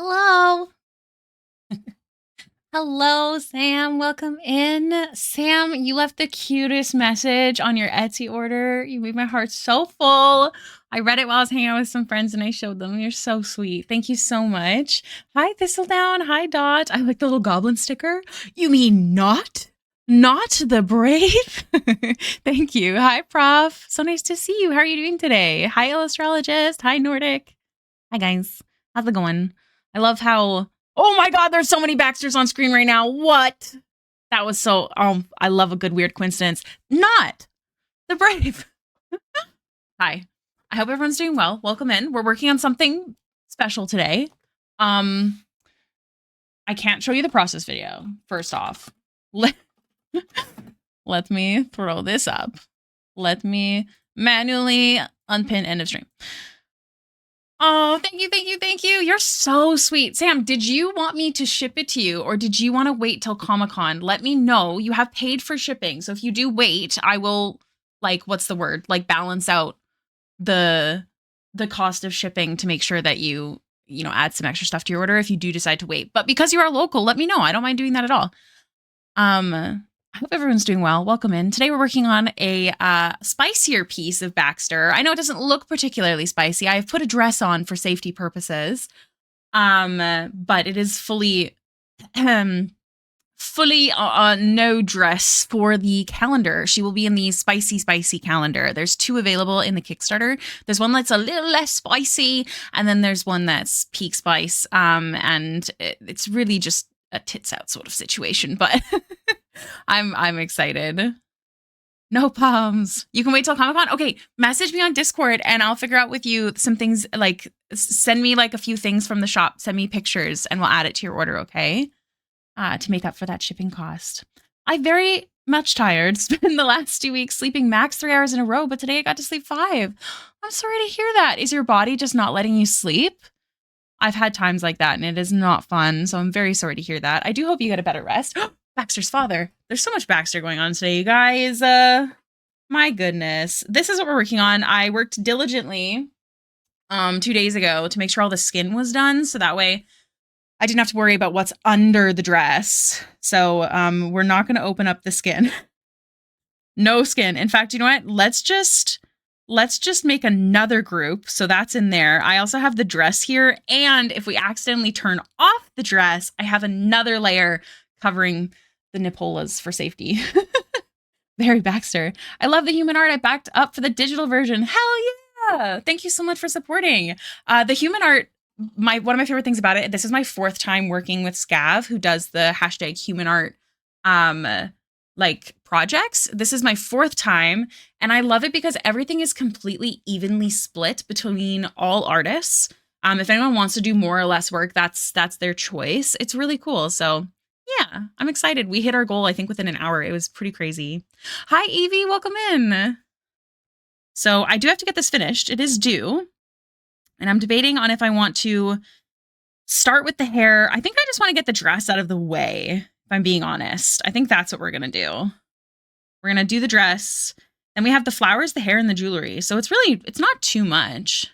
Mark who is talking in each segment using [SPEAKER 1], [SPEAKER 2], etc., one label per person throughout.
[SPEAKER 1] Hello. Hello, Sam. Welcome in. Sam, you left the cutest message on your Etsy order. You made my heart so full. I read it while I was hanging out with some friends and I showed them. You're so sweet. Thank you so much. Hi, Thistledown. Hi, Dot. I like the little goblin sticker. You mean not? Not the brave? Thank you. Hi, Prof. So nice to see you. How are you doing today? Hi, Illustrologist. Hi, Nordic. Hi, guys. How's it going? I love how, oh my God, there's so many Baxters on screen right now. What? That was so, I love a good weird coincidence. Not the brave. Hi. I hope everyone's doing well. Welcome in. We're working on something special today. I can't show you the process video, first off. Let me throw this up. Let me manually unpin end of stream. Oh, thank you, thank you, thank you. You're so sweet. Sam, did you want me to ship it to you or did you want to wait till Comic-Con? Let me know. You have paid for shipping. So if you do wait, I will, like, what's the word? Like, balance out the cost of shipping to make sure that you add some extra stuff to your order if you do decide to wait. But because you are local, let me know. I don't mind doing that at all. I hope everyone's doing well. Welcome in. Today we're working on a spicier piece of Baxter. I know it doesn't look particularly spicy. I have put a dress on for safety purposes, but it is fully no dress for the calendar. She will be in the spicy calendar. There's 2 available in the Kickstarter. There's one that's a little less spicy, and then there's one that's peak spice, and it's really just a tits out sort of situation, but I'm excited. No palms. You can wait till Comic-Con? Okay, message me on Discord and I'll figure out with you some things, like send me like a few things from the shop, send me pictures and we'll add it to your order, okay? To make up for that shipping cost. I'm very much tired. Spent the last 2 weeks sleeping max 3 hours in a row, but today I got to sleep 5. I'm sorry to hear that. Is your body just not letting you sleep? I've had times like that and it is not fun, so I'm very sorry to hear that. I do hope you get a better rest. Baxter's father. There's so much Baxter going on today, you guys. My goodness. This is what we're working on. I worked diligently 2 days ago to make sure all the skin was done, so that way I didn't have to worry about what's under the dress. So we're not going to open up the skin. No skin. In fact, you know what? Let's just make another group. So that's in there. I also have the dress here. And if we accidentally turn off the dress, I have another layer covering the nipolas for safety. Very Baxter. I love the human art. I backed up for the digital version. Hell yeah. Thank you so much for supporting. The human art, one of my favorite things about it, this is my 4th time working with Scav, who does the hashtag human art like projects. This is my 4th time and I love it because everything is completely evenly split between all artists. If anyone wants to do more or less work, that's their choice. It's really cool. So yeah, I'm excited. We hit our goal, I think, within an hour. It was pretty crazy. Hi, Evie. Welcome in. So I do have to get this finished. It is due. And I'm debating on if I want to start with the hair. I think I just want to get the dress out of the way, if I'm being honest. I think that's what we're going to do. We're going to do the dress. Then we have the flowers, the hair, and the jewelry. So it's not too much.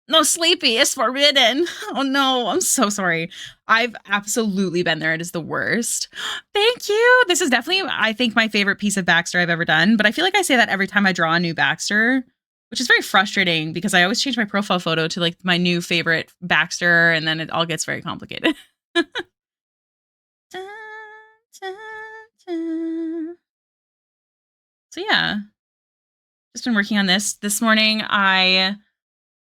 [SPEAKER 1] No, sleepy is forbidden. Oh no, I'm so sorry. I've absolutely been there. It is the worst. Thank you. This is definitely, I think, my favorite piece of Baxter I've ever done. But I feel like I say that every time I draw a new Baxter, which is very frustrating because I always change my profile photo to like my new favorite Baxter and then it all gets very complicated. Dun, dun, dun. So yeah, just been working on this. This morning I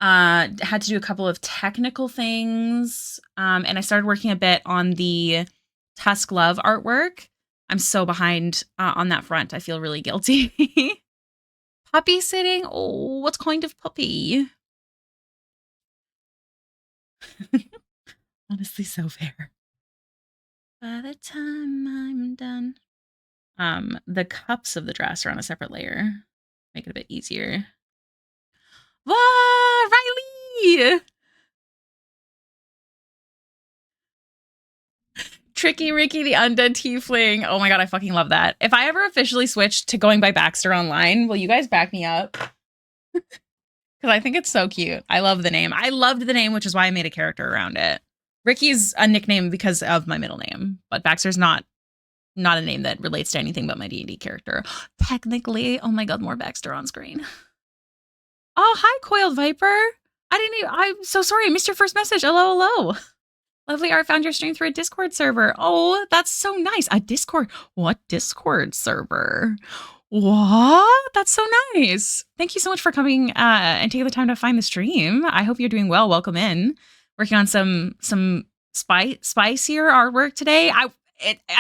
[SPEAKER 1] had to do a couple of technical things, and I started working a bit on the Tusk Love artwork. I'm so behind on that front. I feel really guilty. Puppy sitting? Oh, what kind of puppy? Honestly, so fair. By the time I'm done. The cups of the dress are on a separate layer. Make it a bit easier. Wah, Riley! Tricky Ricky, the undead tiefling. Oh my god, I fucking love that. If I ever officially switch to going by Baxter online, will you guys back me up? Because I think it's so cute. I love the name. I loved the name, which is why I made a character around it. Ricky's a nickname because of my middle name, but Baxter's not a name that relates to anything but my D&D character. Technically, oh my god, more Baxter on screen. Oh, hi, Coiled Viper. I'm so sorry. I missed your first message. Hello, hello. Lovely art found your stream through a Discord server. Oh, that's so nice. A Discord. What Discord server? What? That's so nice. Thank you so much for coming and taking the time to find the stream. I hope you're doing well. Welcome in. Working on some spicier artwork today. I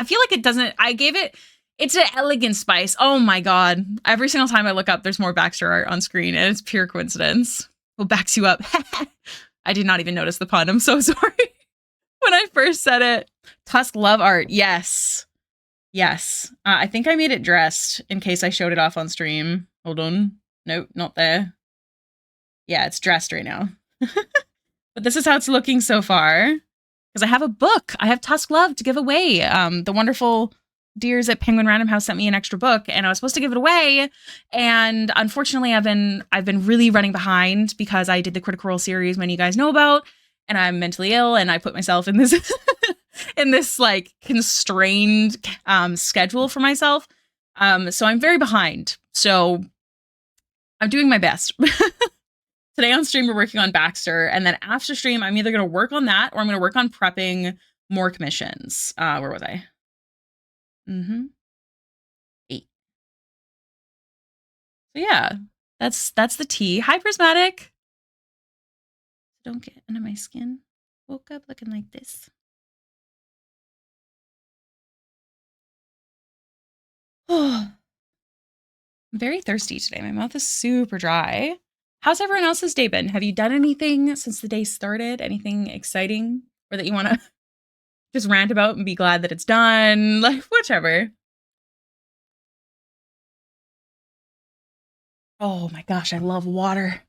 [SPEAKER 1] feel like it doesn't. I gave it. It's an elegant spice. Oh my god! Every single time I look up, there's more Baxter art on screen, and it's pure coincidence. What backs you up? I did not even notice the pun. I'm so sorry. When I first said it, Tusk love art. Yes. I think I made it dressed in case I showed it off on stream. Hold on. Nope, not there. Yeah, it's dressed right now. But this is how it's looking so far. Because I have a book. I have Tusk Love to give away. The wonderful dears at Penguin Random House sent me an extra book, and I was supposed to give it away. And unfortunately, I've been really running behind because I did the Critical Role series many of you guys know about, and I'm mentally ill, and I put myself in this in this like constrained schedule for myself. So I'm very behind. So I'm doing my best. Today on stream, we're working on Baxter, and then after stream, I'm either going to work on that or I'm going to work on prepping more commissions. Where was I? 8. So yeah, that's the tea. Hi, Prismatic. Don't get under my skin. Woke up looking like this. Oh, I'm very thirsty today. My mouth is super dry. How's everyone else's day been? Have you done anything since the day started? Anything exciting? Or that you want to just rant about and be glad that it's done? Like, whichever. Oh my gosh, I love water.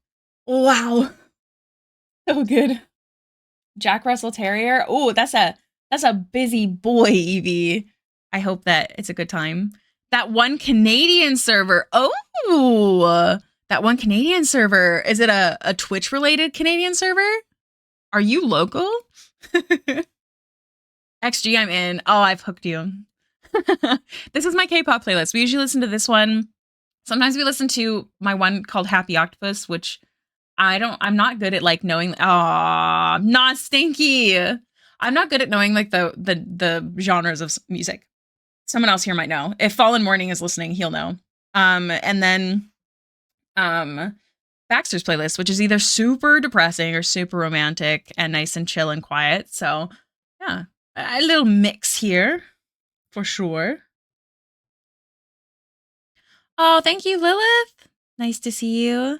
[SPEAKER 1] Wow. So good. Jack Russell Terrier. Oh, that's a busy boy, Evie. I hope that it's a good time. That one Canadian server. Oh, that one Canadian server. Is it a Twitch related Canadian server? Are you local? XG, I'm in. Oh, I've hooked you. This is my K-pop playlist. We usually listen to this one. Sometimes we listen to my one called Happy Octopus, which I'm not good at like knowing. Oh, not stinky. I'm not good at knowing like the genres of music. Someone else here might know. If Fallen Morning is listening, he'll know. And then Baxter's playlist, which is either super depressing or super romantic and nice and chill and quiet. So yeah, a little mix here for sure. Oh, thank you, Lilith. Nice to see you.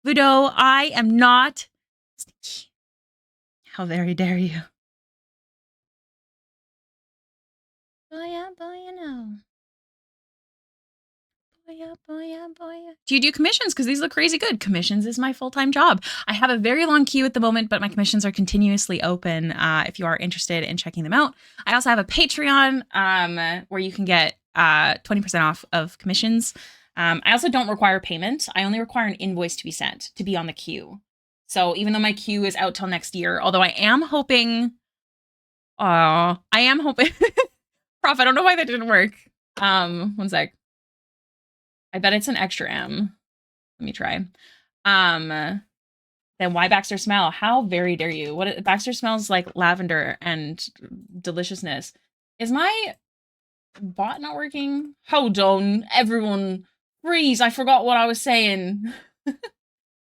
[SPEAKER 1] Vudo, I am not sneaky. How very dare you. Boya, boya, no. Boya, boya, boya. Do you do commissions? Because these look crazy good. Commissions is my full-time job. I have a very long queue at the moment, but my commissions are continuously open if you are interested in checking them out. I also have a Patreon where you can get 20% off of commissions. I also don't require payment. I only require an invoice to be sent to be on the queue. So even though my queue is out till next year, although I am hoping, Prof, I don't know why that didn't work. One sec. I bet it's an extra M. Let me try. Then why Baxter smell? How very dare you? What Baxter smells like lavender and deliciousness. Is my bot not working? Hold on, everyone. Freeze, I forgot what I was saying.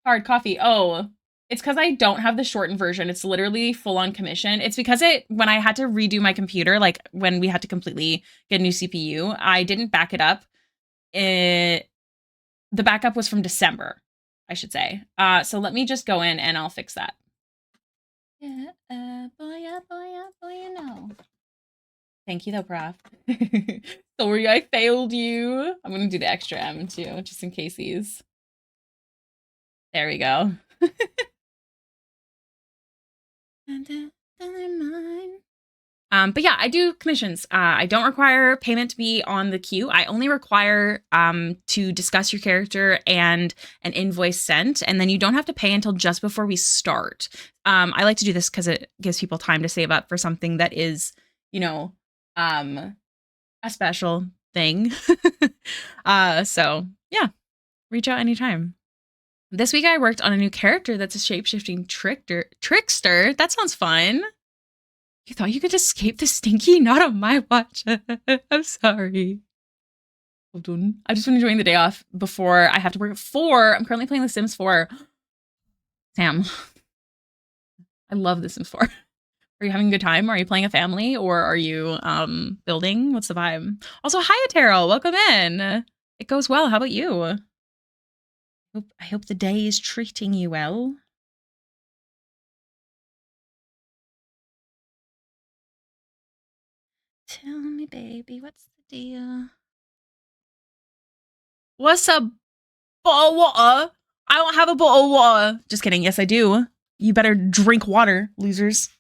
[SPEAKER 1] Hard coffee. Oh, it's because I don't have the shortened version. It's literally full on commission. It's because when I had to redo my computer, like when we had to completely get a new CPU, I didn't back it up. The backup was from December, I should say. So let me just go in and I'll fix that. Yeah, boy, no. Thank you though, Prof. Sorry, I failed you. I'm gonna do the extra M too, just in case these. There we go. But yeah, I do commissions. I don't require payment to be on the queue. I only require to discuss your character and an invoice sent, and then you don't have to pay until just before we start. I like to do this because it gives people time to save up for something that is, you know, a special thing. So yeah, reach out anytime. This week I worked on a new character that's a shape-shifting trickster. That sounds fun. You thought you could escape the stinky? Not on my watch. I'm sorry. I've just been enjoying the day off before I have to work at 4. I'm currently playing The Sims 4. Sam. I love The Sims 4. Are you having a good time? Are you playing a family or are you building? What's the vibe? Also, hiya, Terrell. Welcome in. It goes well. How about you? I hope the day is treating you well. Tell me, baby, what's the deal? What's a bottle of water? I don't have a bottle of water. Just kidding. Yes, I do. You better drink water, losers.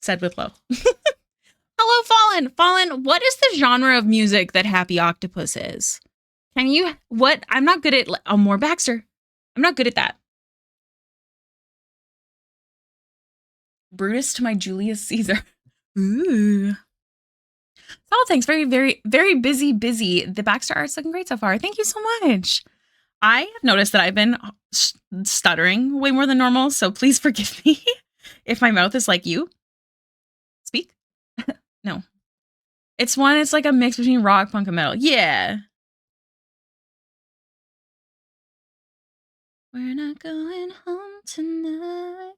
[SPEAKER 1] Said with low. Hello, Fallen. Fallen, what is the genre of music that Happy Octopus is? Can you, what? I'm not good at, more Baxter. I'm not good at that. Brutus to my Julius Caesar. Ooh. Oh, thanks. Very, very, very busy. The Baxter art's looking great so far. Thank you so much. I have noticed that I've been stuttering way more than normal, so please forgive me if my mouth is like you. Speak? No. It's like a mix between rock, punk, and metal. Yeah. We're not going home tonight.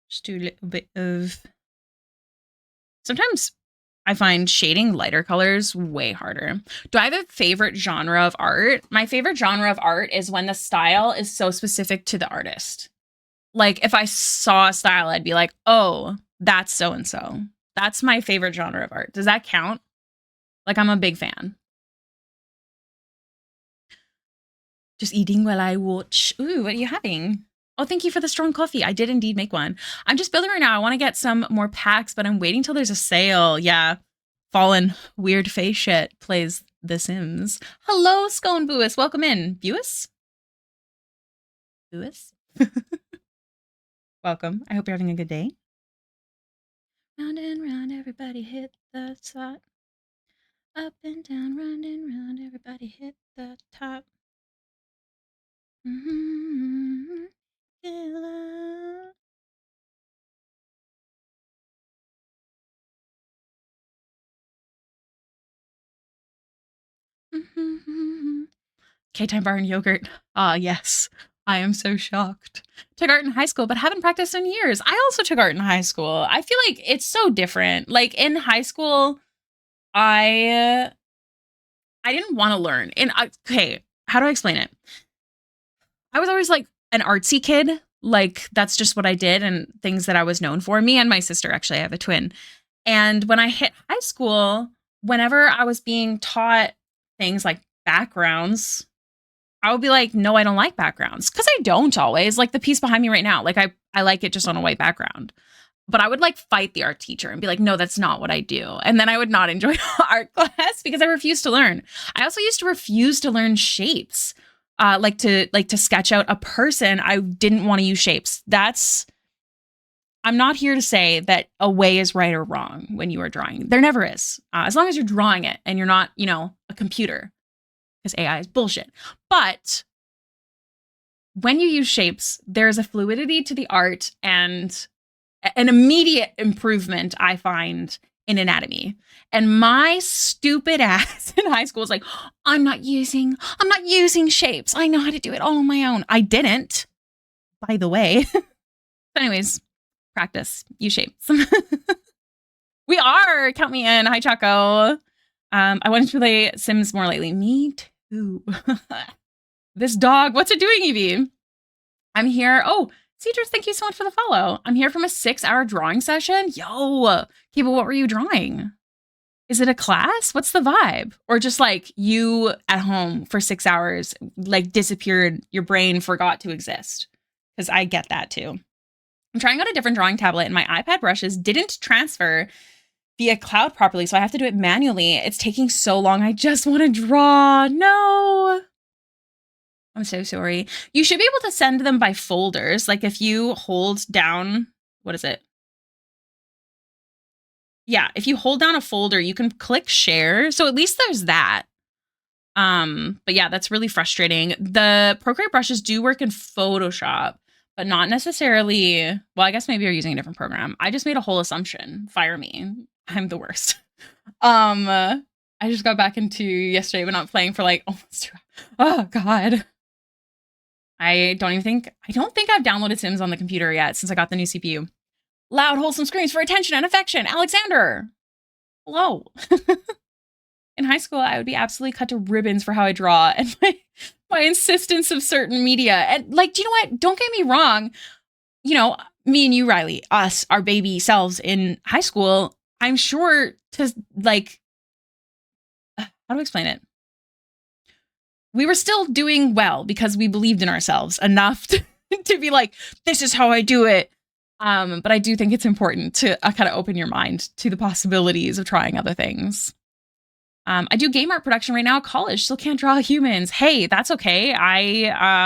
[SPEAKER 1] Just do a little bit of... Sometimes I find shading lighter colors way harder. Do I have a favorite genre of art? My favorite genre of art is when the style is so specific to the artist. Like, if I saw a style, I'd be like, oh, that's so-and-so. That's my favorite genre of art. Does that count? Like, I'm a big fan. Just eating while I watch. Ooh, what are you having? Oh, thank you for the strong coffee. I did indeed make one. I'm just building right now. I want to get some more packs, but I'm waiting till there's a sale. Yeah. Fallen weird face shit plays The Sims. Hello, Scone Buis. Welcome in. Buis? Buis? Welcome. I hope you're having a good day. Round and round, everybody hit the spot. Up and down, round and round, everybody hit the top. Mm-hmm. Mm-hmm. K-Time Bar and Yogurt. Ah, yes. I am so shocked. Took art in high school, but haven't practiced in years. I also took art in high school. I feel like it's so different. Like, in high school, I didn't want to learn. And okay, how do I explain it? I was always like an artsy kid. Like, that's just what I did and things that I was known for. Me and my sister, actually, I have a twin. And when I hit high school, whenever I was being taught things like backgrounds, I would be like, no, I don't like backgrounds. Because I don't always. Like the piece behind me right now. Like I like it just on a white background. But I would like fight the art teacher and be like, no, that's not what I do. And then I would not enjoy art class because I refused to learn. I also used to refuse to learn shapes. Like to sketch out a person. I didn't want to use shapes. I'm not here to say that a way is right or wrong when you are drawing. There never is. As long as you're drawing it and you're not, a computer. Because AI is bullshit. But when you use shapes, there's a fluidity to the art and an immediate improvement, I find, in anatomy. And my stupid ass in high school was like, I'm not using shapes. I know how to do it all on my own. I didn't, by the way. But anyways, practice. Use shapes. We are. Count me in. Hi, Chaco. I wanted to play Sims more lately. Me too. This dog, what's it doing, Evie? I'm here. Oh, Cedric, thank you so much for the follow. I'm here from a 6-hour drawing session. Yo, okay, but what were you drawing? Is it a class? What's the vibe? Or just like you at home for 6 hours, like disappeared, your brain forgot to exist? Because I get that too. I'm trying out a different drawing tablet and my iPad brushes didn't transfer via cloud properly, so I have to do it manually. It's taking so long. I just want to draw. No. I'm so sorry. You should be able to send them by folders. Like if you hold down, what is it? Yeah, if you hold down a folder, you can click share. So at least there's that. But yeah, that's really frustrating. The Procreate brushes do work in Photoshop, but not necessarily. Well, I guess maybe you're using a different program. I just made a whole assumption. Fire me. I'm the worst. I just got back into yesterday, but not playing for like almost 2 hours. Oh God. I don't think I've downloaded Sims on the computer yet since I got the new CPU. Loud, wholesome screams for attention and affection. Alexander. Hello. In high school, I would be absolutely cut to ribbons for how I draw and my insistence of certain media. And like, do you know what? Don't get me wrong. You know, me and you, Riley, us, our baby selves in high school, I'm sure to like, how do I explain it? We were still doing well because we believed in ourselves enough to be like, this is how I do it. But I do think it's important to kind of open your mind to the possibilities of trying other things. I do game art production right now at college. Still can't draw humans. Hey, that's okay.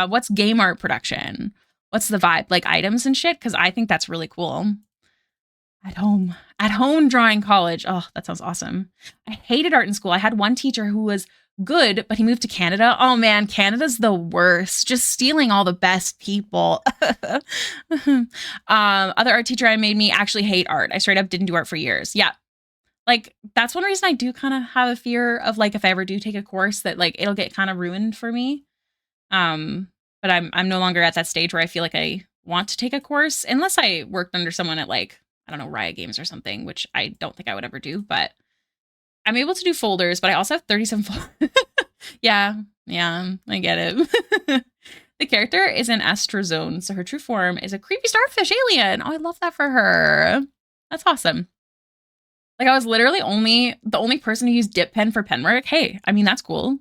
[SPEAKER 1] What's game art production? What's the vibe? Like items and shit? Because I think that's really cool. At home drawing college. Oh, that sounds awesome. I hated art in school. I had one teacher who was good, but he moved to Canada. Oh man, Canada's the worst. Just stealing all the best people. Other art teacher I made me actually hate art. I straight up didn't do art for years. Yeah. Like that's one reason I do kind of have a fear of like if I ever do take a course that like it'll get kind of ruined for me. But I'm no longer at that stage where I feel like I want to take a course unless I worked under someone at like, I don't know, Riot Games or something, which I don't think I would ever do, but I'm able to do folders, but I also have 37 folders. Yeah, I get it. The character is an astrozone, so her true form is a creepy starfish alien. Oh, I love that for her. That's awesome. Like I was literally the only person who used dip pen for pen work. Hey, I mean, that's cool.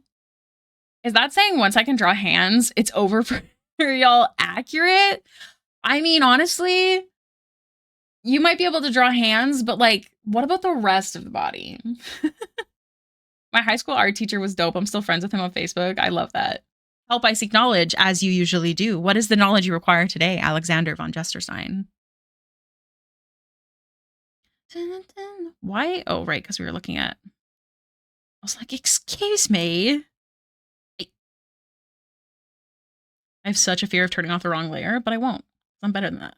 [SPEAKER 1] Is that saying once I can draw hands, it's over for y'all accurate? I mean, honestly, you might be able to draw hands, but like, what about the rest of the body? My high school art teacher was dope. I'm still friends with him on Facebook. I love that. Help I seek knowledge, as you usually do. What is the knowledge you require today, Alexander von Jesterstein? Why? Oh, right, because we were looking at... I was like, excuse me. I have such a fear of turning off the wrong layer, but I won't. I'm better than that.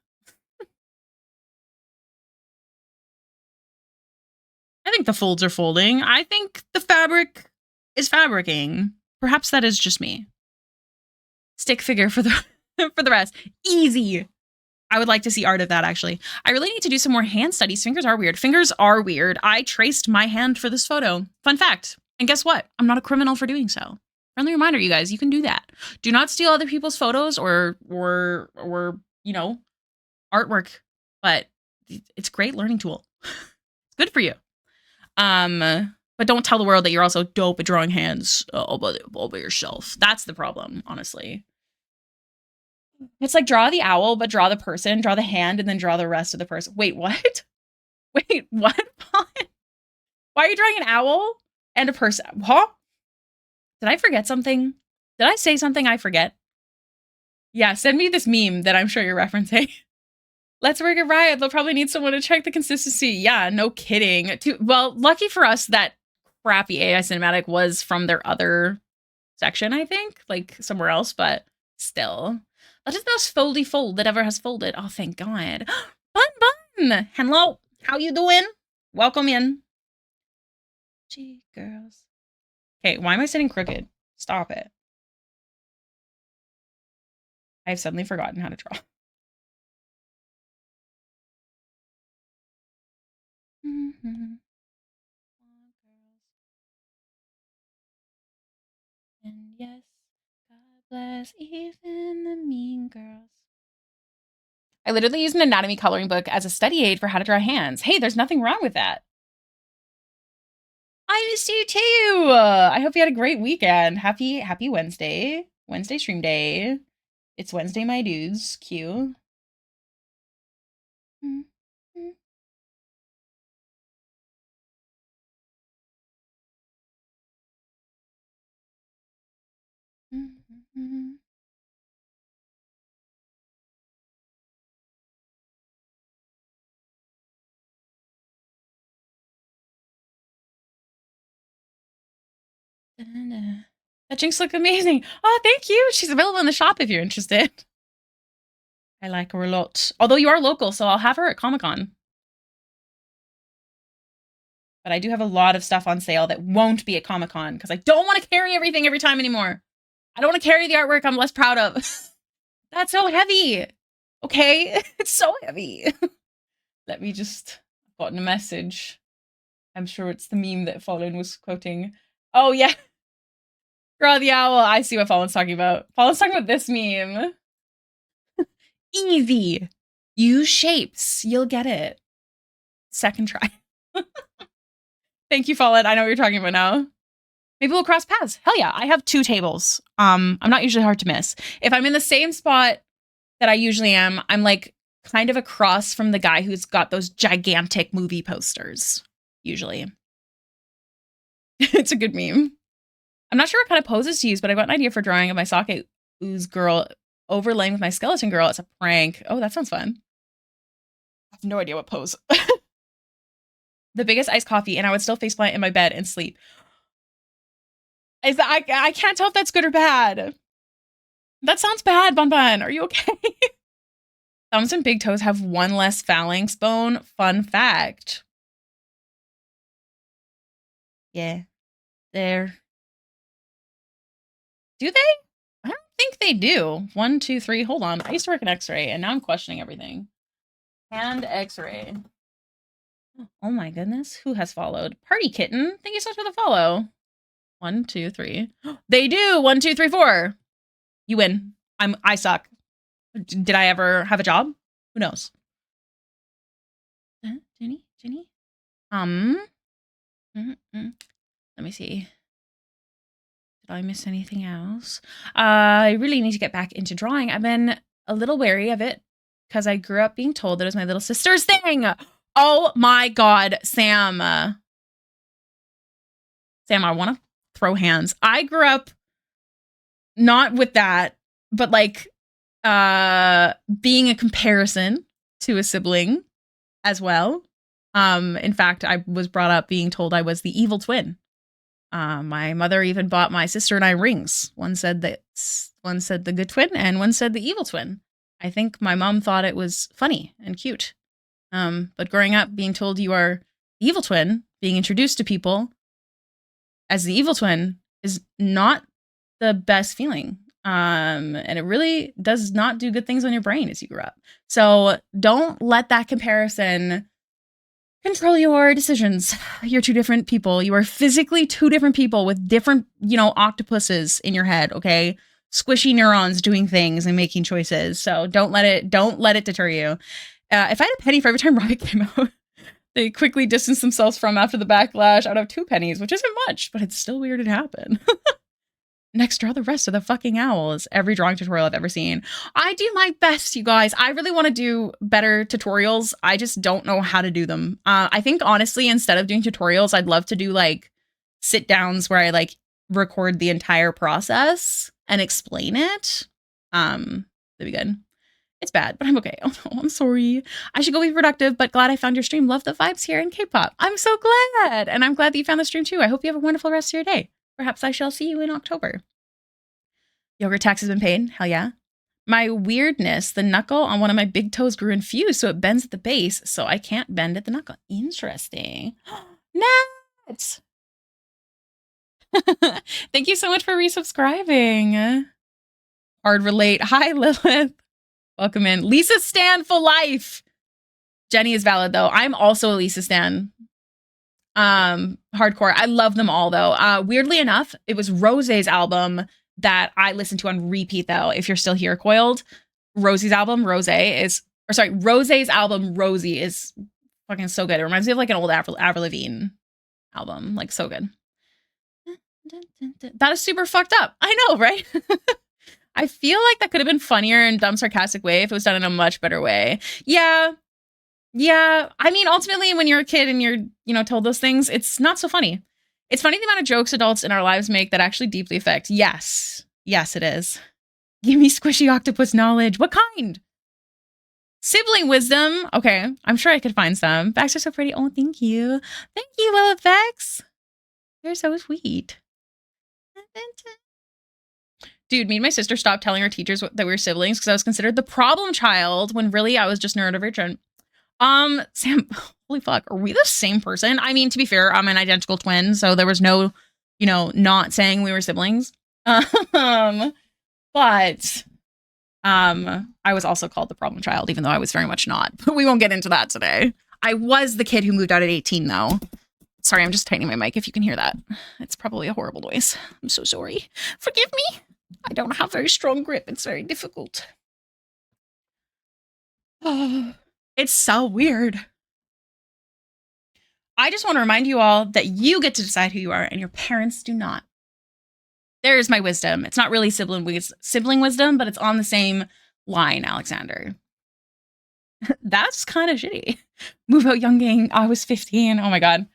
[SPEAKER 1] I think the folds are folding. I think the fabric is fabricking. Perhaps that is just me. Stick figure for the for the rest. Easy. I would like to see art of that, actually. I really need to do some more hand studies. Fingers are weird. Fingers are weird. I traced my hand for this photo. Fun fact. And guess what? I'm not a criminal for doing so. Friendly reminder, you guys, you can do that. Do not steal other people's photos or you know, artwork. But it's a great learning tool. It's good for you. But don't tell the world that you're also dope at drawing hands all by yourself. That's the problem, honestly. It's like draw the owl, but draw the person, draw the hand, and then draw the rest of the person. Wait, what? Wait, what? Why are you drawing an owl and a person? Huh? Did I forget something? Did I say something I forget? Yeah, send me this meme that I'm sure you're referencing. Let's work it right. They'll probably need someone to check the consistency. Yeah, no kidding. Well, lucky for us that crappy AI cinematic was from their other section, I think, like somewhere else, but still. That is the most foldy fold that ever has folded. Oh, thank God. Bun. Hello. How you doing? Welcome in. Gee, girls. Okay, why am I sitting crooked? Stop it. I've suddenly forgotten how to draw. And yes, God bless even the mean girls. I literally used an anatomy coloring book as a study aid for how to draw hands. Hey, there's nothing wrong with that. I missed you too. I hope you had a great weekend. Happy Wednesday. Wednesday stream day. It's Wednesday, my dudes. Q. That Jinx look amazing. Oh, thank you. She's available in the shop if you're interested. I like her a lot. Although you are local, so I'll have her at Comic-Con. But I do have a lot of stuff on sale that won't be at Comic-Con because I don't want to carry everything every time anymore. I don't want to carry the artwork I'm less proud of. That's so heavy. Okay? It's so heavy. Let me just... I've gotten a message. I'm sure it's the meme that Fallen was quoting. Oh, yeah. Girl the Owl. I see what Fallen's talking about. Fallen's talking about this meme. Easy. Use shapes. You'll get it. Second try. Thank you, Fallen. I know what you're talking about now. Maybe we'll cross paths. Hell yeah. I have 2 tables. I'm not usually hard to miss. If I'm in the same spot that I usually am, I'm like kind of across from the guy who's got those gigantic movie posters, usually. It's a good meme. I'm not sure what kind of poses to use, but I got an idea for drawing of my socket ooze girl overlaying with my skeleton girl. It's a prank. Oh, that sounds fun. I have no idea what pose. The biggest iced coffee, and I would still faceplant in my bed and sleep. Is that I can't tell if that's good or bad. That sounds bad, Bun Bun. Are you okay? Thumbs and big toes have 1 less phalanx bone. Fun fact. Yeah. There. Do they? I don't think they do. 1, 2, 3. Hold on. I used to work in X-ray, and now I'm questioning everything. Hand X-ray. Oh my goodness. Who has followed? Party Kitten. Thank you so much for the follow. 1, 2, 3. They do. 1, 2, 3, 4. You win. I suck. Did I ever have a job? Who knows? Jenny? Let me see. Did I miss anything else? I really need to get back into drawing. I've been a little wary of it because I grew up being told that it was my little sister's thing. Oh my God, Sam. Sam, I want to throw hands. I grew up not with that, but like being a comparison to a sibling as well. In fact, I was brought up being told I was the evil twin. My mother even bought my sister and I rings. One said the good twin and one said the evil twin. I think my mom thought it was funny and cute. But growing up being told you are the evil twin, being introduced to people as the evil twin is not the best feeling. And it really does not do good things on your brain as you grow up. So don't let that comparison control your decisions. You're 2 different people. You are physically 2 different people with different, octopuses in your head, okay? Squishy neurons doing things and making choices. So don't let it deter you. If I had a penny for every time Robbie came out, they quickly distanced themselves from after the backlash. I'd have 2 pennies, which isn't much, but it's still weird it happened. Next, draw the rest of the fucking owls. Every drawing tutorial I've ever seen. I do my best, you guys. I really want to do better tutorials. I just don't know how to do them. I think, honestly, instead of doing tutorials, I'd love to do, like, sit-downs where I, like, record the entire process and explain it. That'd be good. It's bad, but I'm okay. Oh, no, I'm sorry. I should go be productive, but glad I found your stream. Love the vibes here in K-pop. I'm so glad. And I'm glad that you found the stream, too. I hope you have a wonderful rest of your day. Perhaps I shall see you in October. Yogurt tax has been paid. Hell yeah. My weirdness, the knuckle on one of my big toes grew infused, so it bends at the base, so I can't bend at the knuckle. Interesting. Nat! Thank you so much for resubscribing. Hard relate. Hi, Lilith. Welcome in. Lisa Stan for life. Jenny is valid, though. I'm also a Lisa Stan. Hardcore. I love them all, though. Weirdly enough, it was Rosé's album that I listened to on repeat, though. If you're still here, Coiled, Rosie's album, Rosé's album, Rosie, is fucking so good. It reminds me of like an old Avril Lavigne album. Like, so good. That is super fucked up. I know, right? I feel like that could have been funnier in dumb, sarcastic way if it was done in a much better way. Yeah. Yeah. I mean, ultimately, when you're a kid and you're, told those things, it's not so funny. It's funny the amount of jokes adults in our lives make that actually deeply affect. Yes. Yes, it is. Give me squishy octopus knowledge. What kind? Sibling wisdom. Okay. I'm sure I could find some. Baxter's so pretty. Oh, thank you. Thank you, Lilith Bex. You're so sweet. Dude, me and my sister stopped telling our teachers that we were siblings because I was considered the problem child when really I was just neurodivergent. Sam, holy fuck, are we the same person? I mean, to be fair, I'm an identical twin, so there was no, not saying we were siblings. But I was also called the problem child, even though I was very much not. But we won't get into that today. I was the kid who moved out at 18, though. Sorry, I'm just tightening my mic if you can hear that. It's probably a horrible noise. I'm so sorry. Forgive me. I don't have very strong grip. It's very difficult. Oh, it's so weird. I just want to remind you all that you get to decide who you are and your parents do not. There's my wisdom. It's not really sibling wisdom, but it's on the same line, Alexander. That's kind of shitty. Move out young gang. I was 15. Oh my God.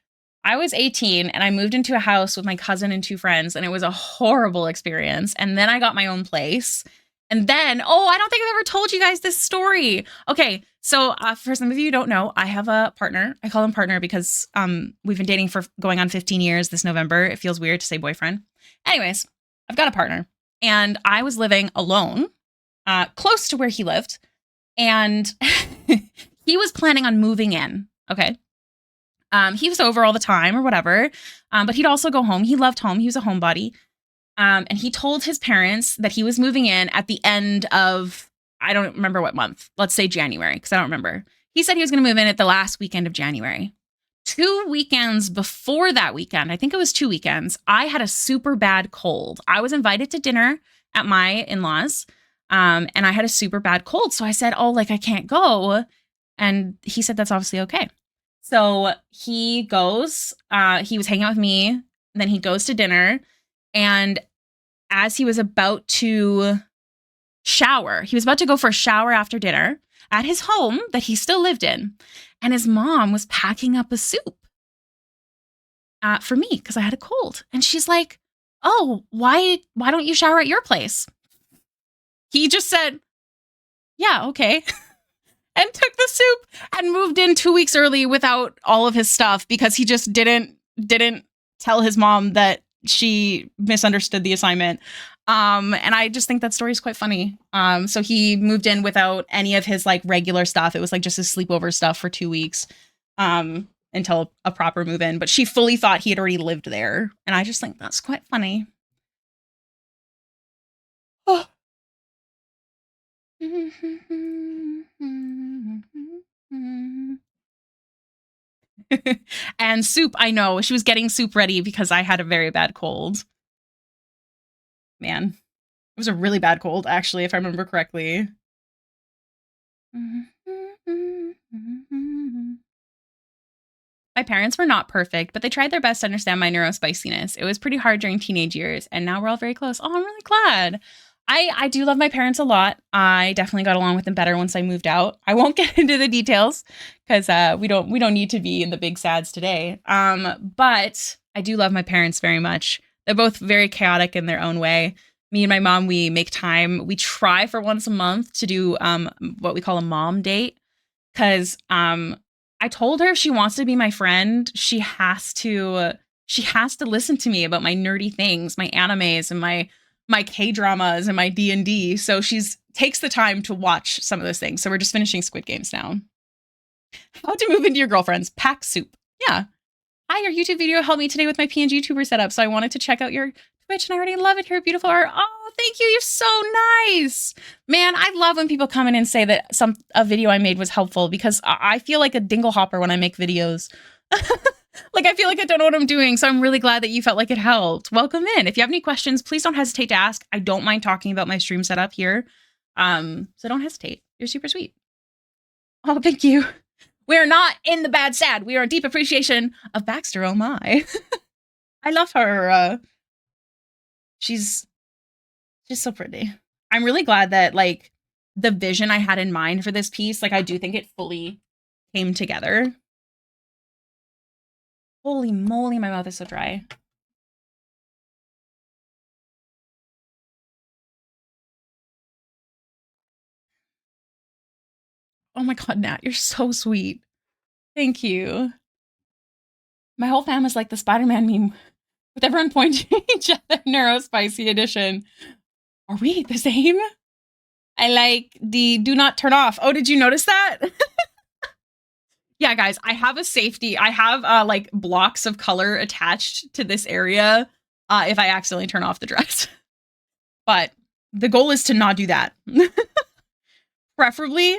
[SPEAKER 1] I was 18 and I moved into a house with my cousin and 2 friends, and it was a horrible experience. And then I got my own place. And then, I don't think I've ever told you guys this story. Okay, so for some of you who don't know, I have a partner. I call him partner because we've been dating for going on 15 years this November. It feels weird to say boyfriend. Anyways, I've got a partner. And I was living alone, close to where he lived. And he was planning on moving in, okay? He was over all the time or whatever, but he'd also go home. He loved home. He was a homebody. And he told his parents that he was moving in at the end of, I don't remember what month. Let's say January, because I don't remember. He said he was going to move in at the last weekend of January. 2 weekends before that weekend, I think it was 2 weekends, I had a super bad cold. I was invited to dinner at my in-laws, and I had a super bad cold. So I said, I can't go. And he said, that's obviously okay. So he goes, he was hanging out with me, and then he goes to dinner, and as he was about to shower, he was about to go for a shower after dinner at his home that he still lived in, and his mom was packing up a soup for me because I had a cold, and she's like, "Oh, why don't you shower at your place?" He just said, "Yeah, okay." And took the soup and moved in 2 weeks early without all of his stuff because he just didn't tell his mom that she misunderstood the assignment. And I just think that story is quite funny. So he moved in without any of his like regular stuff. It was like just his sleepover stuff for 2 weeks until a proper move in. But she fully thought he had already lived there. And I just think that's quite funny. Oh. And soup, I know. She was getting soup ready because I had a very bad cold. Man, it was a really bad cold, actually, if I remember correctly. My parents were not perfect, but they tried their best to understand my neurospiciness. It was pretty hard during teenage years, and now we're all very close. Oh, I'm really glad. I do love my parents a lot. I definitely got along with them better once I moved out. I won't get into the details because we don't need to be in the big sads today. But I do love my parents very much. They're both very chaotic in their own way. Me and my mom, we make time. We try for once a month to do what we call a mom date because I told her if she wants to be my friend, she has to listen to me about my nerdy things, my animes and my K-dramas and my D&D. So she's takes the time to watch some of those things. So we're just finishing Squid Games now. How to move into your girlfriend's pack soup. Yeah. Hi, your YouTube video helped me today with my PNG tuber setup. So I wanted to check out your Twitch and I already love it. Your beautiful art. Oh, thank you. You're so nice. Man, I love when people come in and say that a video I made was helpful because I feel like a dingle hopper when I make videos. Like, I feel like I don't know what I'm doing. So I'm really glad that you felt like it helped. Welcome in. If you have any questions, please don't hesitate to ask. I don't mind talking about my stream setup here. So don't hesitate. You're super sweet. Oh, thank you. We are not in the bad sad. We are in deep appreciation of Baxter. Oh my. I love her. She's so pretty. I'm really glad that like the vision I had in mind for this piece, like I do think it fully came together. Holy moly, my mouth is so dry. Oh my god, Nat, you're so sweet. Thank you. My whole family's like the Spider-Man meme with everyone pointing each other. Neurospicy edition. Are we the same? I like the do not turn off. Oh, did you notice that? Yeah, guys, I have a safety. I have like blocks of color attached to this area if I accidentally turn off the dress. But the goal is to not do that. Preferably,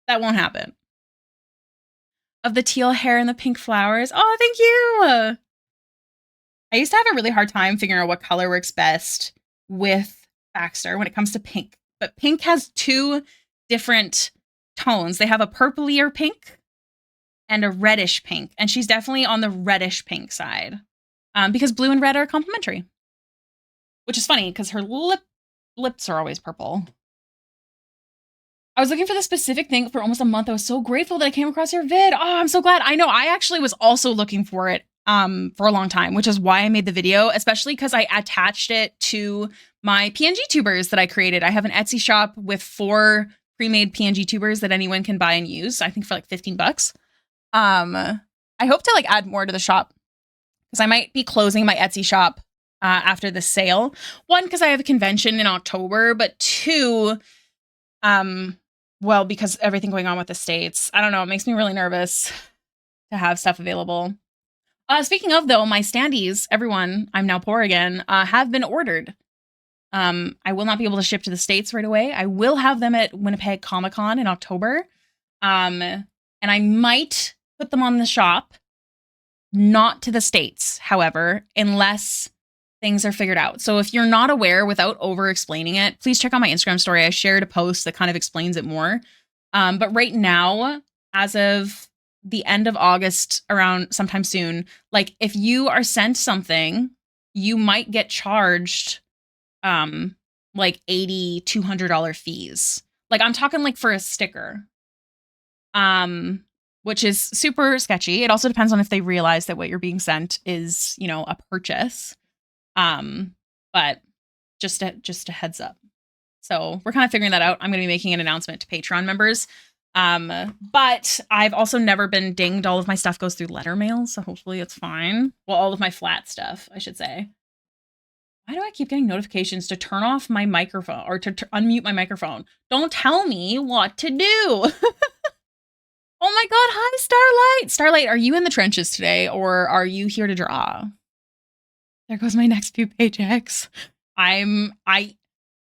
[SPEAKER 1] that won't happen. Of the teal hair and the pink flowers. Oh, thank you. I used to have a really hard time figuring out what color works best with Baxter when it comes to pink. But pink has two different tones. They have a purplier pink and a reddish pink. And she's definitely on the reddish pink side because blue and red are complementary. Which is funny because her lips are always purple. I was looking for the specific thing for almost a month. I was so grateful that I came across your vid. Oh, I'm so glad. I know I actually was also looking for it for a long time, which is why I made the video, especially because I attached it to my PNG tubers that I created. I have an Etsy shop with 4 pre-made PNG tubers that anyone can buy and use. I think for like 15 bucks. I hope to like add more to the shop because I might be closing my Etsy shop after the sale. 1, because I have a convention in October, but 2, well, because everything going on with the States, I don't know, it makes me really nervous to have stuff available. Speaking of though, my standees, everyone, I'm now poor again, have been ordered. I will not be able to ship to the States right away. I will have them at Winnipeg Comic-Con in October. And I might put them on the shop, not to the States, however, unless things are figured out. So if you're not aware, without over explaining it, please check out my Instagram story. I shared a post that kind of explains it more. But right now, as of the end of August, around sometime soon, like if you are sent something, you might get charged like $80, $200 fees. Like I'm talking like for a sticker. Which is super sketchy. It also depends on if they realize that what you're being sent is, you know, a purchase. But just a heads up. So we're kind of figuring that out. I'm going to be making an announcement to Patreon members. But I've also never been dinged. All of my stuff goes through letter mail, so hopefully it's fine. Well, all of my flat stuff, I should say. Why do I keep getting notifications to turn off my microphone or to unmute my microphone? Don't tell me what to do. Oh my god, hi Starlight! Starlight, are you in the trenches today or are you here to draw? There goes my next few paychecks.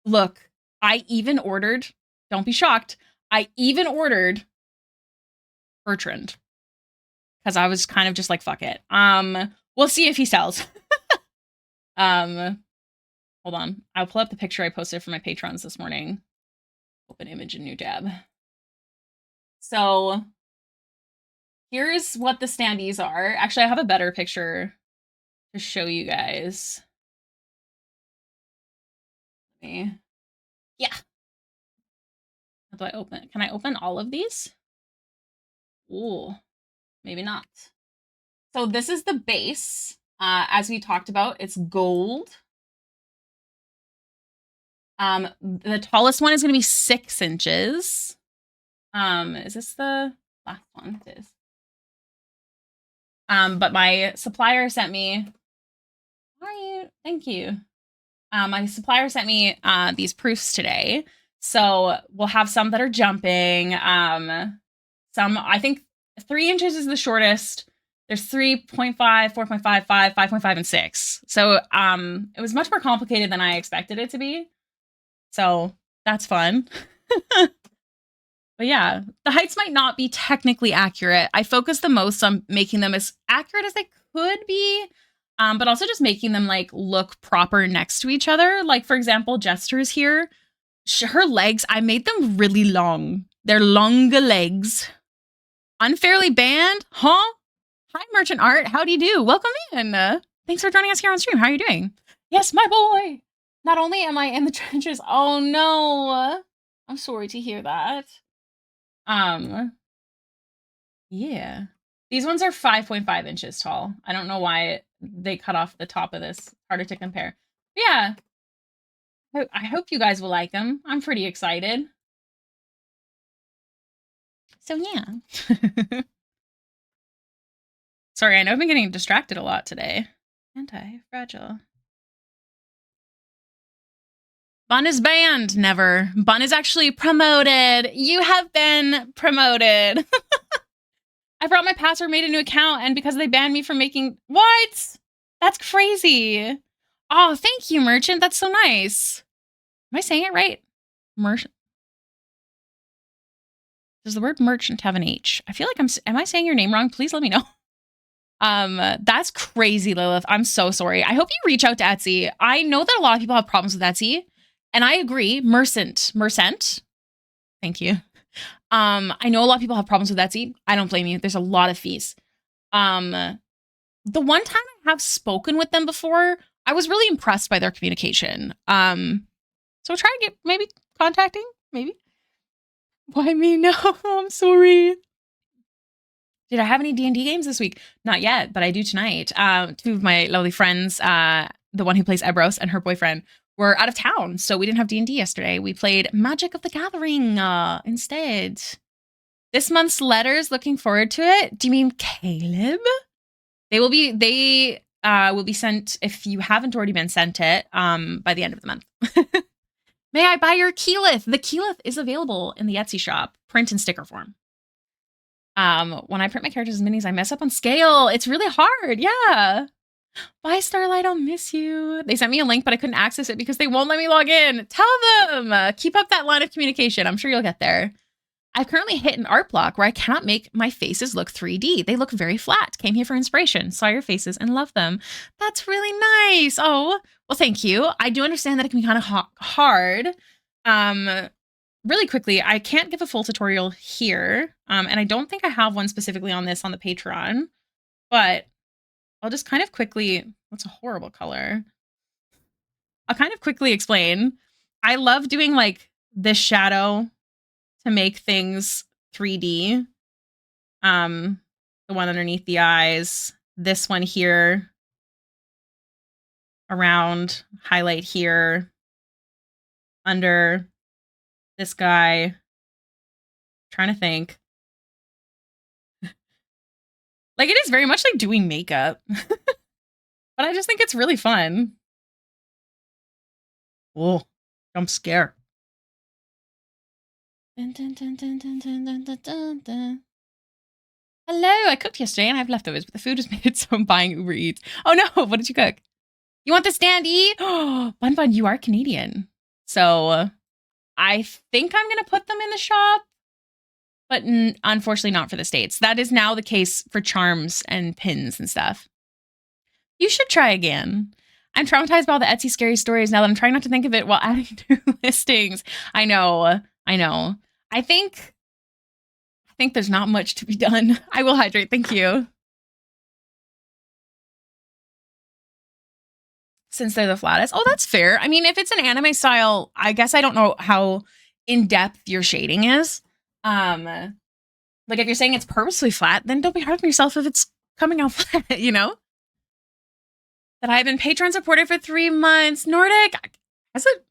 [SPEAKER 1] Look, I even ordered, don't be shocked, I even ordered Bertrand. Because I was kind of just like, fuck it. We'll see if he sells. Hold on. I'll pull up the picture I posted for my patrons this morning. Open image in new tab. So here's what the standees are. Actually, I have a better picture to show you guys. Yeah. How do I open? Can I open all of these? Ooh, maybe not. So this is the base. As we talked about, it's gold. The tallest one is going to be 6 inches. Is this the last one? It is. But my supplier sent me. How are you? Thank you. My supplier sent me these proofs today. So we'll have some that are jumping. Some, I think 3 inches is the shortest. There's 3.5, 4.5, 5, 5.5, and 6. So it was much more complicated than I expected it to be. So that's fun. But yeah, the heights might not be technically accurate. I focused the most on making them as accurate as they could be, but also just making them like look proper next to each other. Like for example, Jester's here. Her legs, I made them really long. They're longer legs. Unfairly banned? Huh? Hi, Merchant Art. How do you do? Welcome in. Thanks for joining us here on stream. How are you doing? Yes, my boy. Not only am I in the trenches. Oh no. I'm sorry to hear that. Yeah. These ones are 5.5 inches tall. I don't know why they cut off the top of this. Harder to compare. Yeah. I hope you guys will like them. I'm pretty excited. So yeah. Sorry, I know I've been getting distracted a lot today. Anti-fragile. Bun is banned. Never. Bun is actually promoted. You have been promoted. I brought my password, made a new account, and because they banned me from making... What? That's crazy. Oh, thank you, Merchant. That's so nice. Am I saying it right? Merchant. Does the word merchant have an H? I feel like am I saying your name wrong? Please let me know. That's crazy, Lilith. I'm so sorry. I hope you reach out to Etsy. I know that a lot of people have problems with Etsy, and I agree. Mercent. Thank you. I know a lot of people have problems with Etsy. I don't blame you. There's a lot of fees. The one time I have spoken with them before, I was really impressed by their communication. So try to get maybe contacting, maybe. Why me? No, I'm sorry. Did I have any D&D games this week? Not yet, but I do tonight. Two of my lovely friends, the one who plays Ebros and her boyfriend, were out of town, so we didn't have D&D yesterday. We played Magic of the Gathering instead. This month's letters, looking forward to it. Do you mean Caleb? They will be sent, if you haven't already been sent it, by the end of the month. May I buy your Keyleth? The Keyleth is available in the Etsy shop, print and sticker form. When I print my characters as minis, I mess up on scale. It's really hard. Yeah. Bye, Starlight. I'll miss you. They sent me a link, but I couldn't access it because they won't let me log in. Tell them. Keep up that line of communication. I'm sure you'll get there. I've currently hit an art block where I cannot make my faces look 3D. They look very flat. Came here for inspiration. Saw your faces and love them. That's really nice. Oh, well, thank you. I do understand that it can be kind of hard. Really quickly, I can't give a full tutorial here. And I don't think I have one specifically on this on the Patreon, but I'll just kind of quickly, that's a horrible color. I'll kind of quickly explain. I love doing like this shadow to make things 3D. The one underneath the eyes, this one here, around, highlight here, under this guy. Trying to think. Like, it is very much like doing makeup. But I just think it's really fun. Oh, jump scare. Dun, dun, dun, dun, dun, dun, dun, dun, dun. Hello, I cooked yesterday and I have leftovers, but the food was made, so I'm buying Uber Eats. Oh no, what did you cook? You want the standee? Oh, Bun, you are Canadian. So I think I'm going to put them in the shop, but unfortunately not for the States. That is now the case for charms and pins and stuff. You should try again. I'm traumatized by all the Etsy scary stories now that I'm trying not to think of it while adding new listings. I know. I think there's not much to be done. I will hydrate. Thank you. Since they're the flattest. Oh, that's fair. I mean, if it's an anime style, I guess I don't know how in-depth your shading is. Like if you're saying it's purposely flat, then don't be hard on yourself if it's coming out flat, you know? That I've been Patreon supported for 3 months. Nordic, has it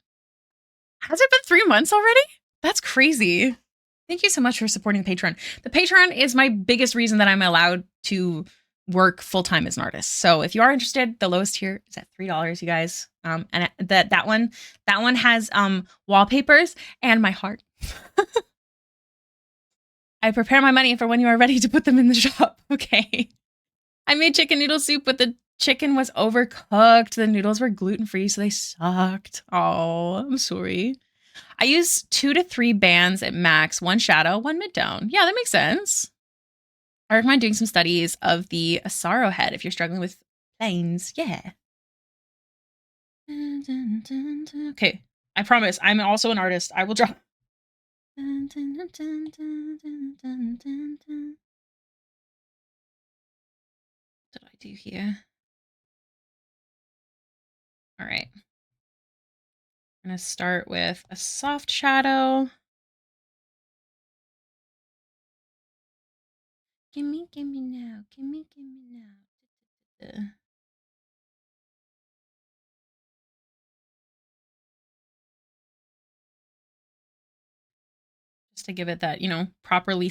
[SPEAKER 1] been 3 months already? That's crazy. Thank you so much for supporting the Patreon. The Patreon is my biggest reason that I'm allowed to work full-time as an artist. So if you are interested, the lowest tier is at $3, you guys. And that one has wallpapers and my heart. I prepare my money for when you are ready to put them in the shop. Okay. I made chicken noodle soup, but the chicken was overcooked. The noodles were gluten-free, so they sucked. Oh, I'm sorry. I use 2 to 3 bands at max, 1 shadow, 1 mid-tone. Yeah, that makes sense. I recommend doing some studies of the Asaro head if you're struggling with planes. Yeah. Okay, I promise. I'm also an artist. I will draw. do here? All right. I'm going to start with a soft shadow. Gimme now. Gimme now. Just to give it that, properly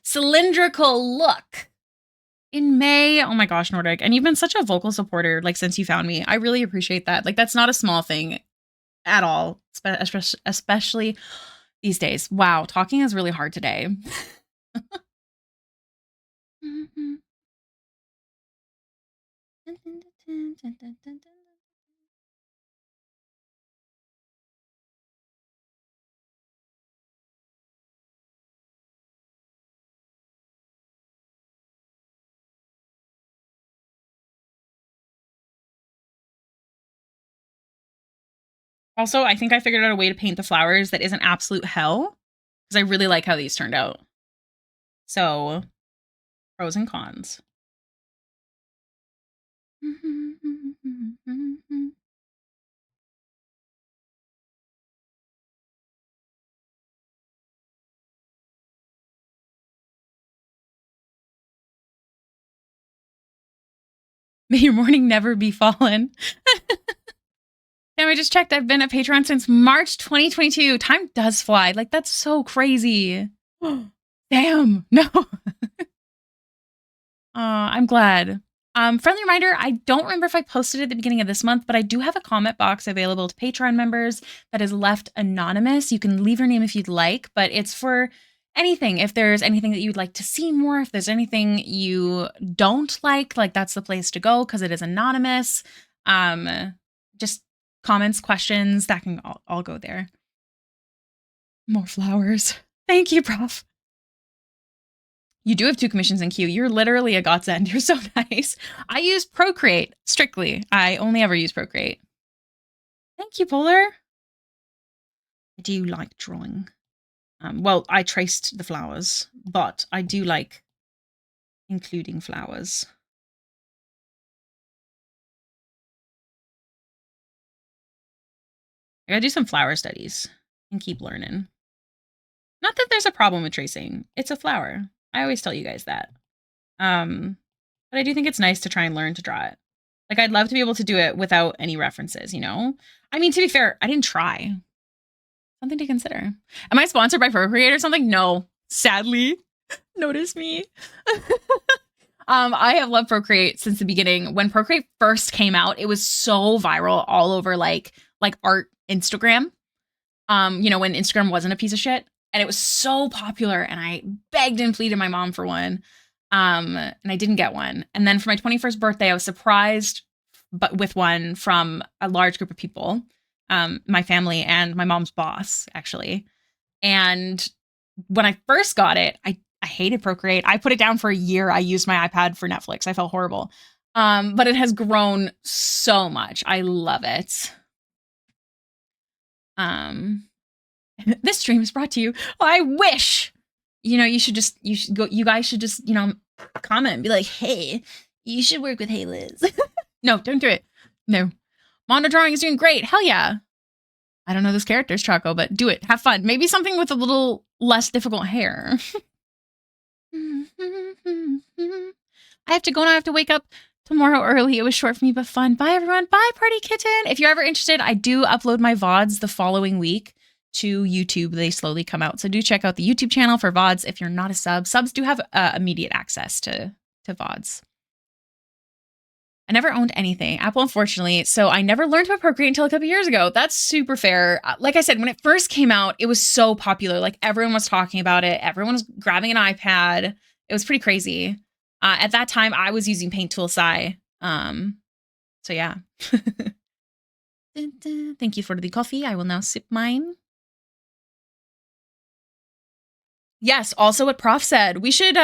[SPEAKER 1] cylindrical look. In May, oh my gosh, Nordic, and you've been such a vocal supporter, like, since you found me. I really appreciate that. Like, that's not a small thing at all, especially these days. Wow, talking is really hard today. Also, I think I figured out a way to paint the flowers that isn't absolute hell, because I really like how these turned out. So, pros and cons. May your morning never be fallen. And I just checked. I've been at Patreon since March 2022. Time does fly. Like, that's so crazy. Damn. No. I'm glad. Friendly reminder, I don't remember if I posted it at the beginning of this month, but I do have a comment box available to Patreon members that is left anonymous. You can leave your name if you'd like, but it's for anything. If there's anything that you'd like to see more, if there's anything you don't like, that's the place to go because it is anonymous. Just comments, questions, that can all go there. More flowers. Thank you, Prof. You do have 2 commissions in queue. You're literally a godsend. You're so nice. I use Procreate strictly. I only ever use Procreate. Thank you, Polar. I do like drawing. Well, I traced the flowers, but I do like including flowers. I gotta do some flower studies and keep learning. Not that there's a problem with tracing. It's a flower. I always tell you guys that. But I do think it's nice to try and learn to draw it. Like, I'd love to be able to do it without any references, I mean, to be fair, I didn't try. Something to consider. Am I sponsored by Procreate or something? No. Sadly. Notice me. I have loved Procreate since the beginning. When Procreate first came out, it was so viral all over like art Instagram. When Instagram wasn't a piece of shit. And it was so popular, and I begged and pleaded my mom for one. And I didn't get one. And then for my 21st birthday, I was surprised with one from a large group of people, my family and my mom's boss, actually. And when I first got it, I hated Procreate. I put it down for a year. I used my iPad for Netflix. I felt horrible. But it has grown so much. I love it. This stream is brought to you. I wish. You guys should just, comment and be like, hey, you should work with Hailiiz. No, don't do it. No. Mondo drawing is doing great. Hell yeah. I don't know those characters, Chaco, but do it. Have fun. Maybe something with a little less difficult hair. I have to go now. I have to wake up tomorrow early. It was short for me, but fun. Bye, everyone. Bye, Party Kitten. If you're ever interested, I do upload my VODs the following week to YouTube. They slowly come out. So do check out the YouTube channel for VODs if you're not a sub. Subs do have immediate access to VODs. I never owned anything, Apple, unfortunately, so I never learned about Procreate until a couple years ago. That's super fair. Like I said, when it first came out, it was so popular. Like, everyone was talking about it. Everyone was grabbing an iPad. It was pretty crazy. At that time, I was using Paint Tool Sai. So yeah. Thank you for the coffee. I will now sip mine. Yes, also what Prof said. We should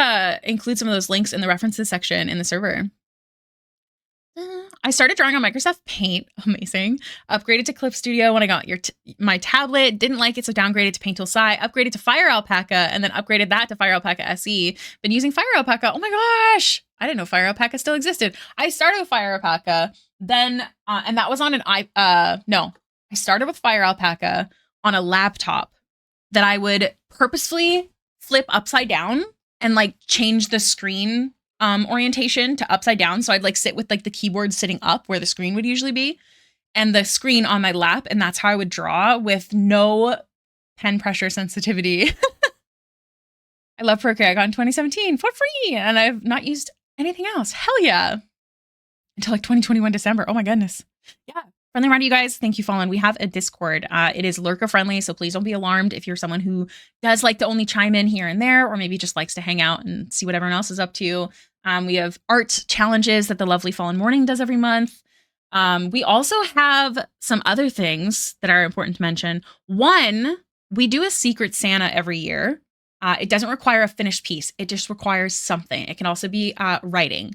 [SPEAKER 1] include some of those links in the references section in the server. I started drawing on Microsoft Paint. Amazing. Upgraded to Clip Studio when I got my tablet. Didn't like it, so downgraded to Paint Tool Sai. Upgraded to Fire Alpaca, and then upgraded that to Fire Alpaca SE. Been using Fire Alpaca. Oh my gosh! I didn't know Fire Alpaca still existed. I started with Fire Alpaca, then and that was on no. I started with Fire Alpaca on a laptop that I would purposefully flip upside down and like change the screen orientation to upside down. So I'd like sit with like the keyboard sitting up where the screen would usually be and the screen on my lap. And that's how I would draw with no pen pressure sensitivity. I love Procreate. I got in 2017 for free and I've not used anything else. Hell yeah. Until like 2021 December. Oh my goodness. Yeah. Friendly reminder, you guys, thank you, Fallen. We have a Discord. It is lurker friendly, so please don't be alarmed if you're someone who does like to only chime in here and there, or maybe just likes to hang out and see what everyone else is up to. We have art challenges that the lovely Fallen Morning does every month. We also have some other things that are important to mention. One, we do a Secret Santa every year. It doesn't require a finished piece. It just requires something. It can also be writing.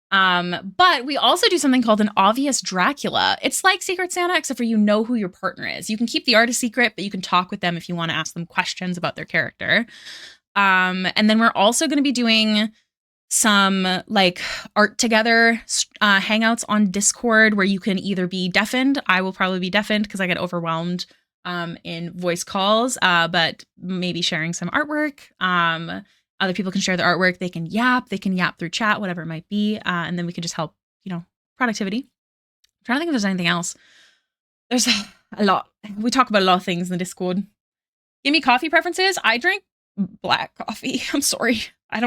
[SPEAKER 1] But we also do something called an obvious Dracula. It's like Secret Santa, except for you know who your partner is. You can keep the art a secret, but you can talk with them if you want to ask them questions about their character. And then we're also going to be doing some like art together hangouts on Discord where you can either be deafened. I will probably be deafened because I get overwhelmed in voice calls, but maybe sharing some artwork. Other people can share their artwork. They can yap through chat, whatever it might be. And then we can just help, productivity. I'm trying to think if there's anything else. There's a lot. We talk about a lot of things in the Discord. Give me coffee preferences. I drink black coffee. I'm sorry. I'm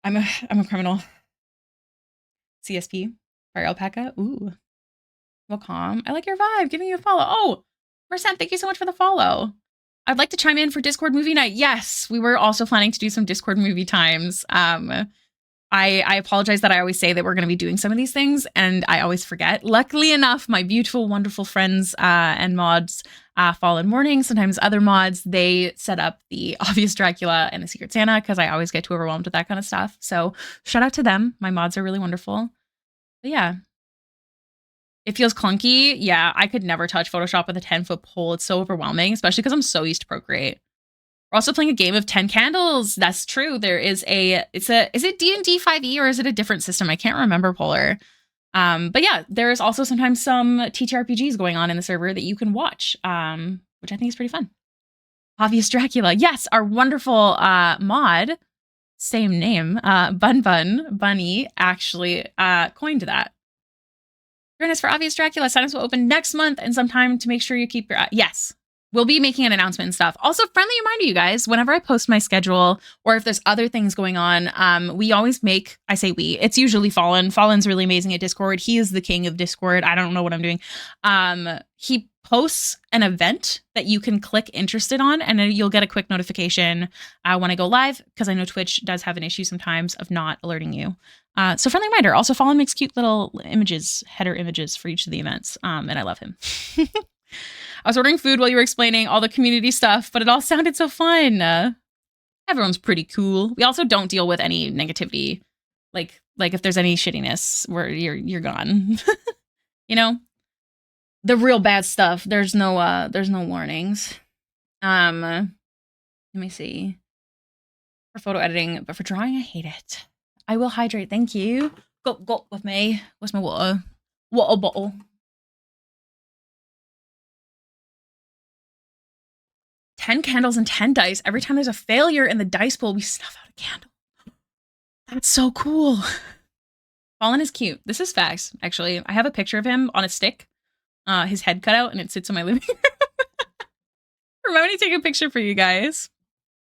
[SPEAKER 1] a criminal. CSP. Fire Alpaca. Ooh. Welcome. I like your vibe. Giving you a follow. Oh, Mercent, thank you so much for the follow. I'd like to chime in for Discord movie night. Yes, we were also planning to do some Discord movie times. I apologize that I always say that we're going to be doing some of these things, and I always forget. Luckily enough, my beautiful, wonderful friends and mods, Fallen Morning, sometimes other mods, they set up the obvious Dracula and the Secret Santa because I always get too overwhelmed with that kind of stuff. So shout out to them. My mods are really wonderful. But yeah. It feels clunky. Yeah, I could never touch Photoshop with a 10-foot pole. It's so overwhelming, especially because I'm so used to Procreate. We're also playing a game of 10 candles. That's true. There is is it D&D 5e or is it a different system? I can't remember, Polar. But yeah, there is also sometimes some TTRPGs going on in the server that you can watch, which I think is pretty fun. Obvious Dracula. Yes, our wonderful mod, same name, Bunny, actually coined that. Fairness for Obvious Dracula. Signups will open next month and sometime to make sure you keep your eye. Yes, we'll be making an announcement and stuff. Also, friendly reminder, you guys, whenever I post my schedule or if there's other things going on, we always make, I say we, it's usually Fallen. Fallen's really amazing at Discord. He is the king of Discord. I don't know what I'm doing. He posts an event that you can click interested on and then you'll get a quick notification when I go live, because I know Twitch does have an issue sometimes of not alerting you. So friendly reminder, also Fallen makes cute little images, header images for each of the events. And I love him. I was ordering food while you were explaining all the community stuff, but it all sounded so fun. Everyone's pretty cool. We also don't deal with any negativity. Like if there's any shittiness where you're gone. The real bad stuff. There's no warnings. Let me see. For photo editing, but for drawing, I hate it. I will hydrate. Thank you. Go with me. Where's my water? Water bottle. "10 candles and 10 dice. Every time there's a failure in the dice pool, we snuff out a candle." That's so cool. Fallen is cute. This is facts, actually. I have a picture of him on a stick, his head cut out, and it sits in my living room. Remind me to take a picture for you guys.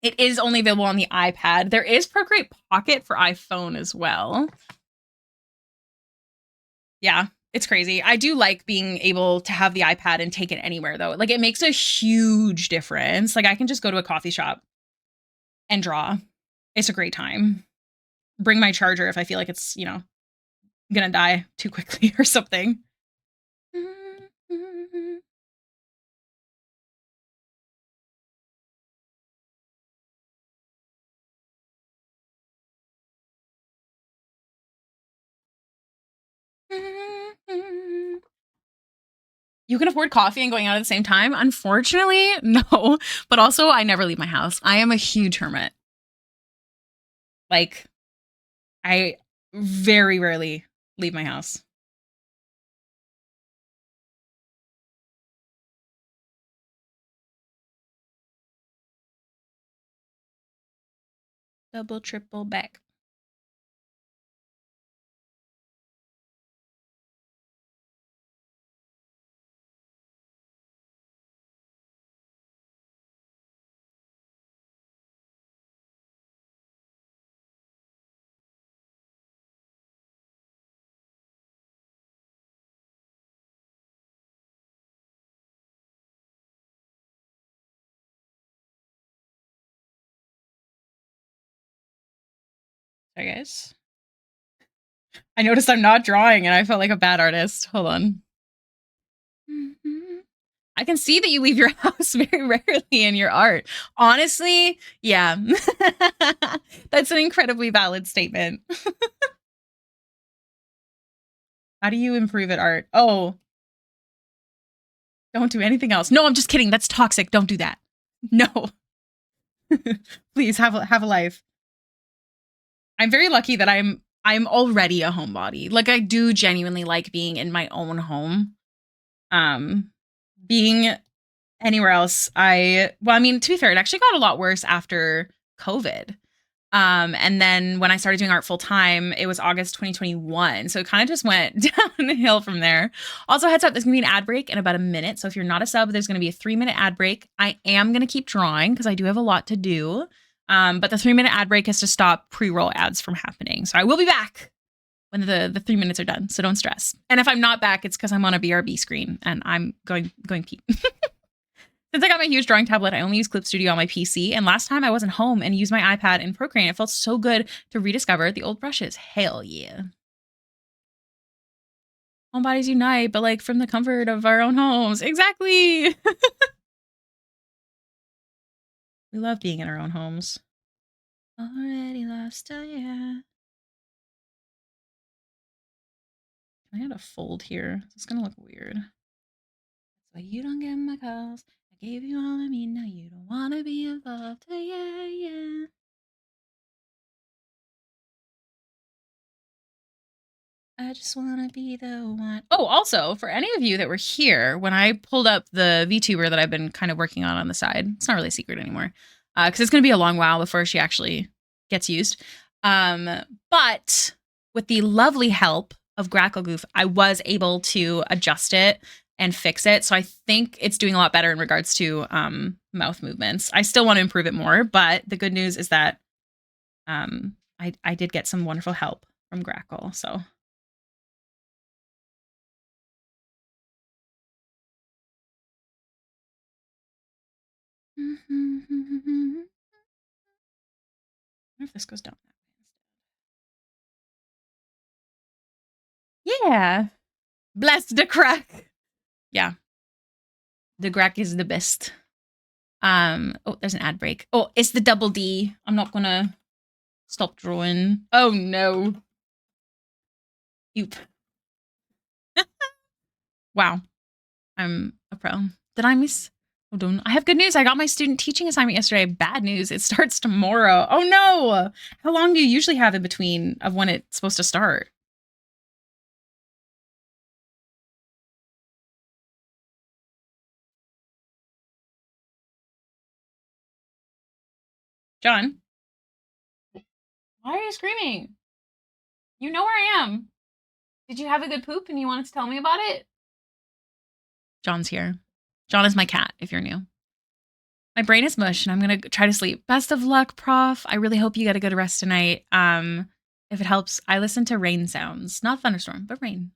[SPEAKER 1] It is only available on the iPad. There is Procreate Pocket for iPhone as well. Yeah, it's crazy. I do like being able to have the iPad and take it anywhere, though. Like, it makes a huge difference. Like, I can just go to a coffee shop and draw. It's a great time. Bring my charger if I feel like it's, gonna die too quickly or something. You can afford coffee and going out at the same time? Unfortunately, no. But also, I never leave my house. I am a huge hermit. Like, I very rarely leave my house. Double, triple back. Sorry, guys. I noticed I'm not drawing and I felt like a bad artist. Hold on. I can see that you leave your house very rarely in your art. Honestly, yeah. That's an incredibly valid statement. How do you improve at art? Oh, don't do anything else. No, I'm just kidding. That's toxic. Don't do that. No. Please have a life. I'm very lucky that I'm already a homebody. Like, I do genuinely like being in my own home. Being anywhere else, I mean, to be fair, it actually got a lot worse after COVID. And then when I started doing art full time, it was August 2021. So it kind of just went downhill from there. Also, heads up, there's gonna be an ad break in about a minute. So if you're not a sub, there's gonna be a 3-minute ad break. I am gonna keep drawing because I do have a lot to do. But the 3-minute ad break is to stop pre-roll ads from happening. So I will be back when the 3 minutes are done. So don't stress. And if I'm not back, it's because I'm on a BRB screen and I'm going pee. Since I got my huge drawing tablet, I only use Clip Studio on my PC. And last time I wasn't home and used my iPad in Procreate. It felt so good to rediscover the old brushes. Hell yeah. Homebodies unite, but like from the comfort of our own homes. Exactly. We love being in our own homes. Already lost a year. I had a fold here. It's gonna look weird. That's why you don't get my calls. I gave you all of me, now you don't wanna be involved. Yeah, yeah. I just wanna be the one. Oh, also, for any of you that were here when I pulled up the VTuber that I've been kind of working on the side, it's not really a secret anymore, because it's gonna be a long while before she actually gets used. But with the lovely help of Grackle Goof, I was able to adjust it and fix it. So I think it's doing a lot better in regards to mouth movements. I still want to improve it more, but the good news is that I did get some wonderful help from Grackle. So I wonder if this goes down. Yeah. Bless the crack. Yeah. The crack is the best. Oh, there's an ad break. Oh, it's the double D. I'm not gonna stop drawing. Oh no. Oop. Wow. I'm a pro. Did I miss? Hold on. I have good news. I got my student teaching assignment yesterday. Bad news. It starts tomorrow. Oh no. How long do you usually have in between of when it's supposed to start? John? Why are you screaming? You know where I am. Did you have a good poop and you wanted to tell me about it? John's here. John is my cat, if you're new. My brain is mush and I'm going to try to sleep. Best of luck, Prof. I really hope you get a good rest tonight. If it helps, I listen to rain sounds. Not thunderstorm, but rain.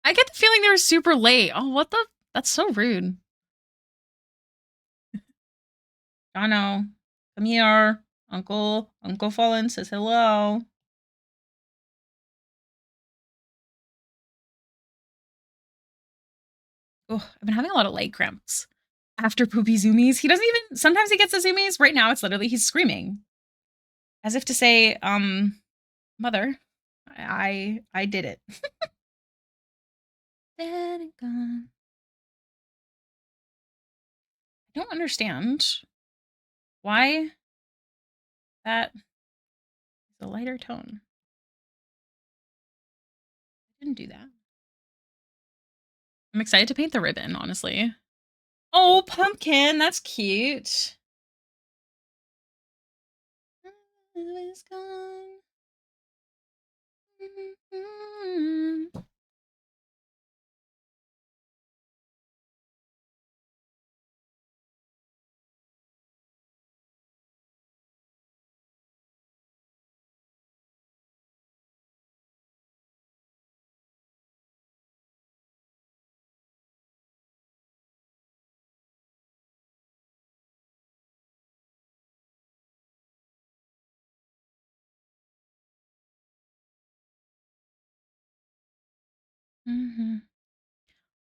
[SPEAKER 1] I get the feeling they were super late. Oh, what the? That's so rude. Jono, come here. Uncle Fallen says hello. Oh, I've been having a lot of leg cramps after poopy zoomies. He doesn't even, sometimes he gets the zoomies. Right now, it's literally, he's screaming. As if to say, mother, I did it. Dead and gone. I don't understand why that is a lighter tone. I didn't do that. I'm excited to paint the ribbon, honestly. Oh, pumpkin, that's cute. It's gone.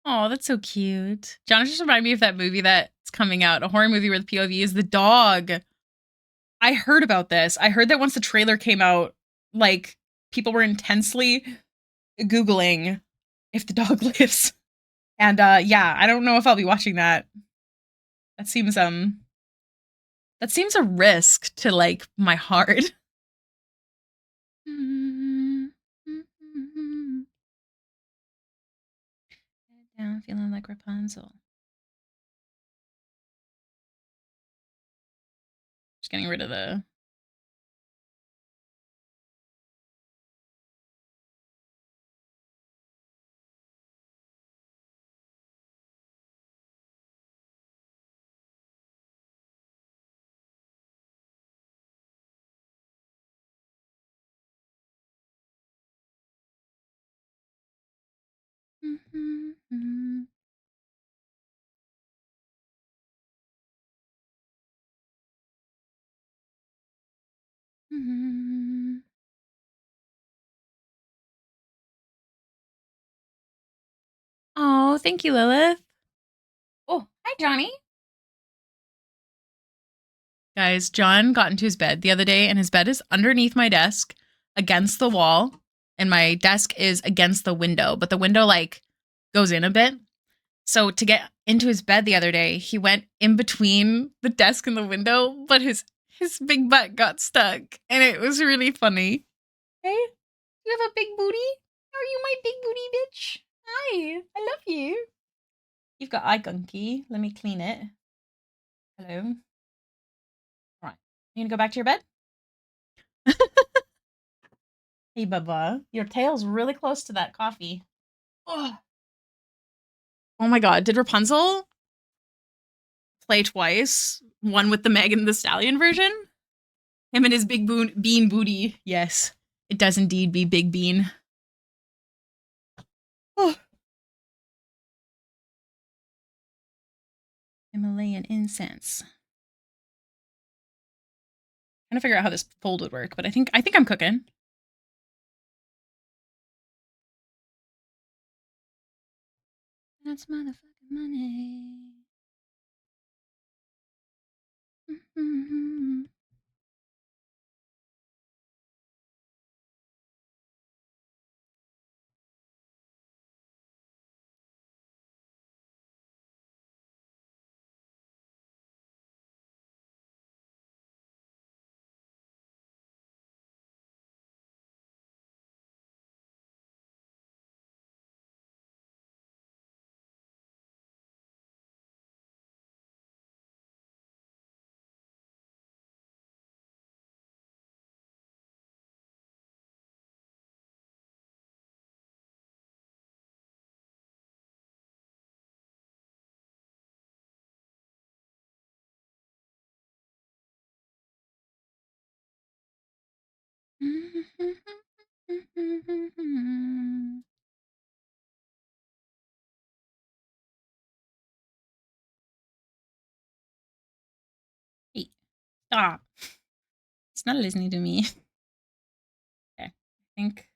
[SPEAKER 1] Oh, that's so cute. John just reminded me of that movie that's coming out, a horror movie where the POV is the dog. I heard about this. I heard that once the trailer came out, like people were intensely Googling if the dog lives. And yeah, I don't know if I'll be watching that. That seems a risk to like my heart. Down, feeling like Rapunzel. Just getting rid of the. Oh, thank you, Lilith. Oh, hi, Johnny. Guys, John got into his bed the other day, and his bed is underneath my desk against the wall, and my desk is against the window, but the window like goes in a bit. So to get into his bed the other day, he went in between the desk and the window, but his big butt got stuck, and it was really funny. Hey, you have a big booty? Are you my big booty bitch? Hi, I love you. You've got eye gunky. Let me clean it. Hello. All right. You gonna go back to your bed? Hey, Bubba. Your tail's really close to that coffee. Oh, oh my god. Did Rapunzel play twice? One with the Megan Thee Stallion version? Him and his big bean booty. Yes, it does indeed be Big Bean. Oh. Himalayan incense. Trying to figure out how this fold would work, but I think I'm cooking. That's motherfucking money. Hey, stop. It's not listening to me. Okay, I think.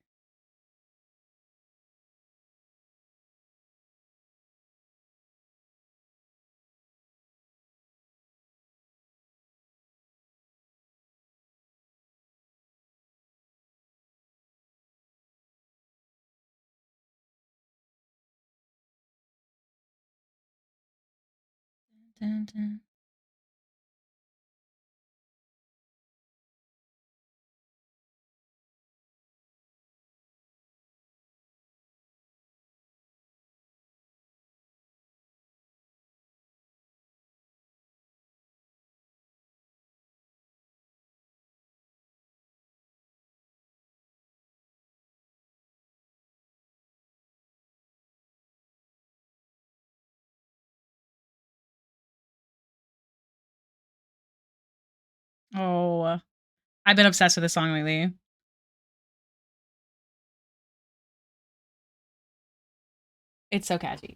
[SPEAKER 1] dun, dun. Oh, I've been obsessed with this song lately. It's so catchy.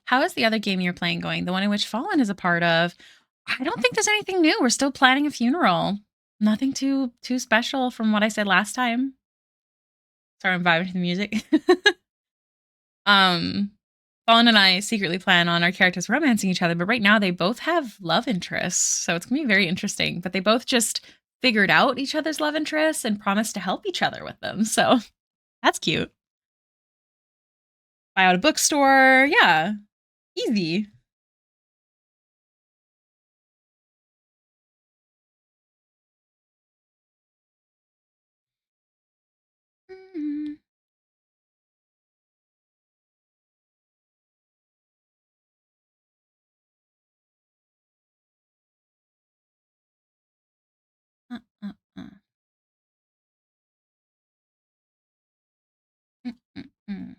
[SPEAKER 1] How is the other game you're playing going? The one in which Fallen is a part of? I don't think there's anything new. We're still planning a funeral. Nothing too special from what I said last time. Sorry, I'm vibing to the music. um, Fallen and I secretly plan on our characters romancing each other, but right now they both have love interests, so it's gonna be very interesting. But they both just figured out each other's love interests and promised to help each other with them. So that's cute. Buy out a bookstore, yeah, easy. Mm, uh, uh, uh. Mm, mm, mm.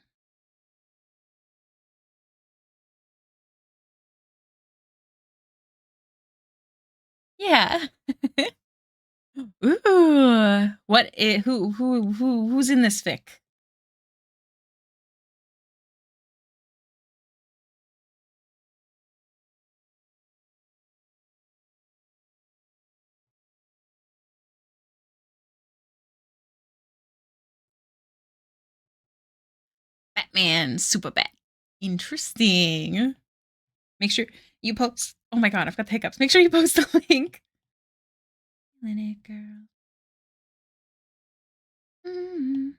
[SPEAKER 1] Yeah. Ooh. Who's in this fic? Batman, super bat. Interesting. Make sure you post. Oh my god, I've got the hiccups. Make sure you post the link. Clinic girl. Mm-hmm.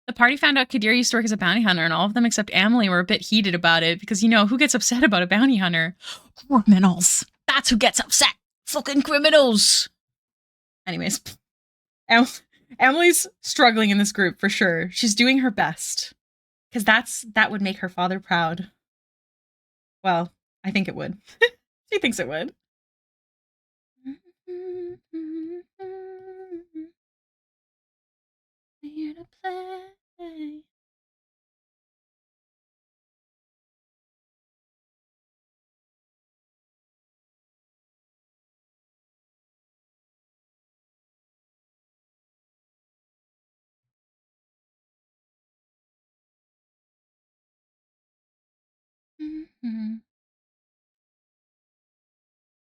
[SPEAKER 1] The party found out Kadir used to work as a bounty hunter, and all of them except Emily were a bit heated about it because, who gets upset about a bounty hunter? Criminals. That's who gets upset. Fucking criminals. Anyways, em- Emily's struggling in this group for sure. She's doing her best because that would make her father proud. Well, I think it would. She thinks it would. Here to play. Mm-hmm.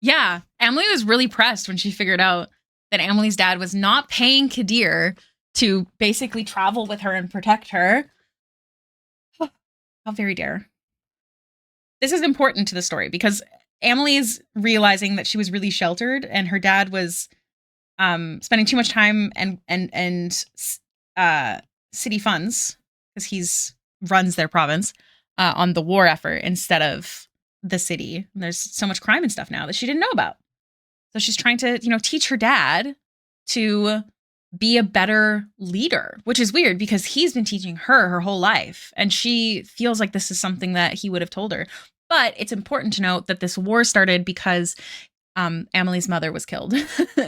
[SPEAKER 1] Yeah, Emily was really pressed when she figured out that Emily's dad was not paying Kadir to basically travel with her and protect her. How very dare. This is important to the story because Emily is realizing that she was really sheltered and her dad was spending too much time and city funds because he's runs their province on the war effort instead of the city. And there's so much crime and stuff now that she didn't know about. So she's trying to, teach her dad to be a better leader, which is weird because he's been teaching her whole life. And she feels like this is something that he would have told her. But it's important to note that this war started because Emily's mother was killed.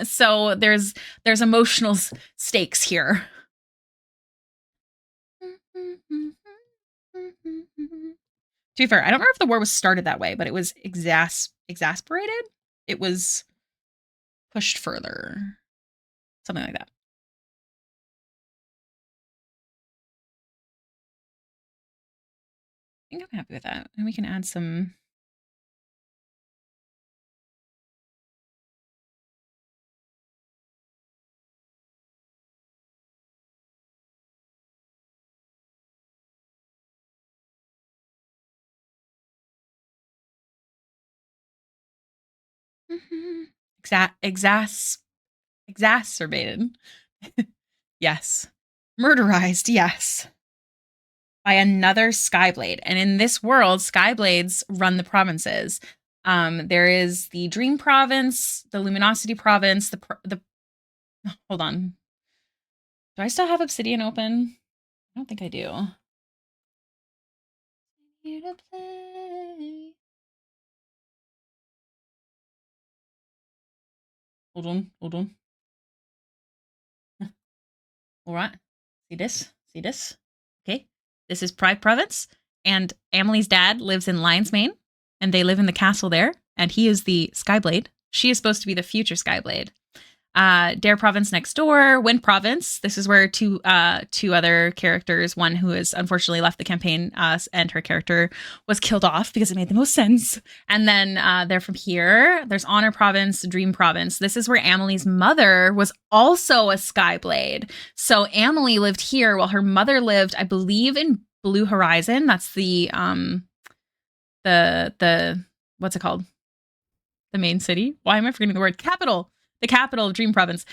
[SPEAKER 1] So there's emotional stakes here. To be fair, I don't remember if the war was started that way, but it was exasperated. It was pushed further. Something like that. think I'm happy with that. And we can add some. Exacerbated. Yes. Murderized, yes. By another Skyblade. And in this world, Skyblades run the provinces. There is the Dream Province, the Luminosity Province, the hold on. Do I still have Obsidian open? I don't think I do. Here to play. Hold on. All right. See this? See this? Okay. This is Pride Province, and Amelie's dad lives in Lion's Mane, and they live in the castle there, and he is the Skyblade. She is supposed to be the future Skyblade. Dare Province next door, Wind Province. This is where two other characters, one who has unfortunately left the campaign, and her character was killed off because it made the most sense. And then they're from here. There's Honor Province, Dream Province. This is where Amelie's mother was also a Skyblade. So Amelie lived here while her mother lived, I believe, in Blue Horizon. That's the what's it called? The main city. Why am I forgetting the word? Capital. The capital of Dream Province.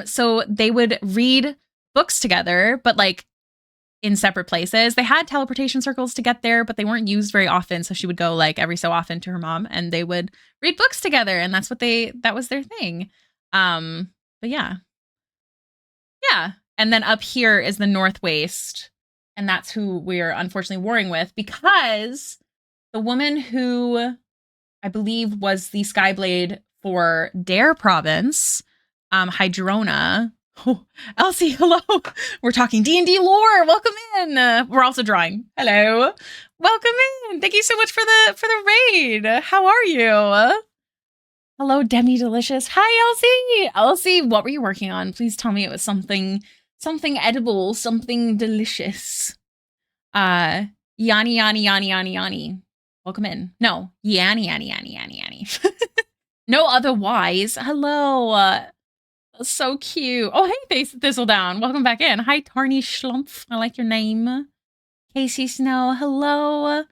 [SPEAKER 1] So they would read books together, but like in separate places. They had teleportation circles to get there, but they weren't used very often. So she would go like every so often to her mom, and they would read books together, and that was their thing. But yeah. And then up here is the Northwaste, and that's who we're unfortunately warring with, because the woman who I believe was the Skyblade for Dare Province, Hydrona. Oh, Elsie, hello. We're talking D&D lore. Welcome in. We're also drawing. Hello. Welcome in. Thank you so much for the raid. How are you? Hello, Demi Delicious. Hi, Elsie. Elsie, what were you working on? Please tell me it was something edible, something delicious. Yanni. Welcome in. No, Yanni. No otherwise. Hello. So cute. Oh, hey, Thistledown. Welcome back in. Hi, Tarny Schlumpf. I like your name. Casey Snow. Hello.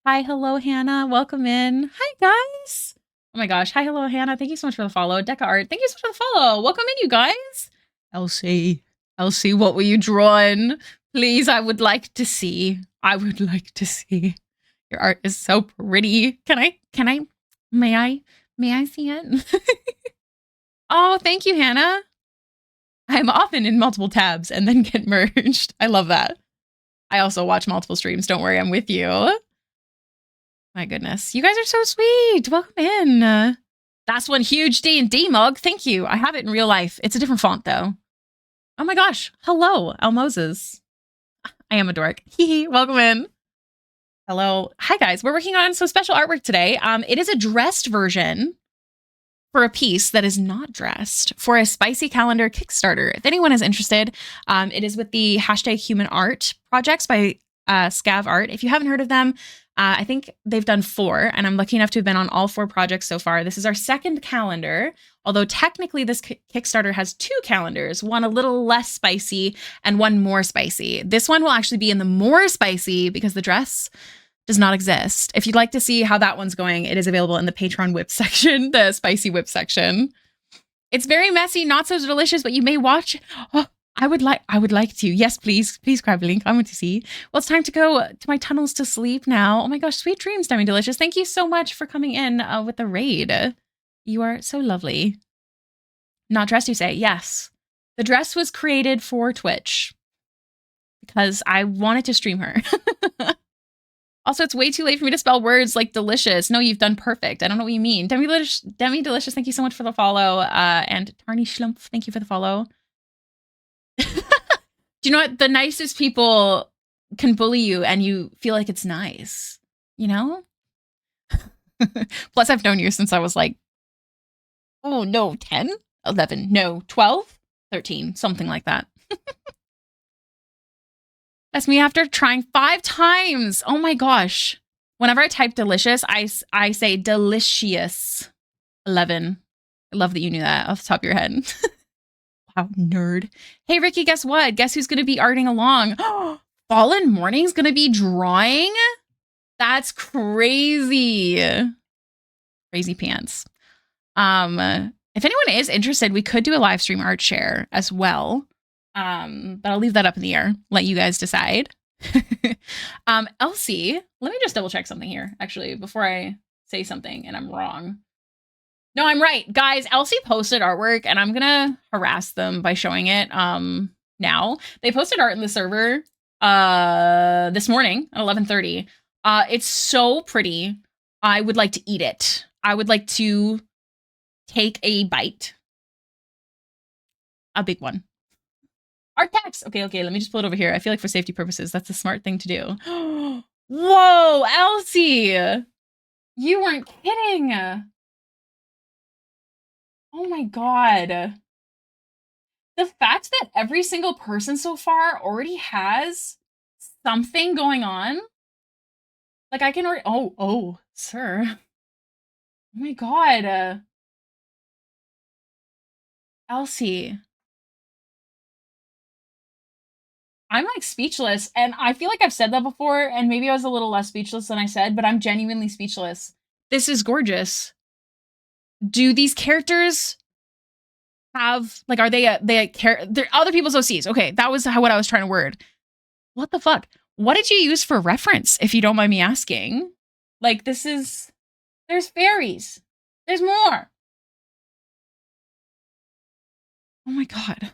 [SPEAKER 1] Hi, hello, Hannah. Welcome in. Hi, guys. Oh my gosh. Hi, hello, Hannah. Thank you so much for the follow. Deca Art. Thank you so much for the follow. Welcome in, you guys. Elsie, what were you drawing? Please, I would like to see. Your art is so pretty. May I see it? Oh, thank you, Hannah. I'm often in multiple tabs and then get merged. I love that. I also watch multiple streams. Don't worry, I'm with you. My goodness. You guys are so sweet. Welcome in. That's one huge D&D mug. Thank you. I have it in real life. It's a different font, though. Oh my gosh. Hello, Elmoses. I am a dork. Welcome in. Hello. Hi, guys. We're working on some special artwork today. It is a dressed version for a piece that is not dressed for a spicy calendar Kickstarter. If anyone is interested, it is with the hashtag humanart projects by Scav Art. If you haven't heard of them, I think they've done 4, and I'm lucky enough to have been on all 4 projects so far. This is our second calendar, although technically this Kickstarter has 2 calendars, one a little less spicy and one more spicy. This one will actually be in the more spicy because the dress does not exist. If you'd like to see how that one's going, it is available in the Patreon whip section, the spicy whip section. It's very messy, not so delicious, but you may watch. Oh, I would like to. Yes, please, grab a link. I want to see. Well, it's time to go to my tunnels to sleep now. Oh my gosh, sweet dreams, Demi Delicious. Thank you so much for coming in with the raid. You are so lovely. Not dressed, you say? Yes. The dress was created for Twitch because I wanted to stream her. Also, it's way too late for me to spell words like delicious. No, you've done perfect. I don't know what you mean. Demi Delicious, thank you so much for the follow. And Tarny Schlumpf, thank you for the follow. Do you know what? The nicest people can bully you and you feel like it's nice, you know? Plus, I've known you since I was like, 10, 11, 12, 13, something like that. That's me after trying 5 times. Oh my gosh. Whenever I type delicious, I say delicious. 11. I love that you knew that off the top of your head. Wow, nerd. Hey, Ricky, guess what? Guess who's going to be arting along? Fallen Morning's going to be drawing? That's crazy. Crazy pants. If anyone is interested, we could do a live stream art share as well. But I'll leave that up in the air. Let you guys decide. Elsie, let me just double check something here, actually, before I say something and I'm wrong. No, I'm right. Guys, Elsie posted artwork and I'm gonna harass them by showing it now. They posted art in the server this morning at 11:30. It's so pretty. I would like to eat it. I would like to take a bite. A big one. Art text. Okay, let me just pull it over here. I feel like for safety purposes, that's a smart thing to do. Whoa, Elsie! You weren't kidding! Oh my god. The fact that every single person so far already has something going on. Like I can already, oh, sir. Oh my god. Elsie. I'm like speechless, and I feel like I've said that before, and maybe I was a little less speechless than I said, but I'm genuinely speechless. This is gorgeous. Do these characters have, like, are they they're other people's OCs? Okay, that was what I was trying to word. What the fuck? What did you use for reference, if you don't mind me asking? Like, there's fairies. There's more. Oh my god.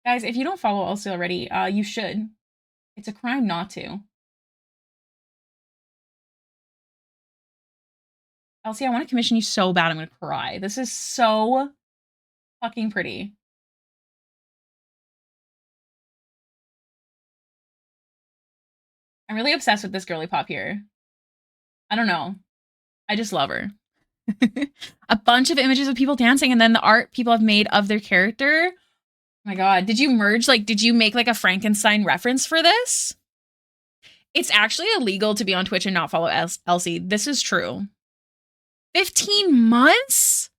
[SPEAKER 1] Guys, if you don't follow Elsie already, you should. It's a crime not to. Elsie, I want to commission you so bad I'm gonna cry. This is so fucking pretty. I'm really obsessed with this girly pop here. I don't know. I just love her. A bunch of images of people dancing and then the art people have made of their character. Oh my god. Did you merge, like, did you make like a Frankenstein reference for this? It's actually illegal to be on Twitch and not follow Elsie. This is true. 15 months?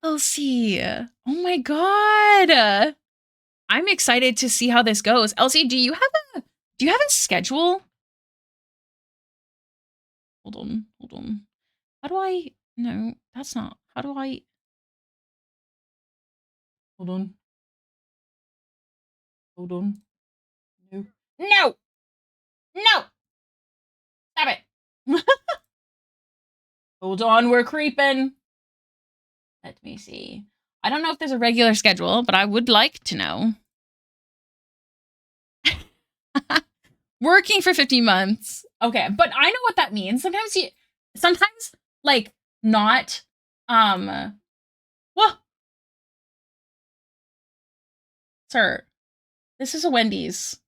[SPEAKER 1] Elsie. Oh my god. I'm excited to see how this goes. Elsie, do you have a schedule? Hold on. How do I? No, that's not. How do I? Hold on. No. No. Stop it. Hold on, we're creeping. Let me see. I don't know if there's a regular schedule, but I would like to know. Working for 50 months. Okay, but I know what that means. Sometimes like not well, sir, this is a Wendy's.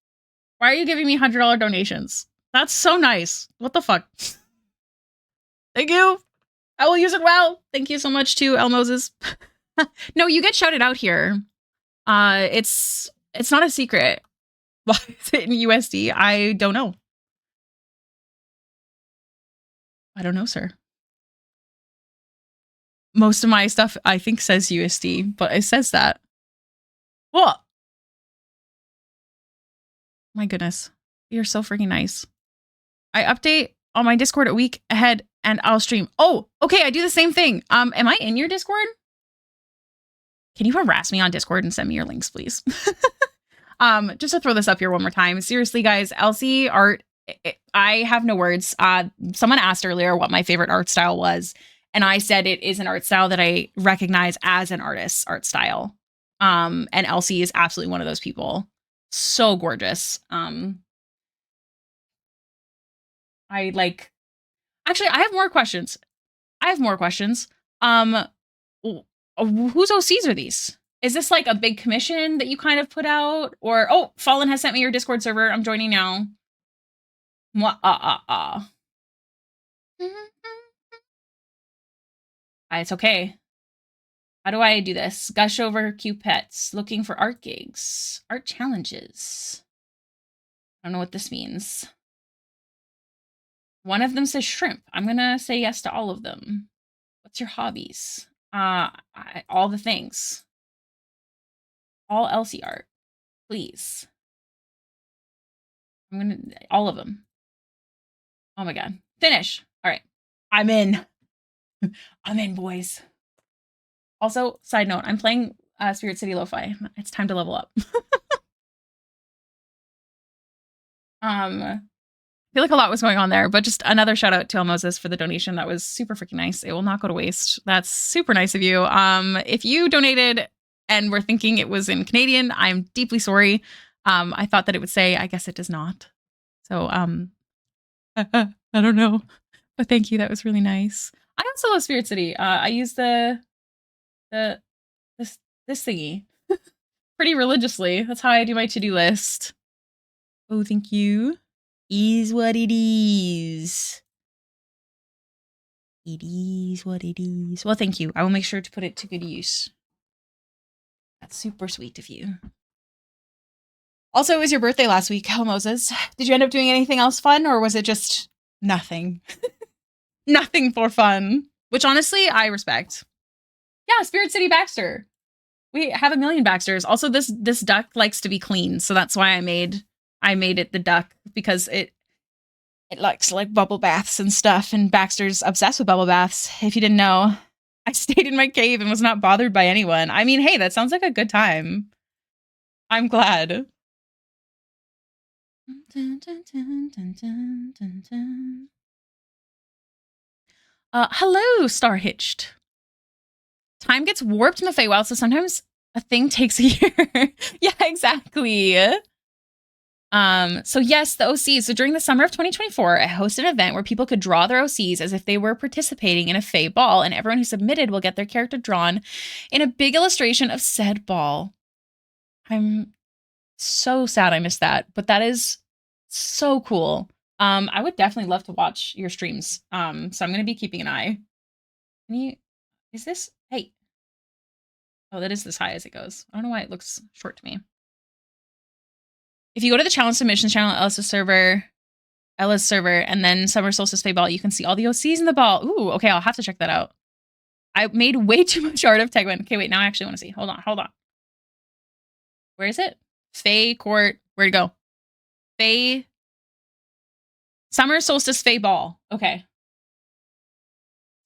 [SPEAKER 1] Why are you giving me $100 donations? That's so nice. What the fuck? Thank you. I will use it well. Thank you so much to El Moses. No, you get shouted out here. It's not a secret. Why is it in USD? I don't know. I don't know, sir. Most of my stuff, I think, says USD, but it says that. What? My goodness. You're so freaking nice. I update on my Discord a week ahead and I'll stream. Oh, okay. I do the same thing. Am I in your Discord? Can you harass me on Discord and send me your links, please? Just to throw this up here one more time. Seriously, guys, Elsie art, I have no words. Someone asked earlier what my favorite art style was, and I said it is an art style that I recognize as an artist's art style. And Elsie is absolutely one of those people. So gorgeous. Actually, I have more questions. Whose OCs are these? Is this like a big commission that you kind of put out? Or, oh, Fallen has sent me your Discord server. I'm joining now. It's okay. How do I do this? Gush over cute pets. Looking for art gigs. Art challenges. I don't know what this means. One of them says shrimp. I'm gonna say yes to all of them. What's your hobbies? All the things. All Elsie art, please. I'm gonna all of them. Oh my god. Finish. All right. I'm in. I'm in, boys. Also, side note, I'm playing Spirit City Lo-Fi. It's time to level up. I feel like a lot was going on there, but just another shout out to El Moses for the donation. That was super freaking nice. It will not go to waste. That's super nice of you. If you donated and were thinking it was in Canadian, I'm deeply sorry. I thought that it would say, I guess it does not. So, I don't know, but thank you. That was really nice. I also love Spirit City. I use this thingy pretty religiously. That's how I do my to-do list. Oh, thank you. Is what it is. It is what it is. Well, thank you. I will make sure to put it to good use. That's super sweet of you. Also, it was your birthday last week, Hell Moses. Did you end up doing anything else fun, or was it just nothing? Nothing for fun. Which honestly, I respect. Yeah, Spirit City Baxter. We have a million Baxters. Also, this duck likes to be clean, so that's why I made it the duck, because it likes like bubble baths and stuff, and Baxter's obsessed with bubble baths. If you didn't know, I stayed in my cave and was not bothered by anyone. I mean, hey, that sounds like a good time. I'm glad. Hello, Star Hitched. Time gets warped in the Feywild, so sometimes a thing takes a year. Yeah, exactly. So yes, the OCs. So during the summer of 2024, I hosted an event where people could draw their OCs as if they were participating in a Fey ball, and everyone who submitted will get their character drawn in a big illustration of said ball. I'm so sad I missed that, but that is so cool. I would definitely love to watch your streams. So I'm gonna be keeping an eye. Is this, hey. Oh, that is as high as it goes. I don't know why it looks short to me. If you go to the challenge submissions channel, Ella's server, and then Summer Solstice Fey Ball, you can see all the OCs in the ball. Ooh, okay, I'll have to check that out. I made way too much art of Tegwin. Okay, wait, now I actually want to see. Hold on. Where is it? Fey Court. Where'd it go? Fey. Summer Solstice Fey Ball. Okay.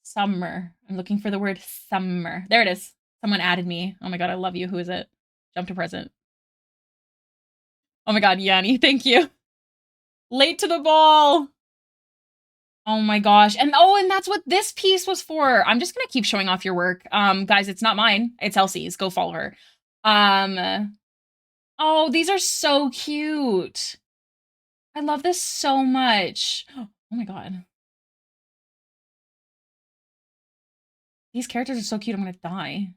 [SPEAKER 1] Summer. I'm looking for the word summer. There it is. Someone added me. Oh my god, I love you. Who is it? Jump to present. Oh my god, Yanni, thank you. Late to the ball. Oh my gosh. And that's what this piece was for. I'm just gonna keep showing off your work. Guys, it's not mine. It's Elsie's. Go follow her. Oh, these are so cute. I love this so much. Oh my god. These characters are so cute, I'm gonna die.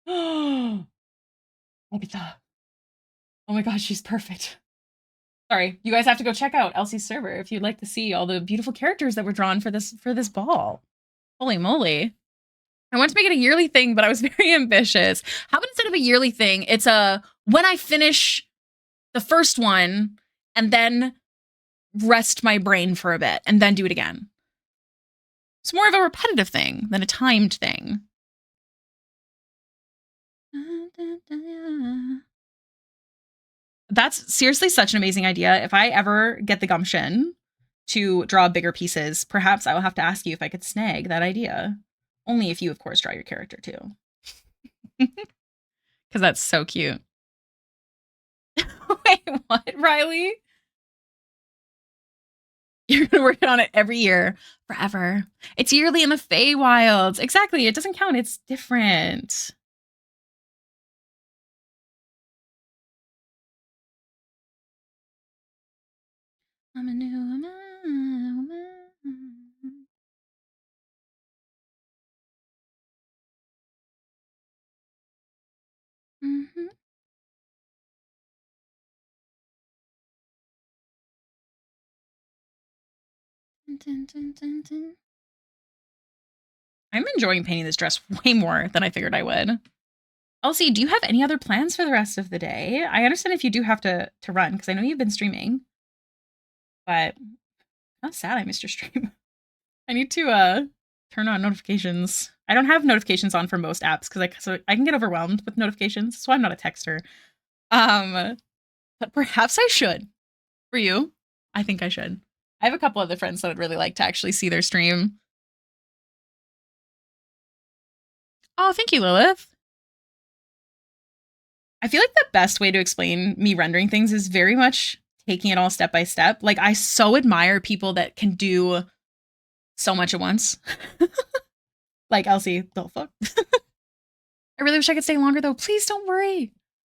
[SPEAKER 1] Oh, Obita. Oh my gosh, she's perfect. Sorry, you guys have to go check out Elsie's server if you'd like to see all the beautiful characters that were drawn for this ball. Holy moly. I want to make it a yearly thing, but I was very ambitious. How about instead of a yearly thing, it's a when I finish the first one and then rest my brain for a bit and then do it again. It's more of a repetitive thing than a timed thing. That's seriously such an amazing idea. If I ever get the gumption to draw bigger pieces, perhaps I will have to ask you if I could snag that idea. Only if you, of course, draw your character too. Because that's so cute. Wait, what, Riley? You're gonna work on it every year, forever. It's yearly in the Feywilds. Exactly. It doesn't count. It's different. I'm a new woman. Mm-hmm. Dun, dun, dun, dun. I'm enjoying painting this dress way more than I figured I would. Elsie, do you have any other plans for the rest of the day? I understand if you do have to run, because I know you've been streaming. But not sad I missed your stream. I need to turn on notifications. I don't have notifications on for most apps because I can get overwhelmed with notifications, so I'm not a texter. But perhaps I should. For you, I think I should. I have a couple other friends that would really like to actually see their stream. Oh, thank you, Lilith. I feel like the best way to explain me rendering things is very much taking it all step by step. Like, I so admire people that can do so much at once. Like Elsie, the fuck? I really wish I could stay longer though. Please don't worry.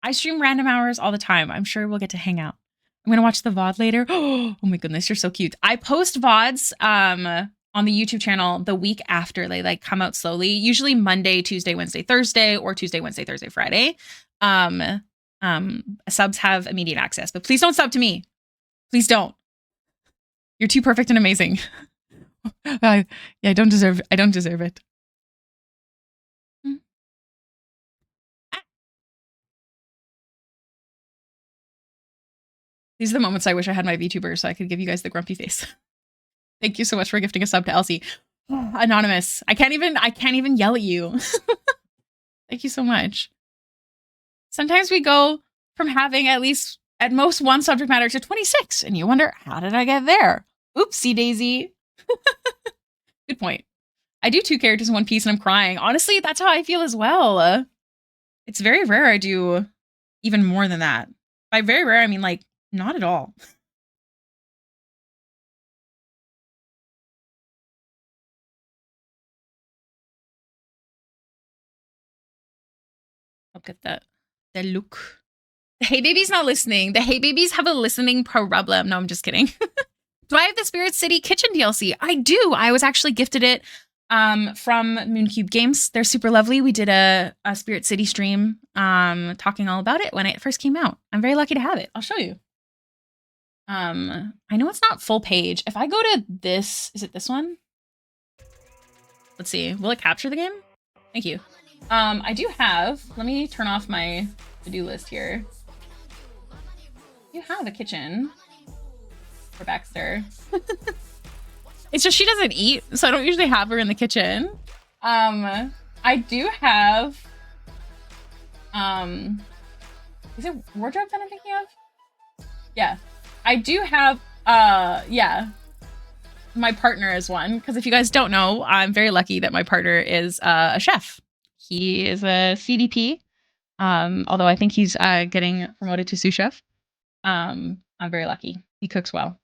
[SPEAKER 1] I stream random hours all the time. I'm sure we'll get to hang out. I'm gonna watch the VOD later. Oh my goodness, you're so cute. I post VODs on the YouTube channel the week after they like come out slowly, usually Monday, Tuesday, Wednesday, Thursday, or Tuesday, Wednesday, Thursday, Friday. Subs have immediate access, but please don't sub to me. Please don't. You're too perfect and amazing. Yeah, I don't deserve it. These are the moments I wish I had my VTuber so I could give you guys the grumpy face. Thank you so much for gifting a sub to Elsie. Anonymous. I can't even yell at you. Thank you so much. Sometimes we go from having at most one subject matter to 26, and you wonder, how did I get there? Oopsie daisy. Good point. I do 2 characters in one piece and I'm crying. Honestly, that's how I feel as well. It's very rare I do even more than that. By very rare, I mean like not at all. Look at that. The look. The Hey Baby's not listening. The Hey Babies have a listening problem. No, I'm just kidding. Do I have the Spirit City Kitchen DLC? I do. I was actually gifted it from Mooncube Games. They're super lovely. We did a Spirit City stream talking all about it when it first came out. I'm very lucky to have it. I'll show you. I know it's not full page. If I go to this, is it this one? Let's see. Will it capture the game? Thank you. I do have, let me turn off my to-do list here. You have a kitchen for Baxter. It's just she doesn't eat, so I don't usually have her in the kitchen. I do have, is it wardrobe that I'm thinking of? Yeah. I do have, yeah, my partner is one. Because if you guys don't know, I'm very lucky that my partner is a chef. He is a CDP, although I think he's getting promoted to sous chef. I'm very lucky. He cooks well.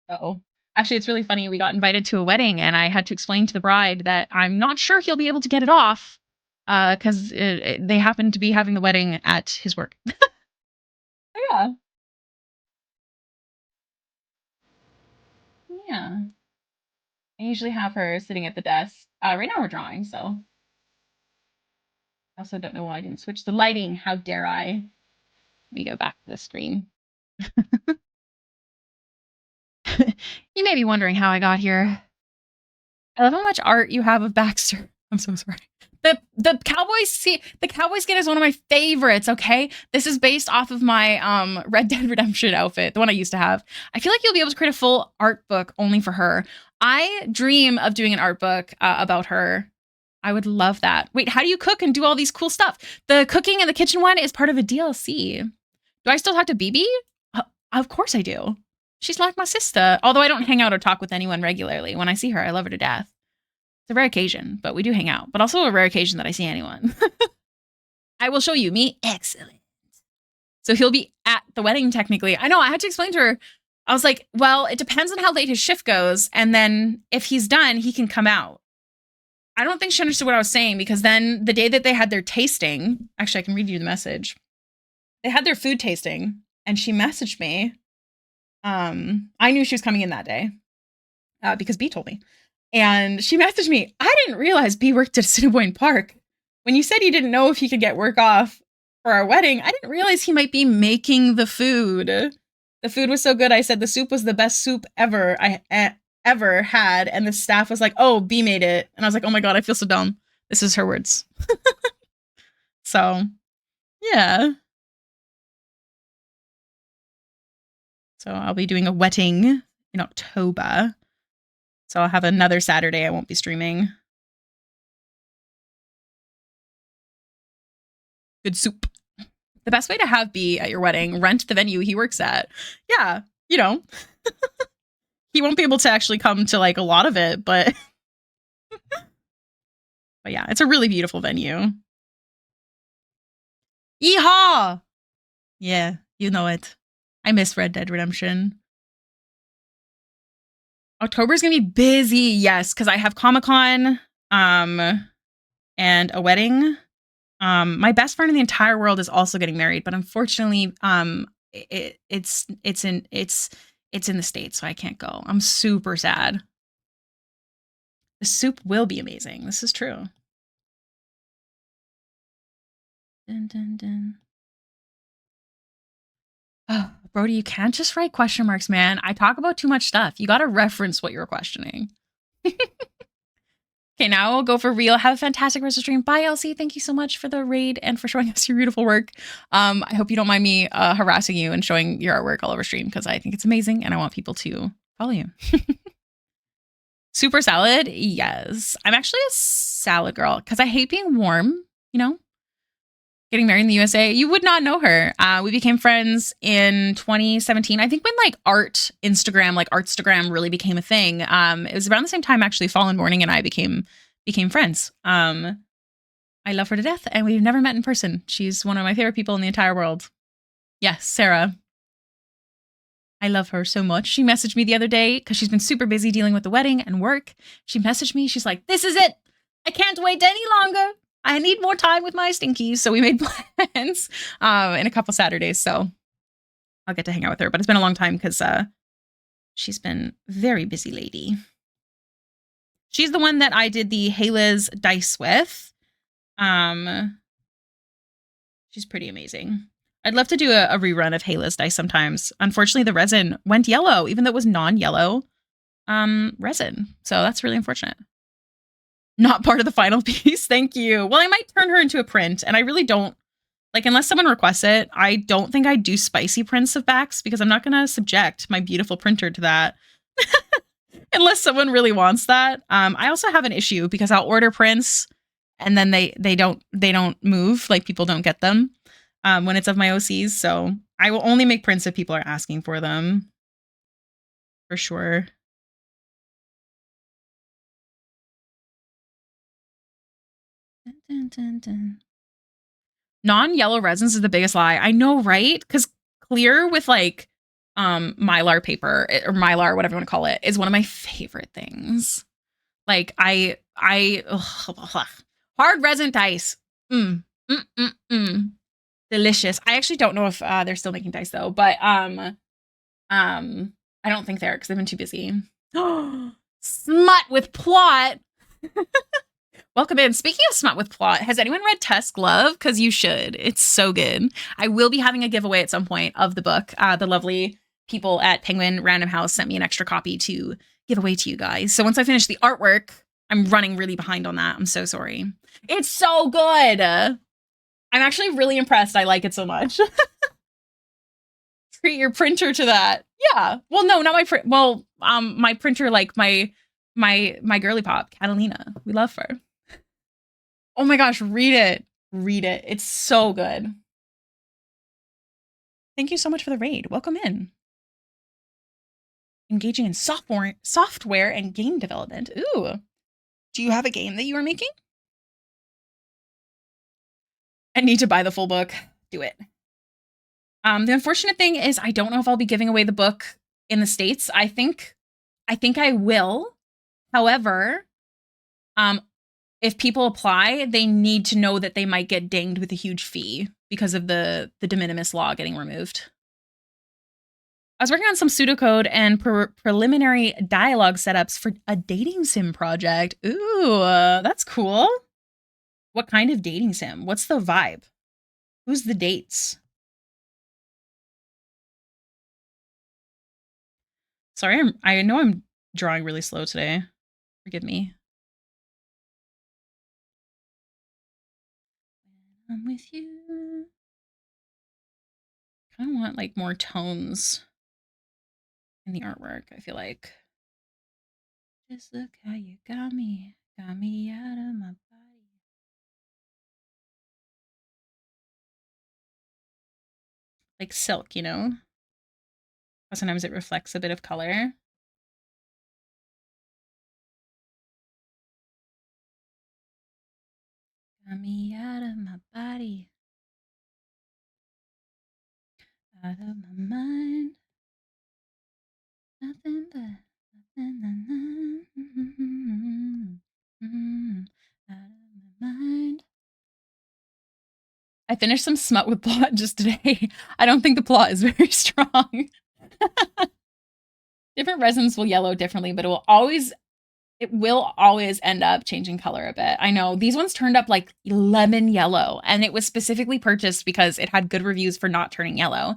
[SPEAKER 1] So actually, it's really funny. We got invited to a wedding, and I had to explain to the bride that I'm not sure he'll be able to get it off because they happen to be having the wedding at his work. Yeah. Yeah. I usually have her sitting at the desk. Right now we're drawing, so. I also don't know why I didn't switch the lighting. How dare I? Let me go back to the screen. You may be wondering how I got here. I love how much art you have of Baxter. I'm so sorry. The cowboy skin is one of my favorites, okay? This is based off of my Red Dead Redemption outfit, the one I used to have. I feel like you'll be able to create a full art book only for her. I dream of doing an art book about her. I would love that. Wait, how do you cook and do all these cool stuff? The cooking in the kitchen one is part of a DLC. Do I still talk to BB? Of course I do. She's like my sister. Although I don't hang out or talk with anyone regularly. When I see her, I love her to death. It's a rare occasion, but we do hang out. But also a rare occasion that I see anyone. I will show you me. Excellent. So he'll be at the wedding, technically. I know, I had to explain to her. I was like, well, it depends on how late his shift goes. And then if he's done, he can come out. I don't think she understood what I was saying because then the day that they had their tasting, actually, I can read you the message. They had their food tasting and she messaged me. I knew she was coming in that day because B told me. And she messaged me. I didn't realize B worked at Assiniboine Park. When you said you didn't know if he could get work off for our wedding, I didn't realize he might be making the food. The food was so good. I said the soup was the best soup ever I ever had. And the staff was like, oh, B made it. And I was like, oh my God, I feel so dumb. This is her words. So, yeah. So I'll be doing a wedding in October. So I'll have another Saturday I won't be streaming. Good soup. The best way to have B at your wedding, rent the venue he works at. Yeah, you know. He won't be able to actually come to like a lot of it, but but yeah, it's a really beautiful venue. Yeehaw! Yeah, you know it. I miss Red Dead Redemption. October's gonna be busy, yes, because I have Comic-Con, and a wedding. My best friend in the entire world is also getting married, but unfortunately, it's in the States, so I can't go. I'm super sad. The soup will be amazing. This is true. Dun, dun, dun. Oh, Brody, you can't just write question marks, man. I talk about too much stuff. You got to reference what you were questioning. Okay, now we'll go for real. Have a fantastic rest of the stream. Bye, Elsie. Thank you so much for the raid and for showing us your beautiful work. I hope you don't mind me harassing you and showing your artwork all over stream because I think it's amazing and I want people to follow you. Super salad? Yes. I'm actually a salad girl because I hate being warm, you know? Getting married in the USA. You would not know her. We became friends in 2017. I think when like Artstagram really became a thing. It was around the same time actually Fallen Morning and I became friends. I love her to death and we've never met in person. She's one of my favorite people in the entire world. Yes, Sarah. I love her so much. She messaged me the other day because she's been super busy dealing with the wedding and work. She messaged me. She's like, this is it. I can't wait any longer. I need more time with my stinkies. So we made plans in a couple Saturdays. So I'll get to hang out with her. But it's been a long time because she's been a very busy lady. She's the one that I did the Hailiiz dice with. She's pretty amazing. I'd love to do a rerun of Hailiiz dice sometimes. Unfortunately, the resin went yellow, even though it was non-yellow resin. So that's really unfortunate. Not part of the final piece. Thank you. Well, I might turn her into a print, and I really don't like unless someone requests it. I don't think I'd do spicy prints of Bax because I'm not going to subject my beautiful printer to that unless someone really wants that. I also have an issue because I'll order prints and then they don't move. Like people don't get them when it's of my OCs. So I will only make prints if people are asking for them for sure. Dun, dun, dun. Non-yellow resins is the biggest lie. I know, right? Because clear with like mylar paper or mylar, whatever you want to call it, is one of my favorite things. Like ugh, hard resin dice. Delicious. I actually don't know if they're still making dice though, but I don't think they're because they've been too busy. Smut with plot. Welcome in. Speaking of smut with plot, has anyone read Tusk Love? Because you should. It's so good. I will be having a giveaway at some point of the book. The lovely people at Penguin Random House sent me an extra copy to give away to you guys. So once I finish the artwork, I'm running really behind on that. I'm so sorry. It's so good. I'm actually really impressed. I like it so much. Treat your printer to that. Yeah. Well, no, not my print. Well, my printer, like my girly pop, Catalina. We love her. Oh my gosh, read it. Read it. It's so good. Thank you so much for the raid. Welcome in. Engaging in software and game development. Ooh. Do you have a game that you are making? I need to buy the full book. Do it. The unfortunate thing is I don't know if I'll be giving away the book in the States. I think I will. However, if people apply, they need to know that they might get dinged with a huge fee because of the de minimis law getting removed. I was working on some pseudocode and preliminary dialogue setups for a dating sim project. Ooh, that's cool. What kind of dating sim? What's the vibe? Who's the dates? Sorry, I know I'm drawing really slow today. Forgive me. I'm with you. I kind of want like more tones in the artwork, I feel like. Just look how you got me out of my body. Like silk, you know? Sometimes it reflects a bit of color. Got me out of my body. Out of my mind. Nothing but nothing. Out of my mind. I finished some smut with plot just today. I don't think the plot is very strong. Different resins will yellow differently, but it will always end up changing color a bit. I know these ones turned up like lemon yellow, and it was specifically purchased because it had good reviews for not turning yellow.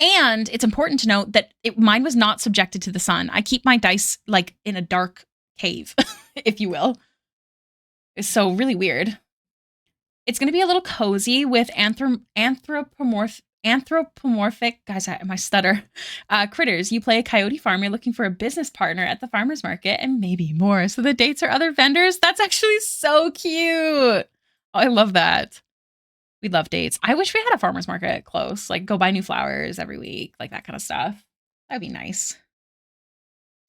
[SPEAKER 1] And it's important to note that mine was not subjected to the sun. I keep my dice like in a dark cave, if you will. It's so really weird. It's going to be a little cozy with anthropomorphic, guys, my stutter, critters. You play a coyote farmer looking for a business partner at the farmer's market and maybe more. So the dates are other vendors. That's actually so cute. Oh, I love that. We love dates. I wish we had a farmer's market close, like go buy new flowers every week, like that kind of stuff. That'd be nice.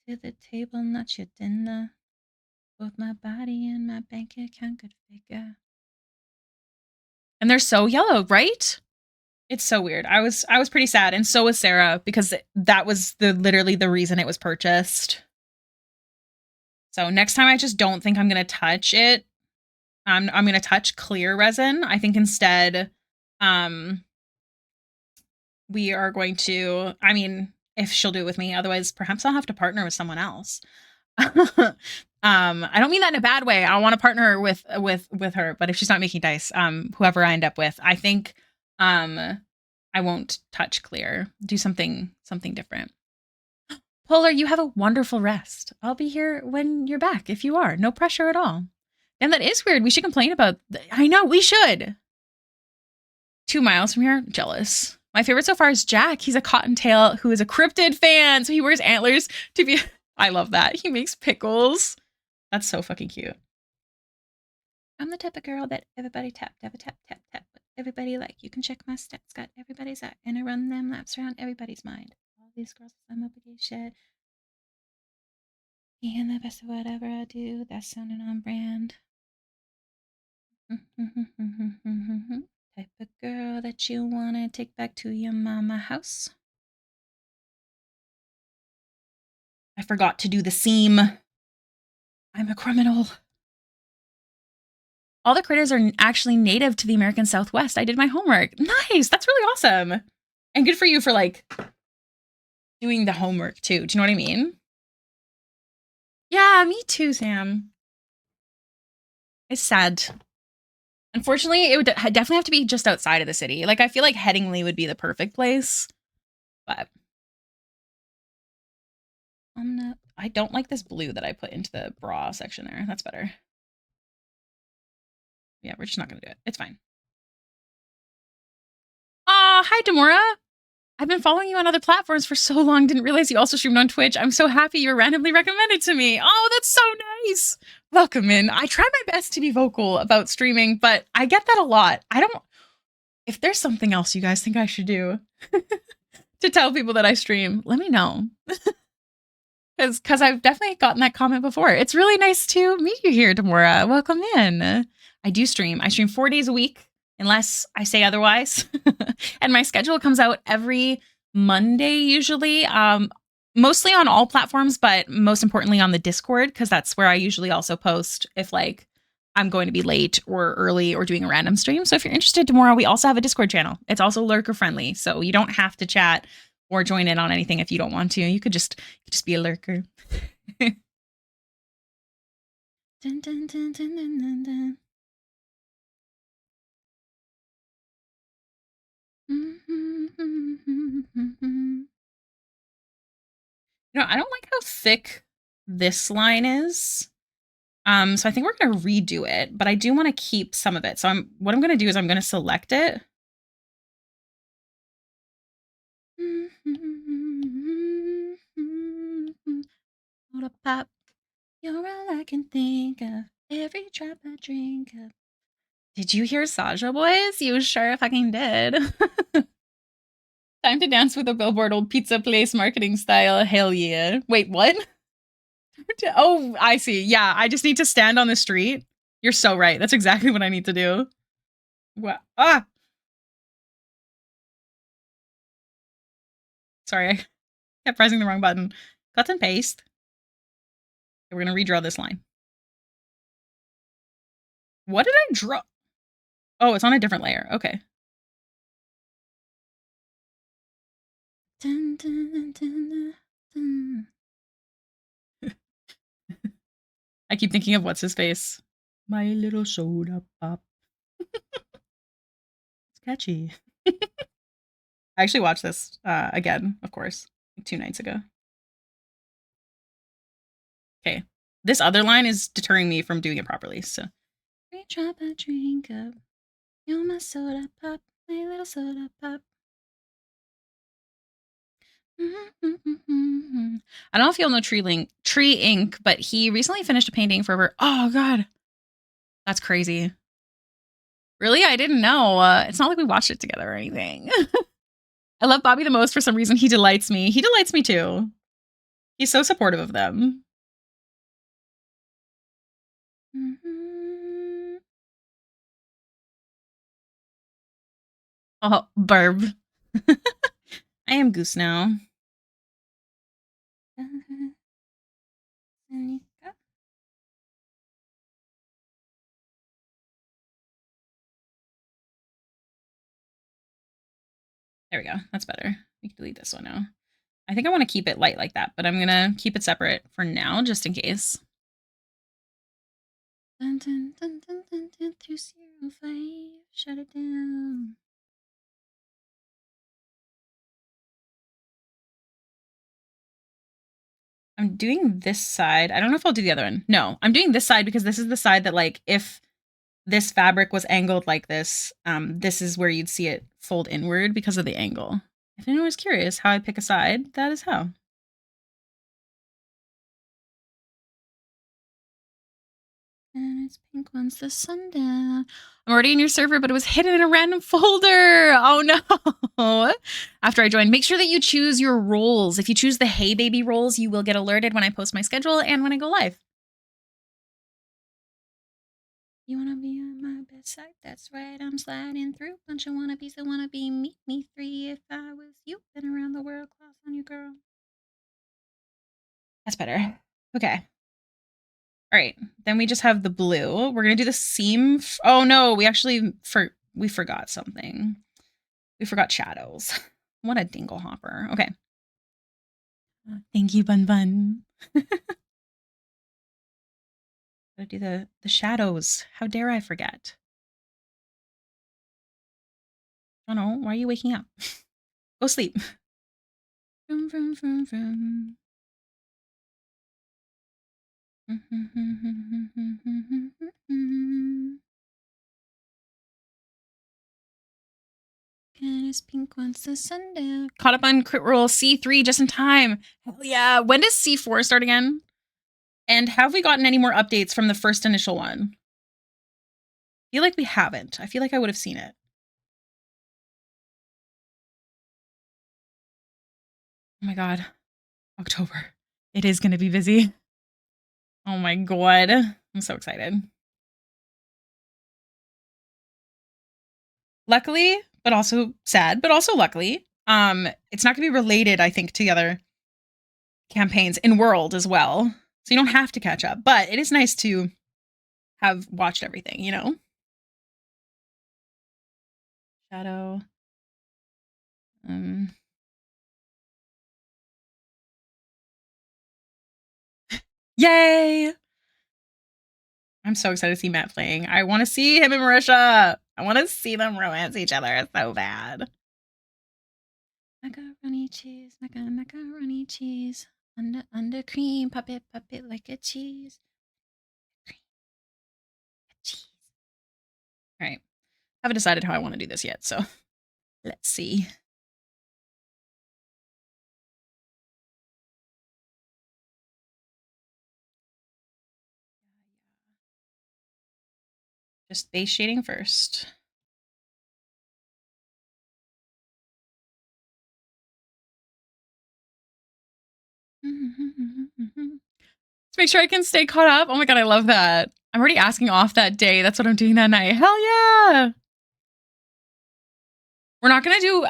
[SPEAKER 1] To the table, not your dinner. Both my body and my bank account could figure. And they're so yellow, right? It's so weird. I was pretty sad, and so was Sarah, because that was literally the reason it was purchased. So next time I just don't think I'm gonna touch it. I'm gonna touch clear resin. I think instead, we are going to, I mean, if she'll do it with me, otherwise perhaps I'll have to partner with someone else. I don't mean that in a bad way. I want to partner with her, but if she's not making dice, whoever I end up with, I think I won't touch clear. Do something different. Polar, you have a wonderful rest. I'll be here when you're back if you are. No pressure at all. And that is weird. We should complain about I know, we should. 2 miles from here. Jealous. My favorite so far is Jack. He's a cottontail who is a cryptid fan, so he wears antlers to be I love that. He makes pickles. That's so fucking cute. I'm the type of girl that everybody tap, tap, tap, tap, tap. Everybody like, you can check my stats, got everybody's at, and I run them laps around everybody's mind. All these girls, I'm up against shit. And the best of whatever I do, that's sounding on brand. Type of girl that you wanna take back to your mama house. I forgot to do the seam. I'm a criminal. All the critters are actually native to the American Southwest. I did my homework. Nice. That's really awesome. And good for you for like doing the homework too. Do you know what I mean? Yeah, me too, Sam. It's sad. Unfortunately, it would definitely have to be just outside of the city. Like, I feel like Headingley would be the perfect place. But I don't like this blue that I put into the bra section there. That's better. Yeah, we're just not going to do it. It's fine. Aw, hi, Demora. I've been following you on other platforms for so long, didn't realize you also streamed on Twitch. I'm so happy you were randomly recommended to me. Oh, that's so nice. Welcome in. I try my best to be vocal about streaming, but I get that a lot. If there's something else you guys think I should do to tell people that I stream, let me know. Because I've definitely gotten that comment before. It's really nice to meet you here, Demora. Welcome in. I do stream. I stream 4 days a week, unless I say otherwise. And my schedule comes out every Monday, usually. Mostly on all platforms, but most importantly on the Discord, because that's where I usually also post if like I'm going to be late or early or doing a random stream. So if you're interested, Demora, we also have a Discord channel. It's also lurker friendly, so you don't have to chat or join in on anything if you don't want to. You could just be a lurker. Dun, dun, dun, dun, dun, dun, dun. I don't like how thick this line is. So I think we're going to redo it, but I do want to keep some of it. So what I'm going to do is I'm going to select it. Soda pop, you're all I can think of. Every drop I drink of. Did you hear Saja, boys? You sure fucking did. Time to dance with a billboard, old pizza place marketing style. Hell yeah. Wait, what? Oh, I see. Yeah, I just need to stand on the street. You're so right. That's exactly what I need to do. What? Ah! Sorry, I kept pressing the wrong button. Cut and paste. Okay, we're going to redraw this line. What did I draw? Oh, it's on a different layer. Okay. Dun, dun, dun, dun. I keep thinking of what's his face. My little soda pop. It's catchy. I actually watched this again, of course, like 2 nights ago. Okay. This other line is deterring me from doing it properly, so. Every drop I drink of, you're my soda pop, my little soda pop. I don't know if you'll know Tree Ink, but he recently finished a painting for. Oh God, that's crazy. Really, I didn't know. It's not like we watched it together or anything. I love Bobby the most for some reason. He delights me. He delights me too. He's so supportive of them. Oh, Burb. I am Goose now. There we go. That's better. We can delete this one now. I think I want to keep it light like that, but I'm going to keep it separate for now, just in case. Dun, dun, dun, dun, dun, dun, 205. Shut it down. I'm doing this side. I don't know if I'll do the other one. No, I'm doing this side because this is the side that, like, if this fabric was angled like this, this is where you'd see it fold inward because of the angle. If anyone was curious how I pick a side, that is how. And it's pink once the sundown. I'm already in your server, but it was hidden in a random folder. Oh no. After I join, make sure that you choose your roles. If you choose the Hey Baby roles, you will get alerted when I post my schedule and when I go live. You wanna be on my best side? That's right, I'm sliding through. Bunch of wannabes that wanna be meet me 3 if I was you. Been around the world, class on you, girl. That's better. Okay. All right, then we just have the blue. We're gonna do the seam. Oh no, we actually we forgot something. We forgot shadows. What a dingle hopper. Okay. Thank you, Bun Bun. Gotta do the shadows. How dare I forget? Oh no, why are you waking up? Go sleep. Vroom, vroom, vroom, vroom. Is pink once the sundown. Caught up on crit roll C3 just in time. Hell yeah. When does C4 start again? And have we gotten any more updates from the first initial one? I feel like we haven't. I feel like I would have seen it. Oh my God. October. It is going to be busy. Oh my God. I'm so excited. Luckily, but also sad, but also luckily, it's not going to be related, I think, to the other campaigns in World as well. So you don't have to catch up, but it is nice to have watched everything, you know? Shadow. Yay! I'm so excited to see Matt playing. I want to see him and Marisha. I want to see them romance each other so bad. Macaroni cheese, macaroni cheese. Under cream, puppet like a cheese. Cheese. All right. I haven't decided how I want to do this yet, so let's see. Just base shading first. Let's make sure I can stay caught up. Oh my god, I love that. I'm already asking off that day. That's what I'm doing that night. Hell yeah. We're not gonna do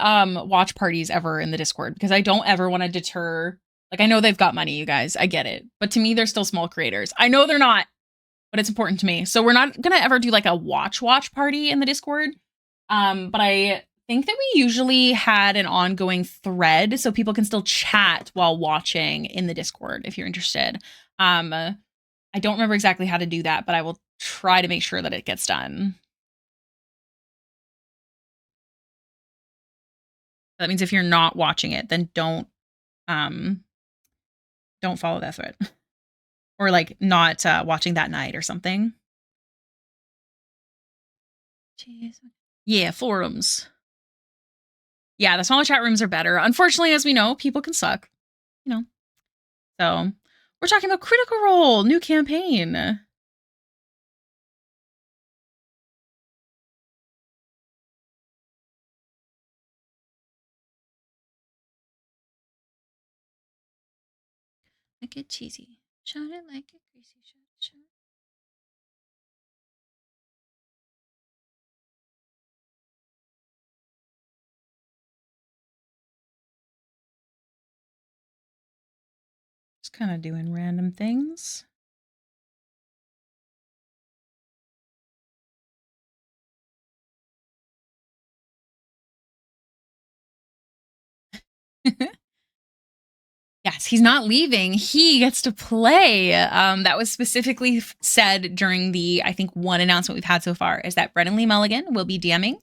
[SPEAKER 1] watch parties ever in the Discord because I don't ever want to deter. Like, I know they've got money, you guys. I get it. But to me, they're still small creators. I know they're not, but it's important to me. So we're not gonna ever do like a watch party in the Discord. But I think that we usually had an ongoing thread so people can still chat while watching in the Discord if you're interested. I don't remember exactly how to do that, but I will try to make sure that it gets done. That means if you're not watching it, then don't follow that thread. Or like not watching that night or something. Jeez. Yeah, forums. Yeah, the smaller chat rooms are better. Unfortunately, as we know, people can suck. You know. So we're talking about Critical Role, new campaign. Make it cheesy. Shut it like a greasy shut. Just kind of doing random things. Yes, he's not leaving. He gets to play. That was specifically said during the, I think, one announcement we've had so far is that Brennan Lee Mulligan will be DMing,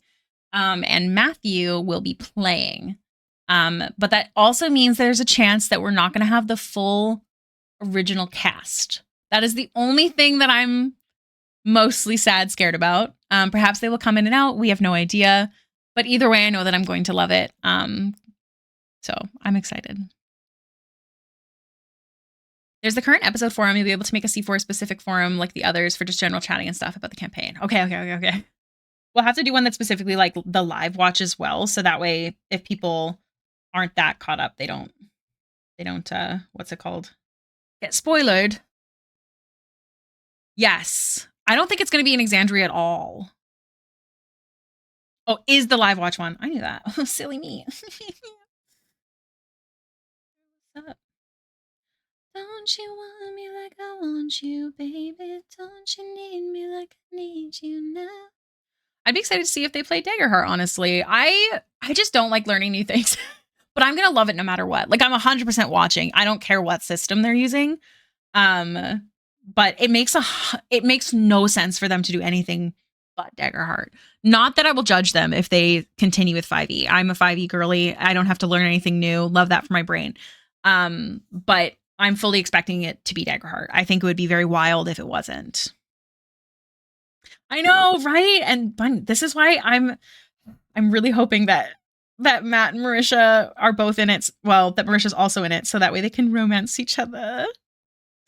[SPEAKER 1] and Matthew will be playing. But that also means there's a chance that we're not going to have the full original cast. That is the only thing that I'm mostly scared about. Perhaps they will come in and out. We have no idea. But either way, I know that I'm going to love it. So I'm excited. There's the current episode forum. You'll be able to make a C4 specific forum like the others for just general chatting and stuff about the campaign. Okay. We'll have to do one that's specifically like the live watch as well. So that way, if people aren't that caught up, they don't, what's it called? Get spoiled. Yes. I don't think it's going to be in Exandria at all. Oh, is the live watch one? I knew that. Oh, silly me. What's up? Don't you want me like I want you, baby? Don't you need me like I need you now? I'd be excited to see if they play Daggerheart, honestly. I just don't like learning new things. But I'm going to love it no matter what. Like, I'm 100% watching. I don't care what system they're using. But it makes no sense for them to do anything but Daggerheart. Not that I will judge them if they continue with 5e. I'm a 5e girly. I don't have to learn anything new. Love that for my brain. But I'm fully expecting it to be Daggerheart. I think it would be very wild if it wasn't. I know, right? And this is why I'm really hoping that Matt and Marisha are both in it. Well, that Marisha's also in it, so that way they can romance each other.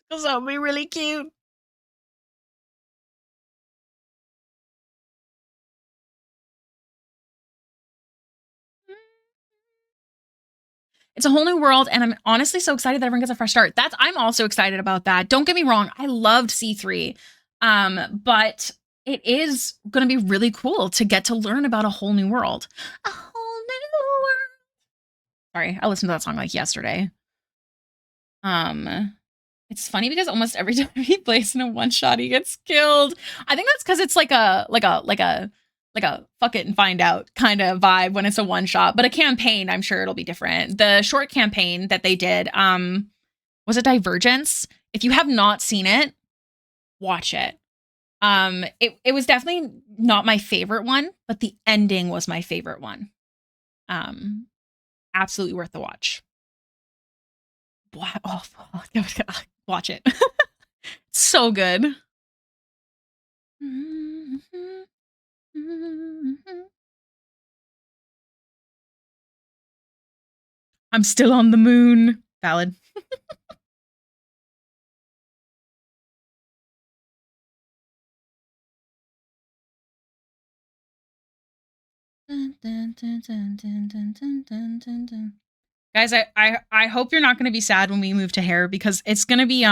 [SPEAKER 1] Because that would be really cute. It's a whole new world, and I'm honestly so excited that everyone gets a fresh start. I'm also excited about that. Don't get me wrong, I loved C3, but it is going to be really cool to get to learn about a whole new world. A whole new world. Sorry, I listened to that song like yesterday. It's funny because almost every time he plays in a one shot, he gets killed. I think that's because it's like a fuck it and find out kind of vibe when it's a one shot. But a campaign, I'm sure it'll be different. The short campaign that they did, was it Divergence? If you have not seen it, watch it. It was definitely not my favorite one, but the ending was my favorite one. Absolutely worth the watch. Oh, watch it. So good. I'm still on the moon. Valid. Guys, I hope you're not going to be sad when we move to hair, because it's going to be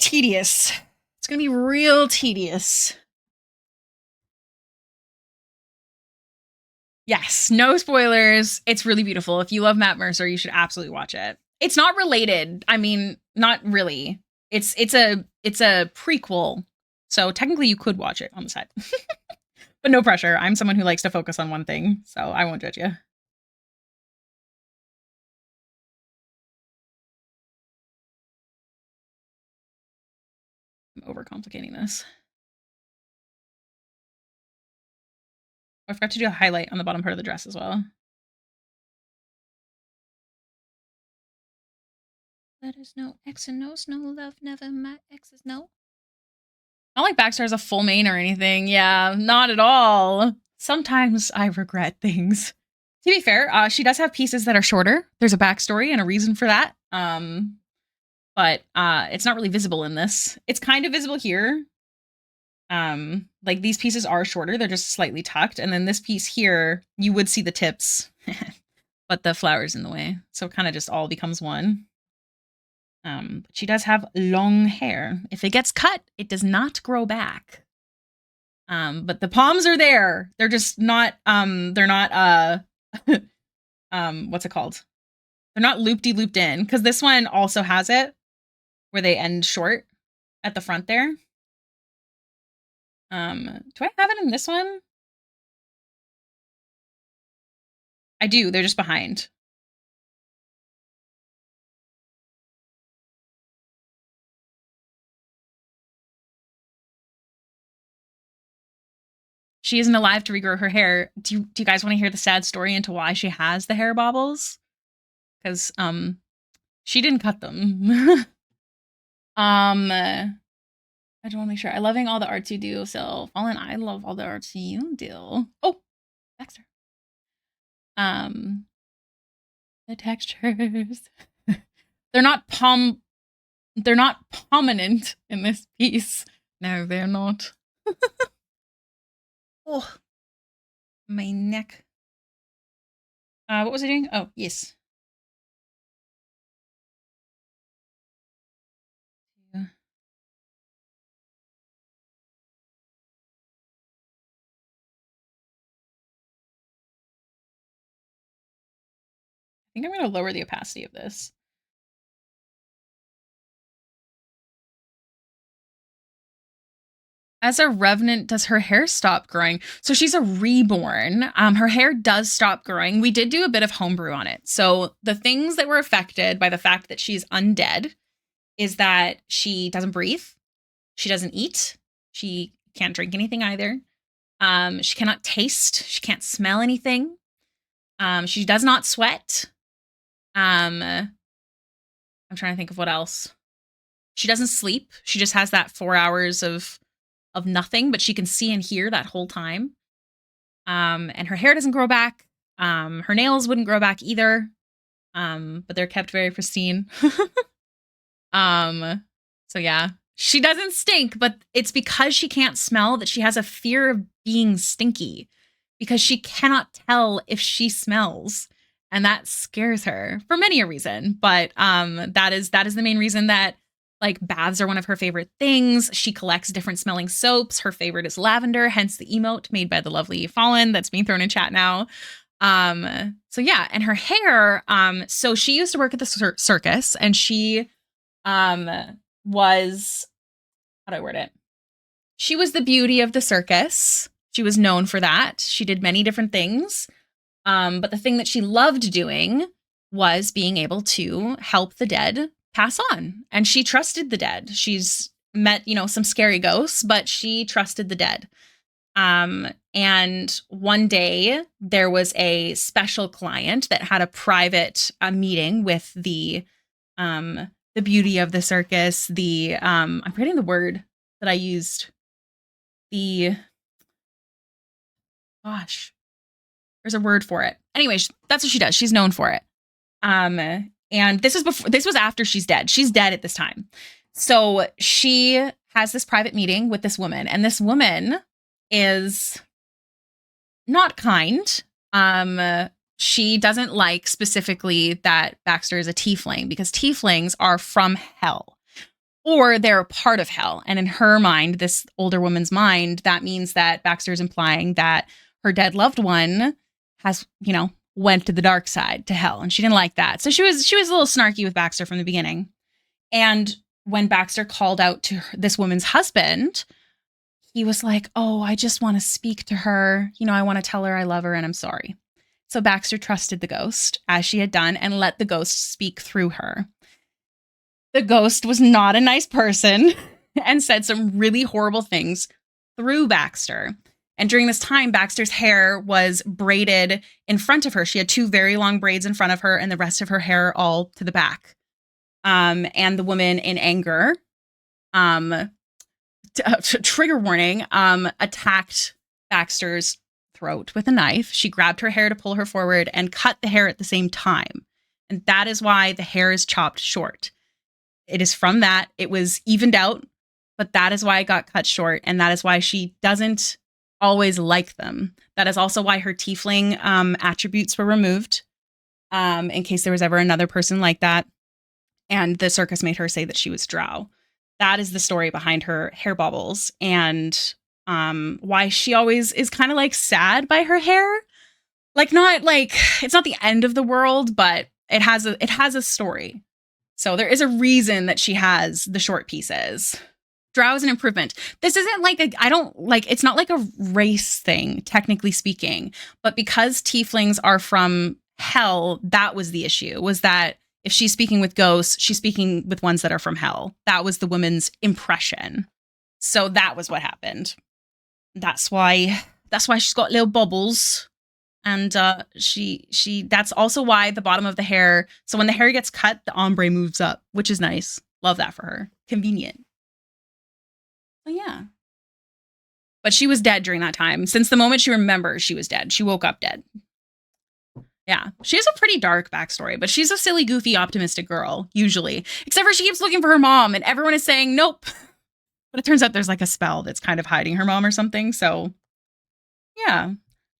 [SPEAKER 1] tedious. It's going to be real tedious. Yes, no spoilers. It's really beautiful. If you love Matt Mercer, you should absolutely watch it. It's not related. I mean, not really. It's a prequel. So technically you could watch it on the side. But no pressure. I'm someone who likes to focus on one thing, so I won't judge you. I'm overcomplicating this. I forgot to do a highlight on the bottom part of the dress as well. That is no X and no love, never my exes, no. Not like Baxter has a full mane or anything. Yeah, not at all. Sometimes I regret things. To be fair, she does have pieces that are shorter. There's a backstory and a reason for that. But it's not really visible in this. It's kind of visible here. Like these pieces are shorter. They're just slightly tucked. And then this piece here, you would see the tips, but the flower's in the way. So it kind of just all becomes one. But she does have long hair. If it gets cut, it does not grow back. But the palms are there. They're just not, they're not, what's it called? They're not loop-de-looped in, because this one also has it where they end short at the front there. Do I have it in this one? I do. They're just behind. She isn't alive to regrow her hair. Do you guys want to hear the sad story into why she has the hair bobbles? Because she didn't cut them. I just want to make sure. I'm loving all the arts you do. So, Fallen, I love all the arts you do. Oh, Baxter. The textures. They're not prominent in this piece. No, they're not. Oh, my neck. What was I doing? Oh, yes. Yeah. I think I'm going to lower the opacity of this. As a revenant, does her hair stop growing? So she's a reborn. Her hair does stop growing. We did do a bit of homebrew on it. So the things that were affected by the fact that she's undead is that she doesn't breathe. She doesn't eat. She can't drink anything either. She cannot taste. She can't smell anything. She does not sweat. I'm trying to think of what else. She doesn't sleep. She just has that 4 hours of nothing, but she can see and hear that whole time. And her hair doesn't grow back. Her nails wouldn't grow back either. But they're kept very pristine. So yeah, she doesn't stink, but it's because she can't smell that she has a fear of being stinky, because she cannot tell if she smells. And that scares her for many a reason. But that is the main reason that, like, baths are one of her favorite things. She collects different smelling soaps. Her favorite is lavender, hence the emote made by the lovely Fallen that's being thrown in chat now. So yeah, and her hair, so she used to work at the circus, and she was, how do I word it? She was the beauty of the circus. She was known for that. She did many different things. But the thing that she loved doing was being able to help the dead pass on. And she trusted the dead. She's met, some scary ghosts, but she trusted the dead. And one day there was a special client that had a private meeting with the beauty of the circus. I'm forgetting the word that I used. The Gosh, there's a word for it. Anyway, that's what she does. She's known for it. And this was after she's dead. She's dead at this time. So she has this private meeting with this woman, and this woman is not kind. She doesn't like specifically that Baxter is a tiefling, because tieflings are from hell, or they're a part of hell. And in her mind, this older woman's mind, that means that Baxter is implying that her dead loved one has, went to the dark side, to hell. And she didn't like that. So she was a little snarky with Baxter from the beginning. And when Baxter called out to this woman's husband, he was like, "Oh, I just want to speak to her. I want to tell her I love her and I'm sorry." So Baxter trusted the ghost, as she had done, and let the ghost speak through her. The ghost was not a nice person and said some really horrible things through Baxter. And during this time, Baxter's hair was braided in front of her. She had 2 very long braids in front of her and the rest of her hair all to the back. And the woman, in anger, trigger warning, attacked Baxter's throat with a knife. She grabbed her hair to pull her forward and cut the hair at the same time. And that is why the hair is chopped short. It is from that. It was evened out, but that is why it got cut short. And that is why she doesn't always like them. That is also why her tiefling attributes were removed, in case there was ever another person like that. And the circus made her say that she was drow. That is the story behind her hair baubles, and why she always is kind of like sad by her hair. Not like it's not the end of the world, but it has a story. So there is a reason that she has the short pieces. Drow is an improvement. This isn't it's not like a race thing, technically speaking, but because tieflings are from hell, that was the issue, was that if she's speaking with ghosts, she's speaking with ones that are from hell. That was the woman's impression. So that was what happened. That's why she's got little bubbles. And that's also why the bottom of the hair, so when the hair gets cut, the ombre moves up, which is nice. Love that for her. Convenient. So yeah. But she was dead during that time. Since the moment she remembers, she was dead. She woke up dead. Yeah, she has a pretty dark backstory, but she's a silly, goofy, optimistic girl, usually. Except for she keeps looking for her mom, and everyone is saying nope. But it turns out there's like a spell that's kind of hiding her mom or something. So yeah,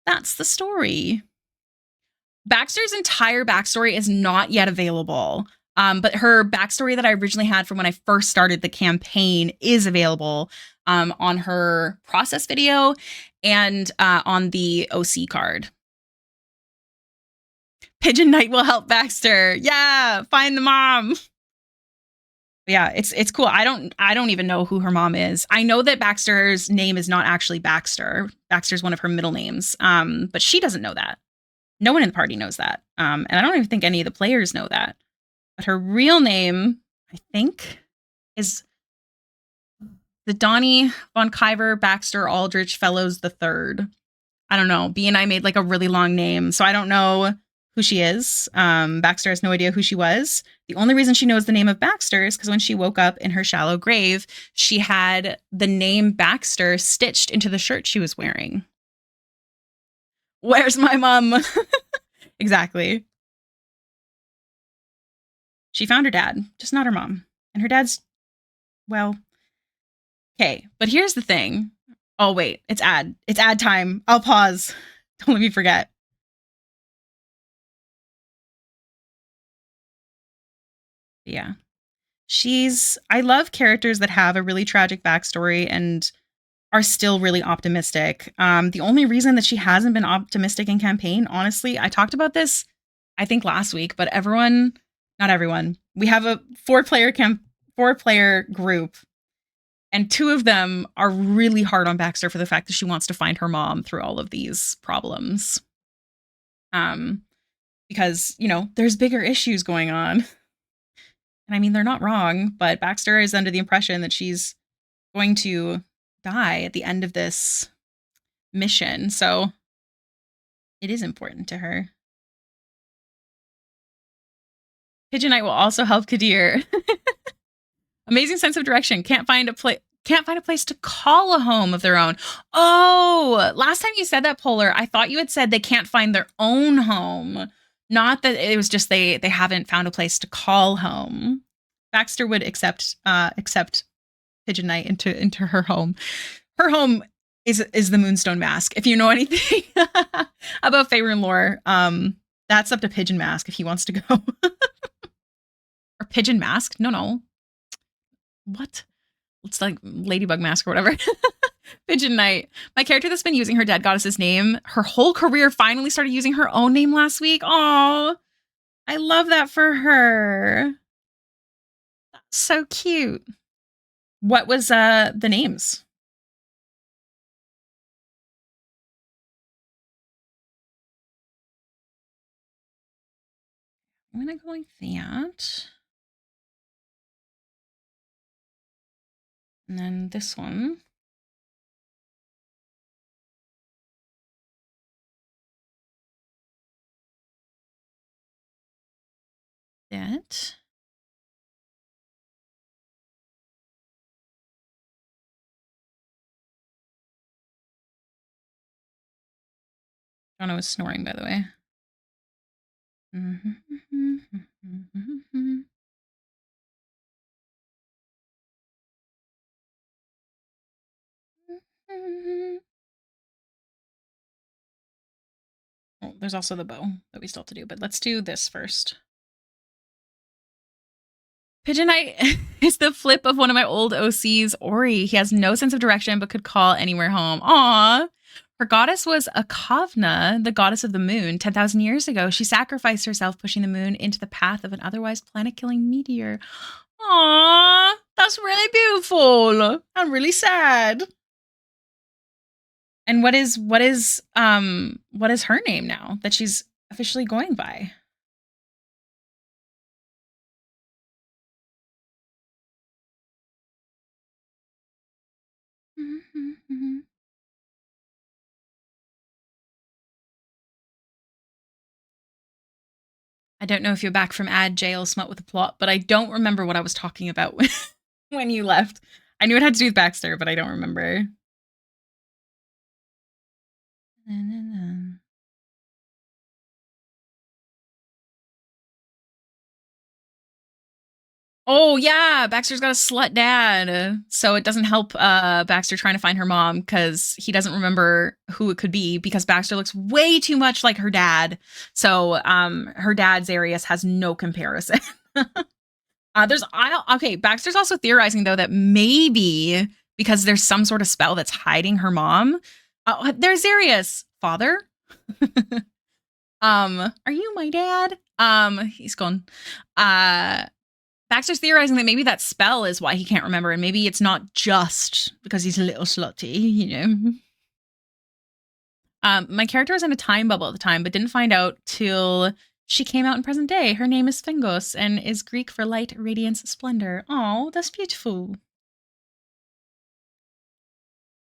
[SPEAKER 1] that's the story. Baxter's entire backstory is not yet available. But her backstory that I originally had from when I first started the campaign is available on her process video and on the OC card. Pigeon Knight will help Baxter. Yeah, find the mom. Yeah, it's cool. I don't even know who her mom is. I know that Baxter's name is not actually Baxter. Baxter's one of her middle names. But she doesn't know that. No one in the party knows that. And I don't even think any of the players know that. But her real name, I think, is the Donnie von Kyver Baxter Aldrich Fellows III. I don't know. B and I made like a really long name, so I don't know who she is. Baxter has no idea who she was. The only reason she knows the name of Baxter is because when she woke up in her shallow grave, she had the name Baxter stitched into the shirt she was wearing. Where's my mom? Exactly. She found her dad, just not her mom. And her dad's, well, okay. But here's the thing. Oh, wait, it's ad time. I'll pause. Don't let me forget. Yeah. I love characters that have a really tragic backstory and are still really optimistic. The only reason that she hasn't been optimistic in campaign, honestly, I talked about this, I think last week, but not everyone. We have a 4-player group, and 2 of them are really hard on Baxter for the fact that she wants to find her mom through all of these problems. Because, there's bigger issues going on. And I mean, they're not wrong, but Baxter is under the impression that she's going to die at the end of this mission. So it is important to her. Pigeon Knight will also help Kadir. Amazing sense of direction. Can't find a place to call a home of their own. Oh, last time you said that, Polar, I thought you had said they can't find their own home. Not that it was just they haven't found a place to call home. Baxter would accept Pigeon Knight into her home. Her home is the Moonstone Mask. If you know anything about Faerun lore, that's up to Pigeon Mask if he wants to go. Or Pigeon Mask? No. What? It's like Ladybug Mask or whatever. Pigeon Knight. My character that's been using her dead goddess's name her whole career finally started using her own name last week. Oh, I love that for her. That's so cute. What was the names? I'm gonna go like that. And then this one. That. Jono was snoring, by the way. Oh, there's also the bow that we still have to do, but let's do this first. Pigeon Knight is the flip of one of my old OCs, Ori. He has no sense of direction, but could call anywhere home. Aww. Her goddess was Akavna, the goddess of the moon. 10,000 years ago, she sacrificed herself, pushing the moon into the path of an otherwise planet-killing meteor. Aww, that's really beautiful and really sad. And what is her name now that she's officially going by? I don't know if you're back from ad jail smut with a plot, but I don't remember what I was talking about when you left. I knew it had to do with Baxter, but I don't remember. Oh yeah, Baxter's got a slut dad, so it doesn't help Baxter trying to find her mom because he doesn't remember who it could be because Baxter looks way too much like her dad. So her dad's Arius has no comparison. Baxter's also theorizing though that maybe because there's some sort of spell that's hiding her mom. There's Arius, father. Are you my dad? He's gone. Baxter's theorizing that maybe that spell is why he can't remember, and maybe it's not just because he's a little slutty, you know. My character was in a time bubble at the time, but didn't find out till she came out in present day. Her name is Fingos and is Greek for light, radiance, splendor. Oh, that's beautiful.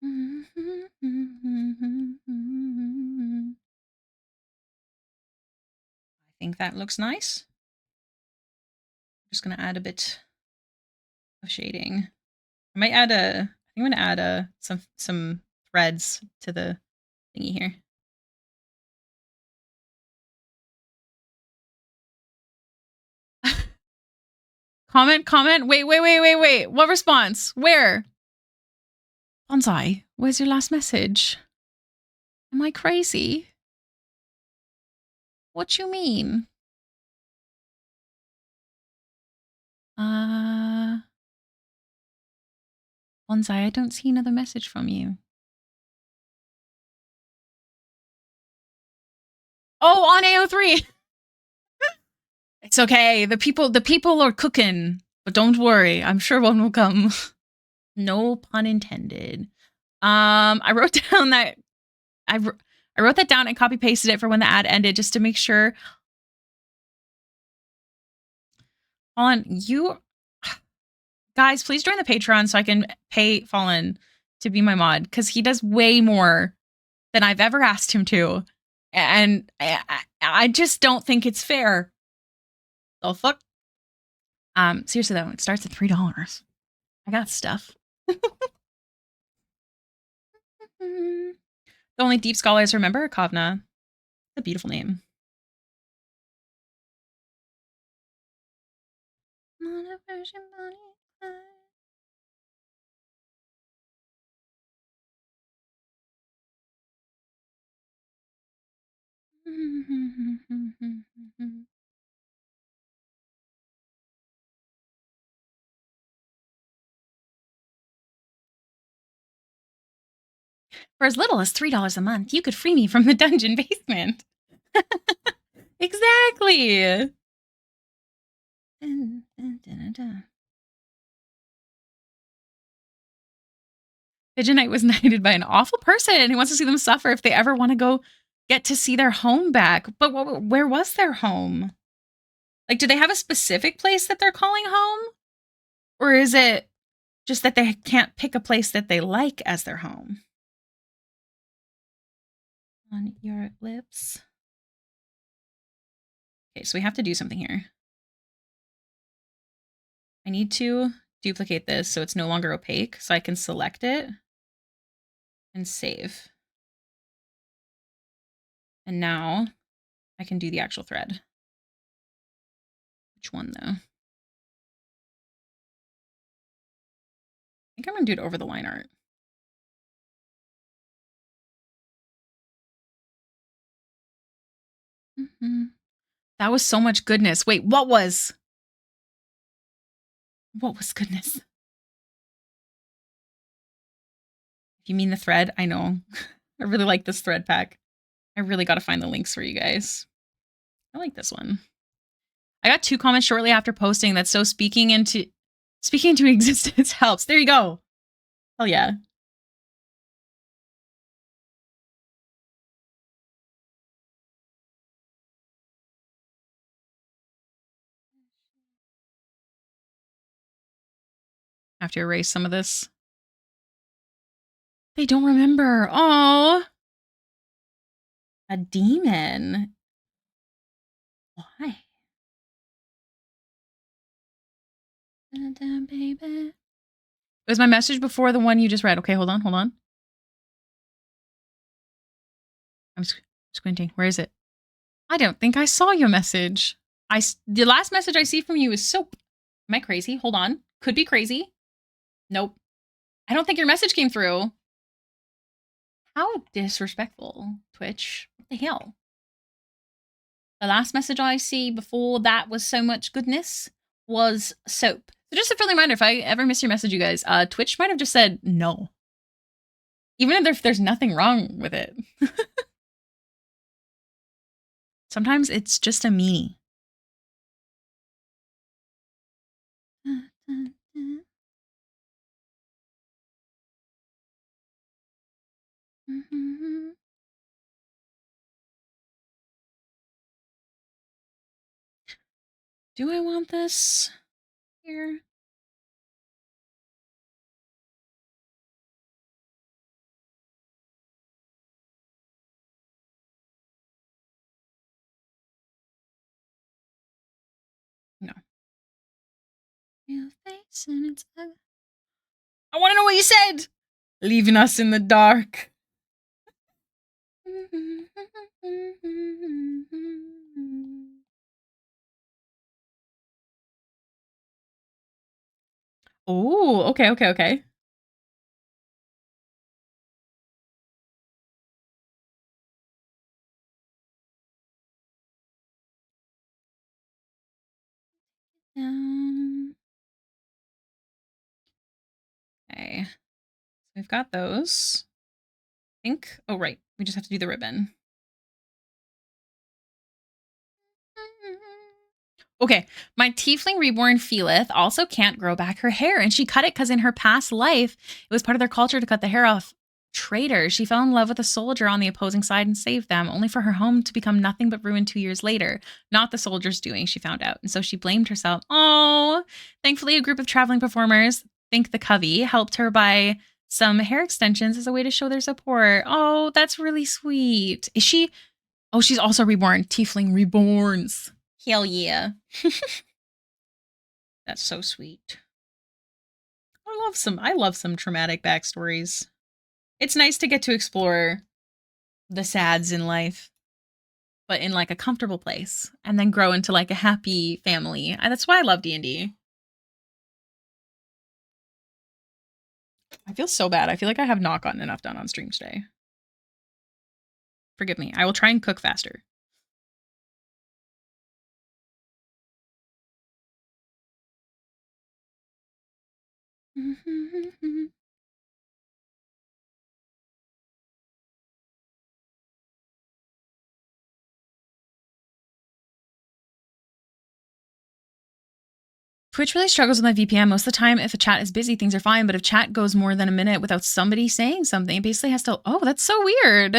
[SPEAKER 1] I think that looks nice. I'm just gonna add a bit of shading. I might add I'm gonna add some threads to the thingy here. Comment. Wait. What response? Where? Bonsai, where's your last message? Am I crazy? What you mean? Bonsai, I don't see another message from you. Oh, on AO3. It's okay. The people are cooking, but don't worry. I'm sure one will come. No pun intended. I wrote down that I wrote that down and copy pasted it for when the ad ended just to make sure. Fallen, you guys, please join the Patreon so I can pay Fallen to be my mod because he does way more than I've ever asked him to. And I just don't think it's fair. The fuck? Seriously though, it starts at $3. I got stuff. The only deep scholars remember Kavna. It's a beautiful name. For as little as $3 a month, you could free me from the dungeon basement. Exactly. Pigeon Knight was knighted by an awful person who wants to see them suffer if they ever want to go get to see their home back. But where was their home? Like, do they have a specific place that they're calling home? Or is it just that they can't pick a place that they like as their home? On your lips. Okay, so we have to do something here. I need to duplicate this so it's no longer opaque, so I can select it and save. And now I can do the actual thread. Which one though? I think I'm gonna do it over the line art. That was so much goodness. Wait, what was goodness? If you mean the thread, I know. I really like this thread pack. I really got to find the links for you guys. I like this one. I got 2 comments shortly after posting that so speaking into existence helps. There you go. Hell yeah. I have to erase some of this. They don't remember. Oh, a demon. Why? Baby. Was my message before the one you just read? Okay, hold on. I'm squinting. Where is it? I don't think I saw your message. The last message I see from you is soap. Am I crazy? Hold on. Could be crazy. Nope. I don't think your message came through. How disrespectful, Twitch. What the hell? The last message I see before that was so much goodness was soap. So just a friendly reminder, if I ever miss your message, you guys, Twitch might have just said no. Even if there's nothing wrong with it. Sometimes it's just a meanie. Do I want this here? No. Real face and it's ugly. I want to know what you said. Leaving us in the dark. Oh, okay. Okay. So we've got those. I think. Oh, right. We just have to do the ribbon. Okay, my tiefling reborn Felith also can't grow back her hair, and she cut it because in her past life, it was part of their culture to cut the hair off. Traitor. She fell in love with a soldier on the opposing side and saved them, only for her home to become nothing but ruin 2 years later. Not the soldier's doing, she found out, and so she blamed herself. Oh, thankfully, a group of traveling performers, think the Covey, helped her by some hair extensions as a way to show their support. Oh, that's really sweet. Is she? Oh, she's also reborn. Tiefling reborns. Hell yeah. That's so sweet. I love some traumatic backstories. It's nice to get to explore the sads in life, but in like a comfortable place, and then grow into like a happy family. That's why I love D&D. I feel so bad. I feel like I have not gotten enough done on stream today. Forgive me. I will try and cook faster. Twitch really struggles with my VPN. Most of the time, if a chat is busy, things are fine. But if chat goes more than a minute without somebody saying something, it basically has to. Oh, that's so weird.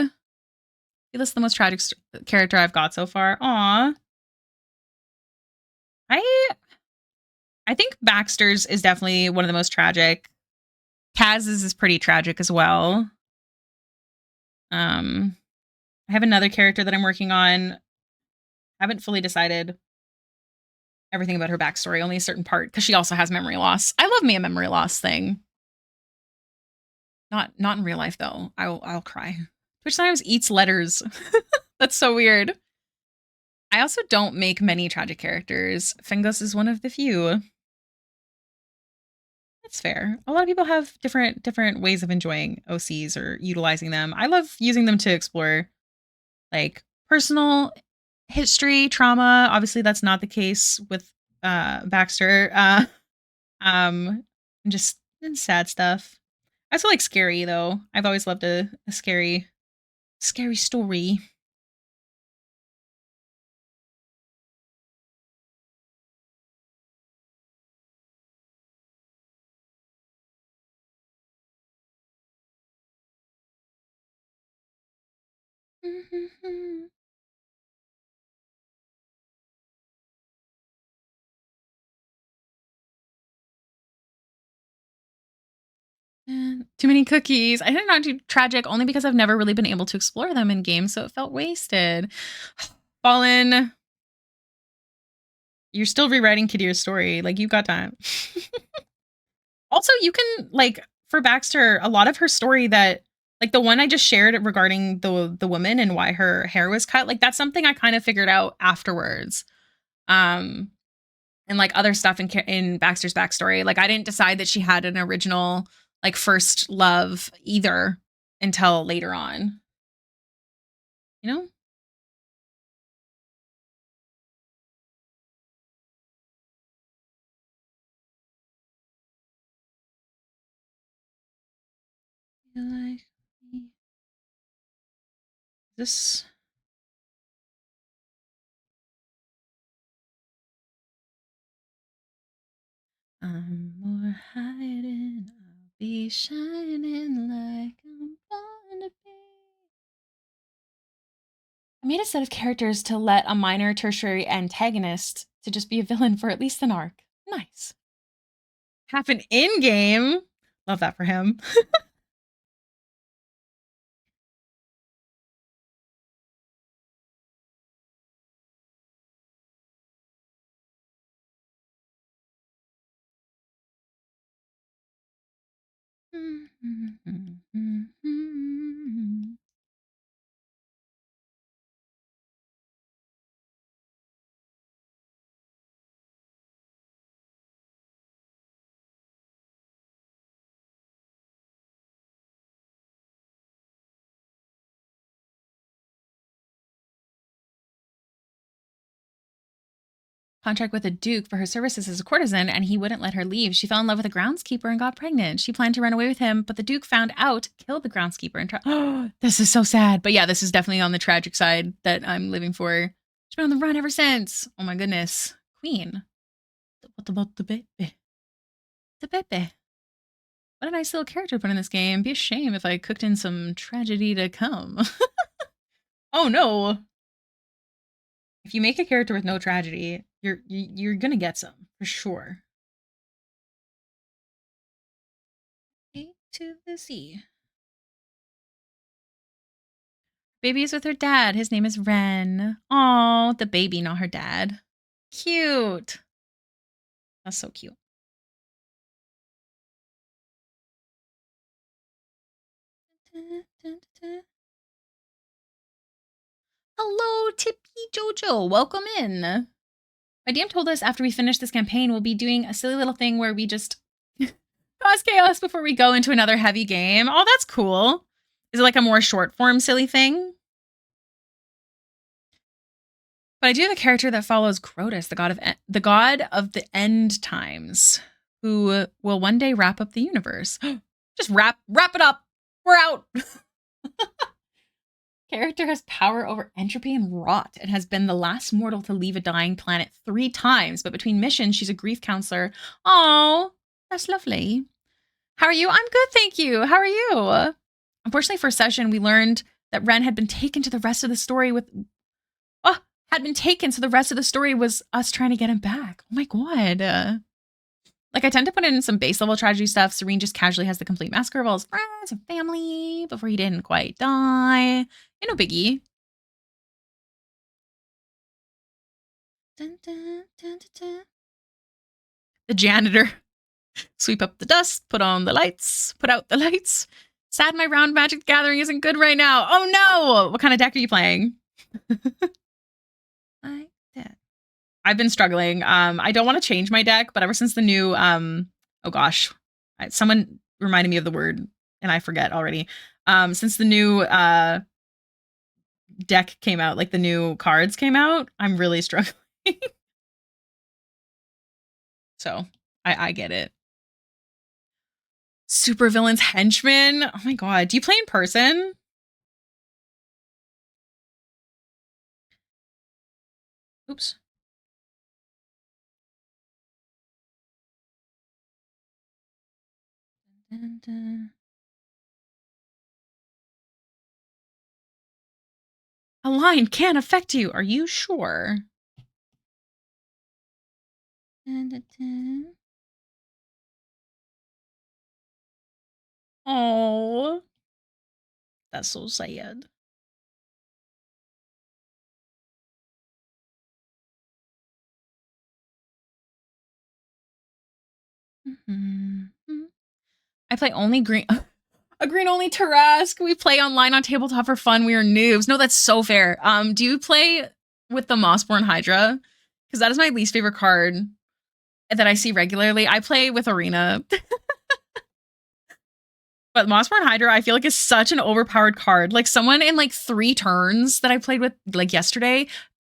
[SPEAKER 1] That's the most tragic character I've got so far. Aw. I think Baxter's is definitely one of the most tragic. Kaz's is pretty tragic as well. I have another character that I'm working on. Haven't fully decided everything about her backstory, only a certain part, because she also has memory loss. I love me a memory loss thing. Not in real life though. I'll cry. Twitch sometimes eats letters. That's so weird. I also don't make many tragic characters. Fingos is one of the few. That's fair. A lot of people have different ways of enjoying OCs or utilizing them. I love using them to explore like personal history, trauma. Obviously, that's not the case with Baxter. And just sad stuff. I also like scary though. I've always loved a scary story. Too many cookies. I did not do tragic only because I've never really been able to explore them in games, so it felt wasted. Fallen. You're still rewriting Kadir's story. Like, you've got time. Also, you can, like, for Baxter, a lot of her story that, like, the one I just shared regarding the woman and why her hair was cut, like, that's something I kind of figured out afterwards. And, like, other stuff in Baxter's backstory. Like, I didn't decide that she had an original, like, first love either until later on. You know? Like this. I'm more hiding, I'll be shining like I'm born to be. I made a set of characters to let a minor tertiary antagonist to just be a villain for at least an arc. Nice. Happen in game. Love that for him. Contract with a duke for her services as a courtesan, and he wouldn't let her leave. She fell in love with a groundskeeper and got pregnant. She planned to run away with him, but the duke found out, killed the groundskeeper, and oh, this is so sad. But yeah, this is definitely on the tragic side that I'm living for. She's been on the run ever since. Oh my goodness. Queen. What about the baby? The baby. What a nice little character to put in this game. Be a shame if I cooked in some tragedy to come. Oh no. If you make a character with no tragedy, you're gonna get some for sure. to the sea. Baby is with her dad. His name is Ren. Oh, the baby, not her dad. Cute. That's so cute. Hello, Tippy Jojo. Welcome in. My DM told us after we finish this campaign, we'll be doing a silly little thing where we just cause chaos before we go into another heavy game. Oh, that's cool. Is it like a more short form silly thing? But I do have a character that follows Crotus, the god of the end times, who will one day wrap up the universe. Just wrap it up. We're out. Character has power over entropy and rot and has been the last mortal to leave a dying planet 3 times. But between missions, she's a grief counselor. Oh, that's lovely. How are you? I'm good, thank you. How are you? Unfortunately, for session, we learned that Ren had been taken to the rest of the story with. Oh, had been taken, so the rest of the story was us trying to get him back. Oh my god. Like, I tend to put in some base level tragedy stuff. Serene just casually has the complete massacre of all his friends and family before he didn't quite die. No biggie. Dun, dun, dun, dun, dun. The janitor. Sweep up the dust, put on the lights, put out the lights. Sad my round Magic Gathering isn't good right now. Oh no! What kind of deck are you playing? Like that. I've been struggling. I don't want to change my deck, but ever since the new oh gosh. Someone reminded me of the word and I forget already. Since the new deck came out, like the new cards came out, I'm really struggling. So I get it. Supervillain's henchman. Oh my god. Do you play in person? Oops. Dun, dun. A line can affect you. Are you sure? Dun, dun, dun. Oh, that's so sad. Mm-hmm. I play only green. A green only Tarask. We play online on tabletop for fun. We are noobs. No, that's so fair. Do you play with the Mossborn Hydra? Because that is my least favorite card that I see regularly. I play with Arena. But Mossborn Hydra, I feel like is such an overpowered card. Like someone in like 3 turns that I played with like yesterday,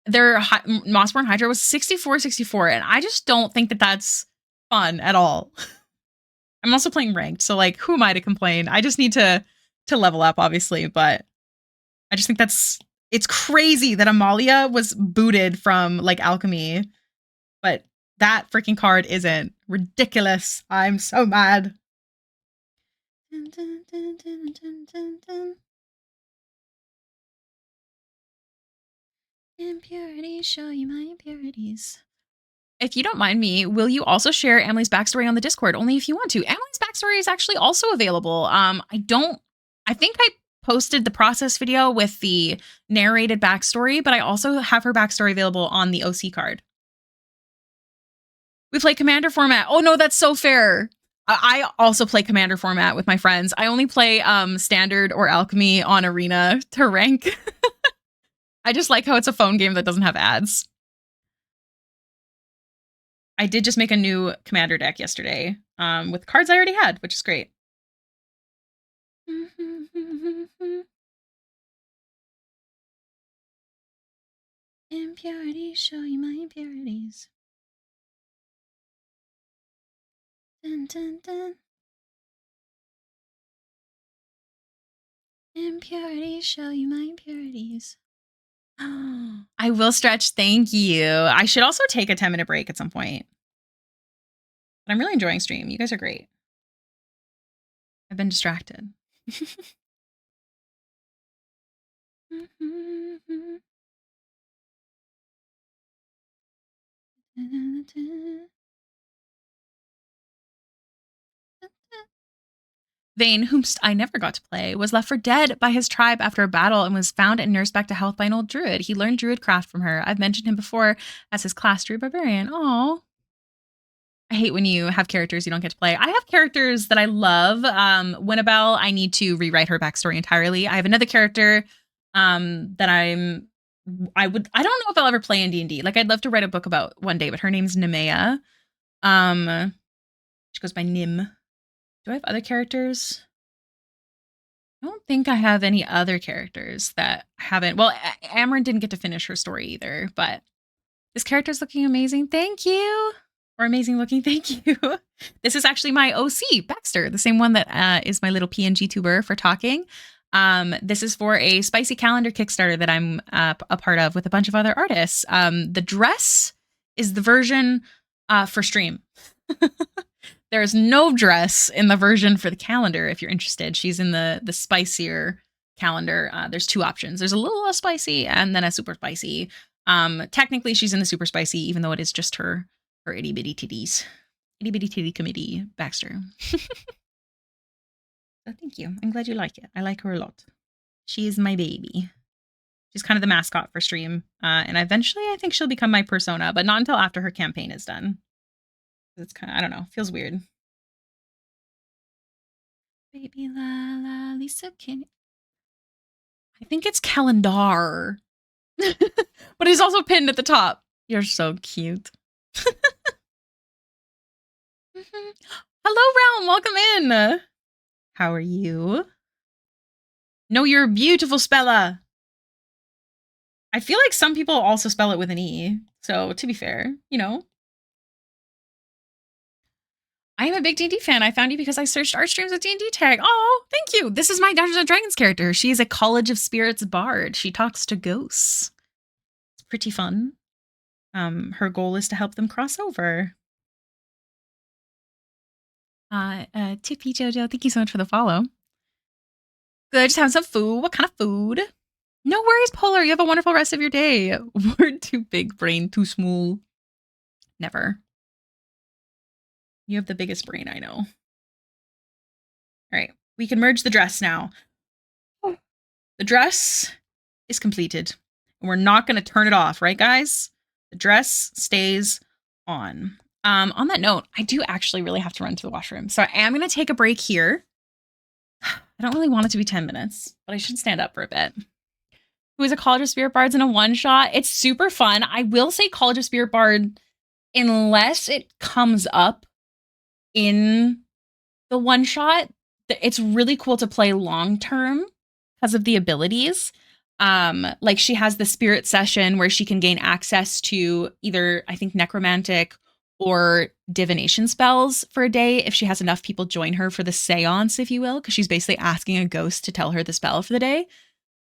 [SPEAKER 1] their Mossborn Hydra was 64, and I just don't think that that's fun at all. I'm also playing ranked, so like who am I to complain? I just need to level up, obviously, but I just think it's crazy that Amalia was booted from like alchemy, but that freaking card isn't. Ridiculous. I'm so mad. Dun, dun, dun, dun, dun, dun, dun. Impurities, show you my impurities. If you don't mind me, will you also share Emily's backstory on the Discord? Only if you want to. Emily's backstory is actually also available. I think I posted the process video with the narrated backstory, but I also have her backstory available on the OC card. We play Commander format. Oh no, that's so fair. I also play Commander format with my friends. I only play Standard or Alchemy on Arena to rank. I just like how it's a phone game that doesn't have ads. I did just make a new Commander deck yesterday with cards I already had, which is great. Impurities, show you my impurities. Dun, dun, dun. Impurities, show you my impurities. I will stretch. Thank you. I should also take a 10-minute break at some point. But I'm really enjoying stream. You guys are great. I've been distracted. Vane, whom I never got to play, was left for dead by his tribe after a battle and was found and nursed back to health by an old druid. He learned druid craft from her. I've mentioned him before as his class druid barbarian. Oh, I hate when you have characters you don't get to play. I have characters that I love. Winnabelle, I need to rewrite her backstory entirely. I have another character that I don't know if I'll ever play in D&D. Like, I'd love to write a book about one day, but her name's Nemea. She goes by Nim. Do I have other characters? I don't think I have any other characters that haven't. Well, Amryn didn't get to finish her story either, but this character's looking amazing. Thank you. Or amazing looking. Thank you. This is actually my OC, Baxter, the same one that is my little PNG tuber for talking. This is for a spicy calendar Kickstarter that I'm a part of with a bunch of other artists. The dress is the version for stream. There's no dress in the version for the calendar if you're interested. She's in the spicier calendar. There's two options. There's a little less spicy and then a super spicy. Technically, she's in the super spicy, even though it is just her itty bitty titties. Itty bitty titty committee, Baxter. So thank you. I'm glad you like it. I like her a lot. She is my baby. She's kind of the mascot for stream. And eventually I think she'll become my persona, but not until after her campaign is done. It's kind of, I don't know, feels weird. Baby la la Lisa can. I think it's calendar. But he's also pinned at the top. You're so cute. Hello, Realm. Welcome in. How are you? No, you're a beautiful Spella. I feel like some people also spell it with an E. So to be fair, you know. I am a big D&D fan. I found you because I searched art streams with D&D tag. Oh, thank you. This is my Dungeons & Dragons character. She is a College of Spirits bard. She talks to ghosts. It's pretty fun. Her goal is to help them cross over. Tippy Jojo, thank you so much for the follow. Good, just having some food. What kind of food? No worries, Polar. You have a wonderful rest of your day. Word too big, brain too small. Never. You have the biggest brain I know. All right, we can merge the dress now. The dress is completed. And we're not going to turn it off, right, guys? The dress stays on. On that note, I do actually really have to run to the washroom. So I am going to take a break here. I don't really want it to be 10 minutes, but I should stand up for a bit. Who is a College of Spirit Bards in a one-shot? It's super fun. I will say College of Spirit Bard, unless it comes up in the one-shot, it's really cool to play long-term because of the abilities. Like she has the spirit session where she can gain access to either, I think, necromantic or divination spells for a day if she has enough people join her for the seance, if you will, because she's basically asking a ghost to tell her the spell for the day.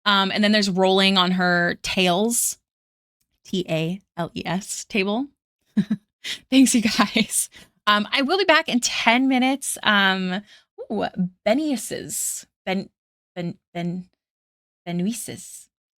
[SPEAKER 1] And then there's rolling on her tails, TALES table. Thanks, you guys. I will be back in 10 minutes. Beniuses. Benuises.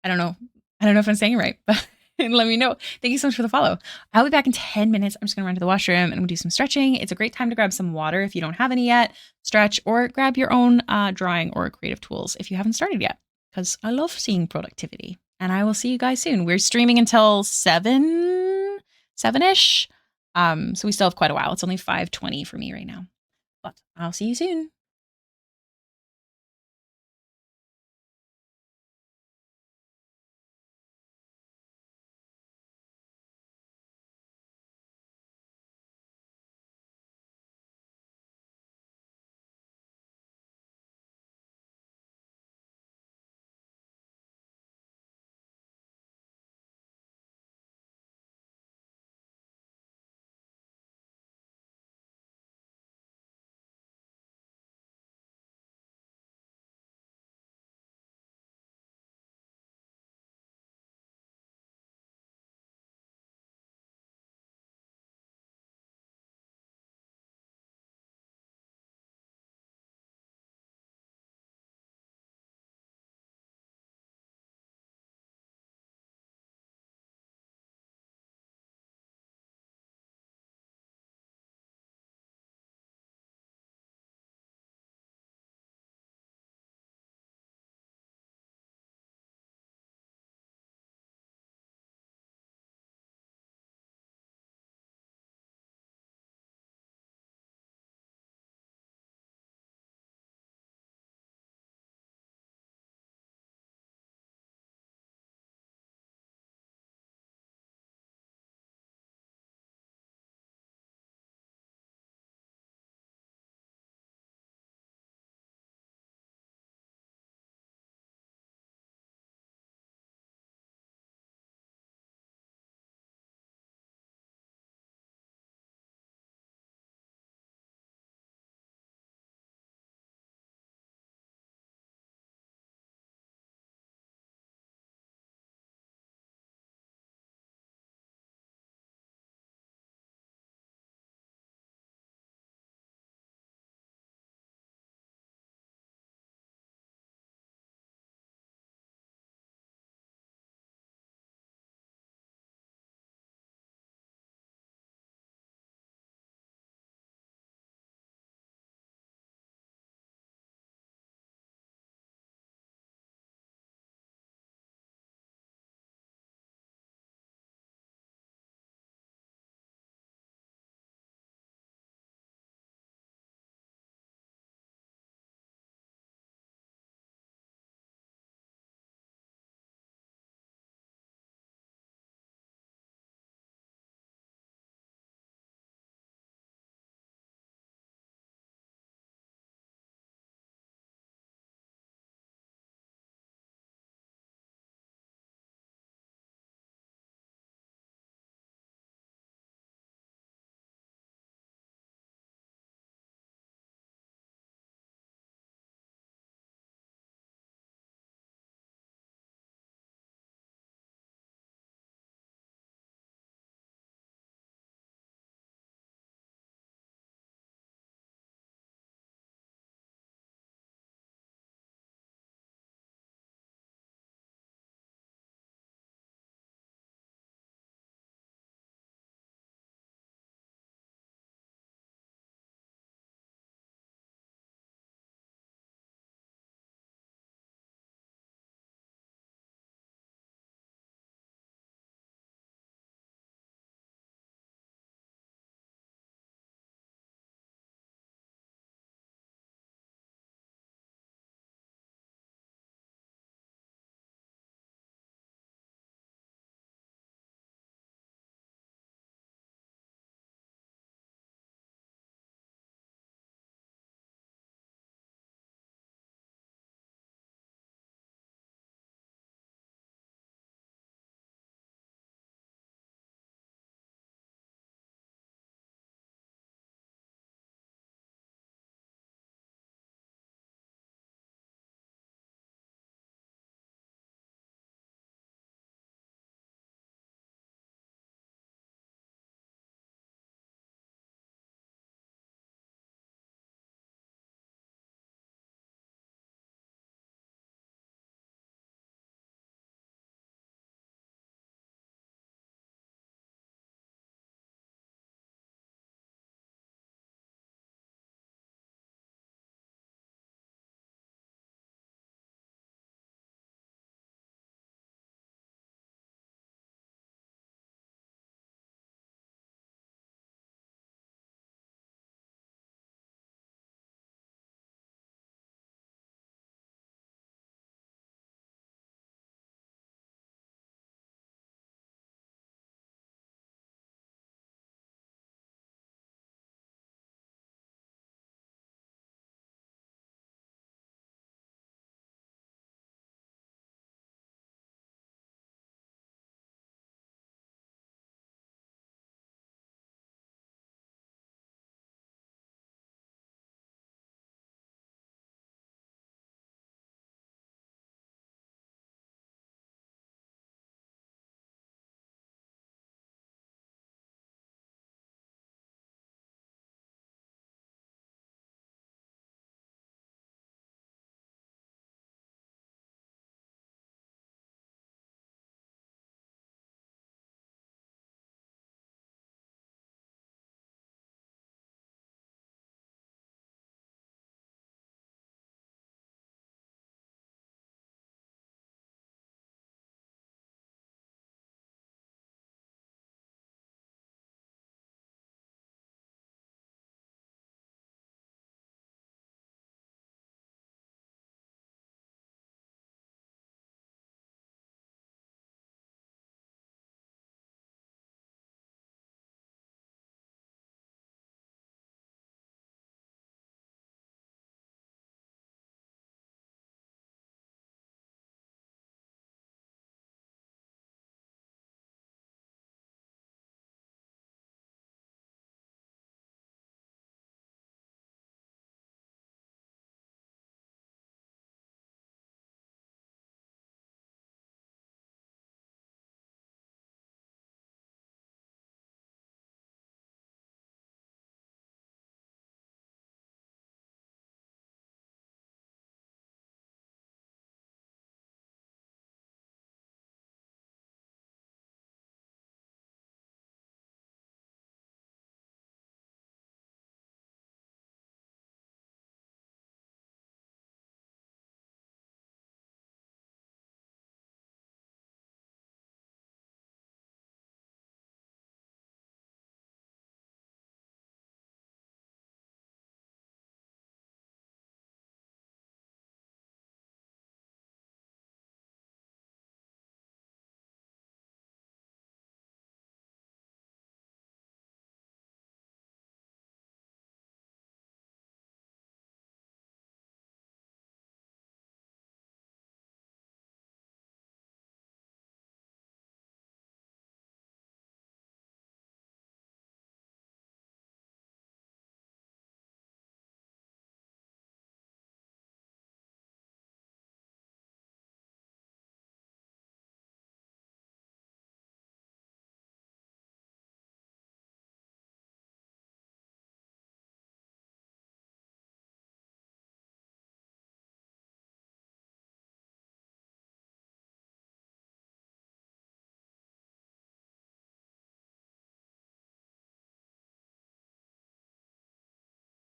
[SPEAKER 1] I don't know if I'm saying it right, but let me know. Thank you so much for the follow. I'll be back in 10 minutes. I'm just going to run to the washroom and I'm going to do some stretching. It's a great time to grab some water if you don't have any yet, stretch, or grab your own drawing or creative tools if you haven't started yet, because I love seeing productivity. And I will see you guys soon. We're streaming until 7-ish. So we still have quite a while. It's only 5:20 for me right now, but I'll see you soon.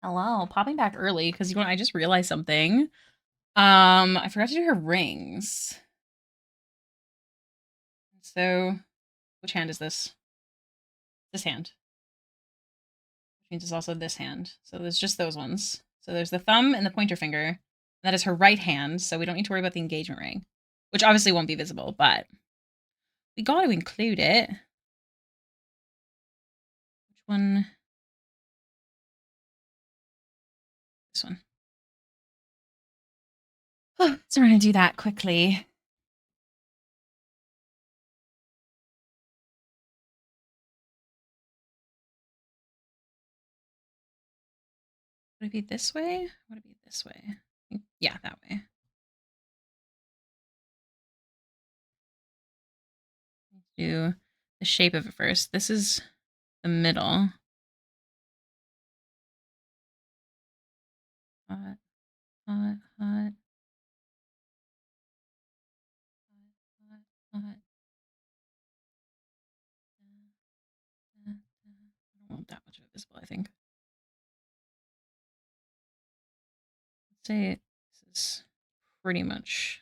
[SPEAKER 1] Hello, popping back early because you know I just realized something. I forgot to do her rings. So, which hand is this? This hand. Which means it's also this hand. So there's just those ones. So there's the thumb and the pointer finger. That is her right hand, so we don't need to worry about the engagement ring, which obviously won't be visible, but we got to include it. Which one? This one. So we're going to do that quickly. Would it be this way? Would it be this way? Yeah, that way. Do the shape of it first. This is the middle. Hot, hot, hot. Hot, hot, hot. I don't want that much of it visible, I think. Let's say this is pretty much.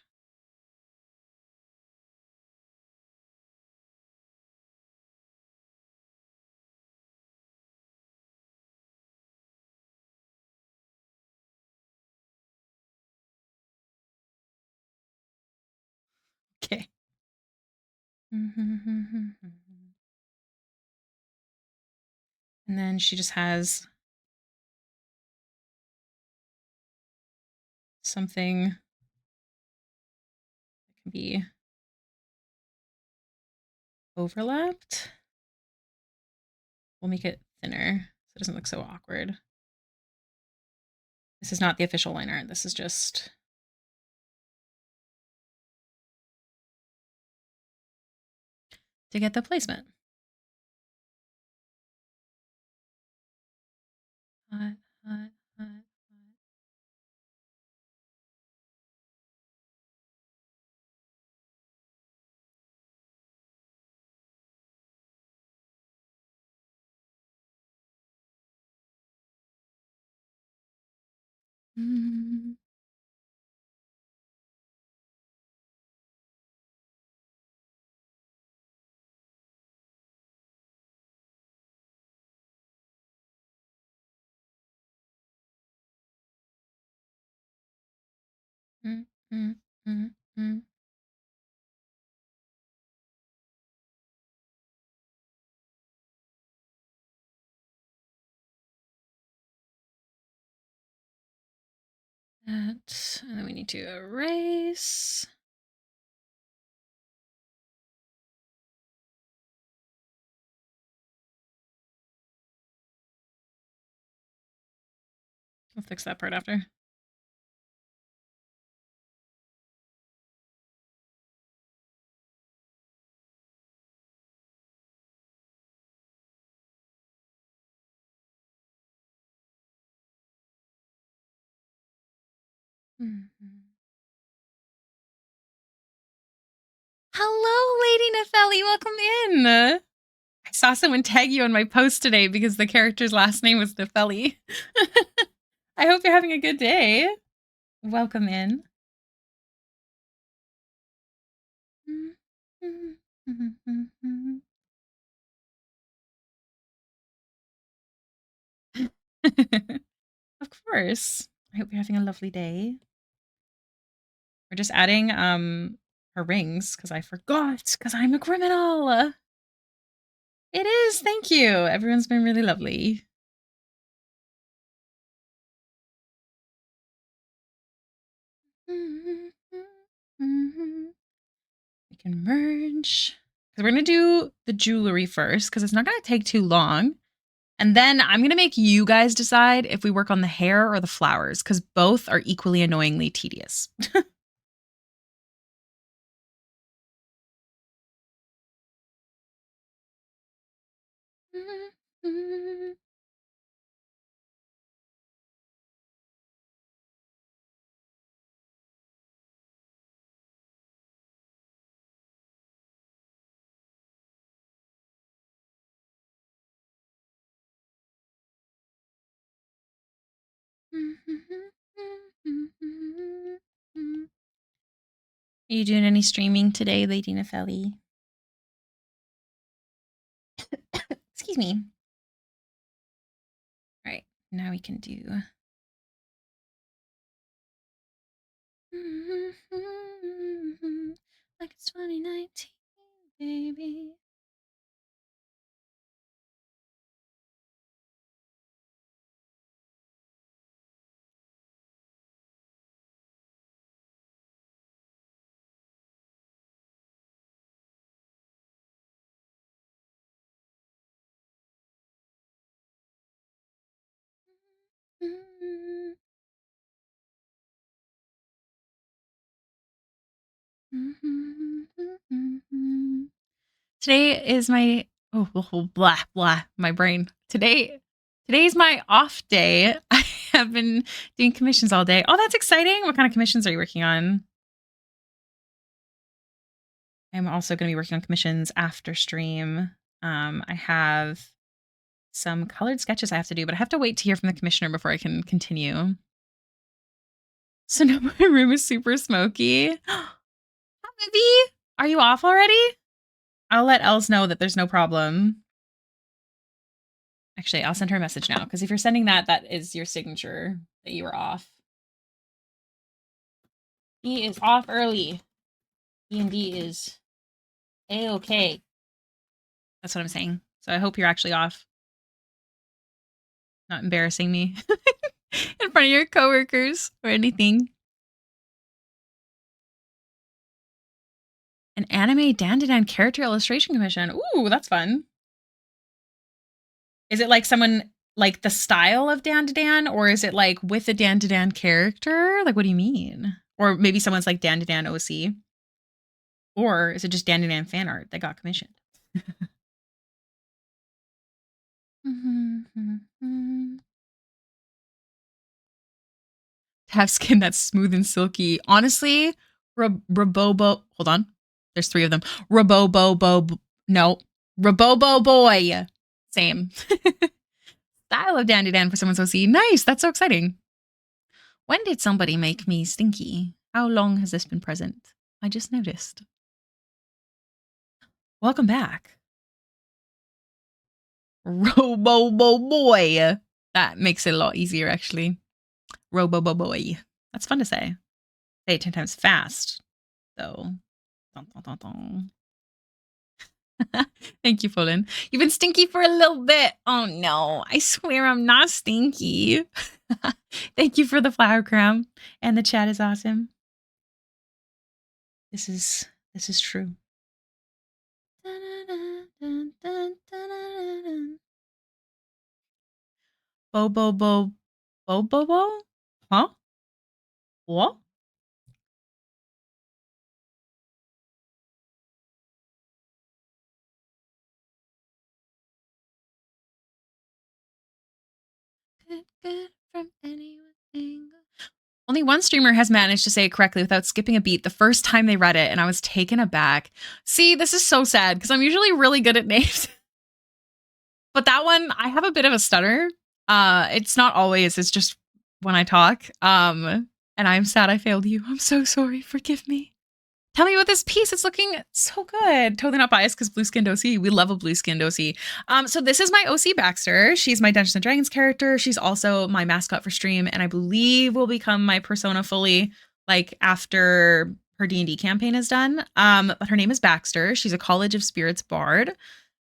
[SPEAKER 1] Okay. And then she just has something that can be overlapped. We'll make it thinner so it doesn't look so awkward. This is not the official line art. This is just to get the placement. Hot, hot, hot, hot. Mm. Mm, mm, mm, mm. That, and then we need to erase. We'll fix that part after. Hello, Lady Nefelli. Welcome in. I saw someone tag you on my post today because the character's last name was Nefelli. I hope you're having a good day. Welcome in. Of course. I hope you're having a lovely day. We're just adding her rings because I forgot because I'm a criminal. It is. Thank you. Everyone's been really lovely. We can merge. Because we're going to do the jewelry first because it's not going to take too long. And then I'm going to make you guys decide if we work on the hair or the flowers because both are equally annoyingly tedious. Are you doing any streaming today, Lady Nefelli? Excuse me. All right, now we can do. Like it's 2019, baby. Today is my blah blah my brain. Today's my off day. I have been doing commissions all day. Oh, that's exciting. What kind of commissions are you working on? I'm also going to be working on commissions after stream. I have some colored sketches I have to do, but I have to wait to hear from the commissioner before I can continue. So now my room is super smoky. Hi, Vivi. Are you off already? I'll let Els know that there's no problem. Actually, I'll send her a message now, because if you're sending that, that is your signature that you were off. He is off early. D&D is A-okay. That's what I'm saying. So I hope you're actually off. Not embarrassing me in front of your coworkers or anything. An anime Dan character illustration commission. Ooh, that's fun. Is it like someone like the style of Dan, or is it like with the Dan character? Like, what do you mean? Or maybe someone's like Dan OC. Or is it just Dan fan art that got commissioned? To have skin that's smooth and silky. Honestly, Rabobo. Hold on. There's 3 of them. Rabobo. No. Rabobo boy. Same. Style of Dan for someone's OC. Nice. That's so exciting. When did somebody make me stinky? How long has this been present? I just noticed. Welcome back. Robo boy. That makes it a lot easier, actually. Robo boy. That's fun to say. Say it 10 times fast. So. Dun, dun, dun, dun. Thank you, Fullen. You've been stinky for a little bit. Oh no, I swear I'm not stinky. Thank you for the flower crown. And the chat is awesome. This is true. Bo. Huh? What? Good from anyone. Only one streamer has managed to say it correctly without skipping a beat the first time they read it, and I was taken aback. See, this is so sad because I'm usually really good at names. But that one, I have a bit of a stutter. It's not always, it's just when I talk. And I'm sad I failed you. I'm so sorry. Forgive me. Tell me about this piece. It's looking so good. Totally not biased because blue-skinned OC. We love a blue-skinned OC. So this is my OC Baxter. She's my Dungeons & Dragons character. She's also my mascot for stream, and I believe will become my persona fully, like, after her D&D campaign is done. But her name is Baxter. She's a College of Spirits bard.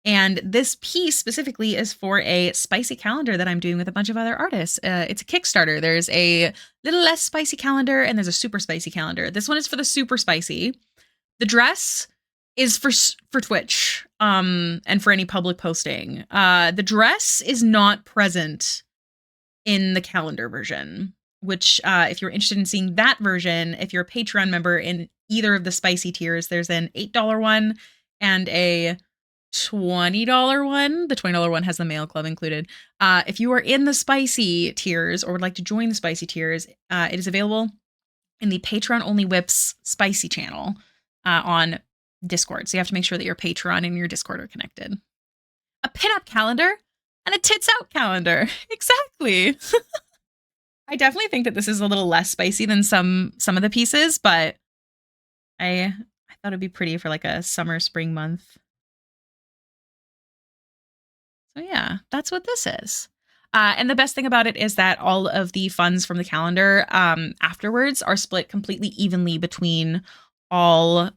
[SPEAKER 1] And this piece specifically is for a spicy calendar that I'm doing with a bunch of other artists. It's a Kickstarter. There's a little less spicy calendar and there's a super spicy calendar. This one is for the super spicy. The dress is for Twitch and for any public posting. The dress is not present in the calendar version, which if you're interested in seeing that version, if you're a Patreon member in either of the spicy tiers, there's an $8 one and a $20 one. The $20 one has the mail club included. If you are in the spicy tiers or would like to join the spicy tiers, it is available in the Patreon only whips spicy channel on Discord. So you have to make sure that your Patreon and your Discord are connected. A pinup calendar and a tits out calendar. Exactly. I definitely think that this is a little less spicy than some of the pieces, but I thought it'd be pretty for like a summer spring month. So yeah, that's what this is. And the best thing about it is that all of the funds from the calendar afterwards are split completely evenly between all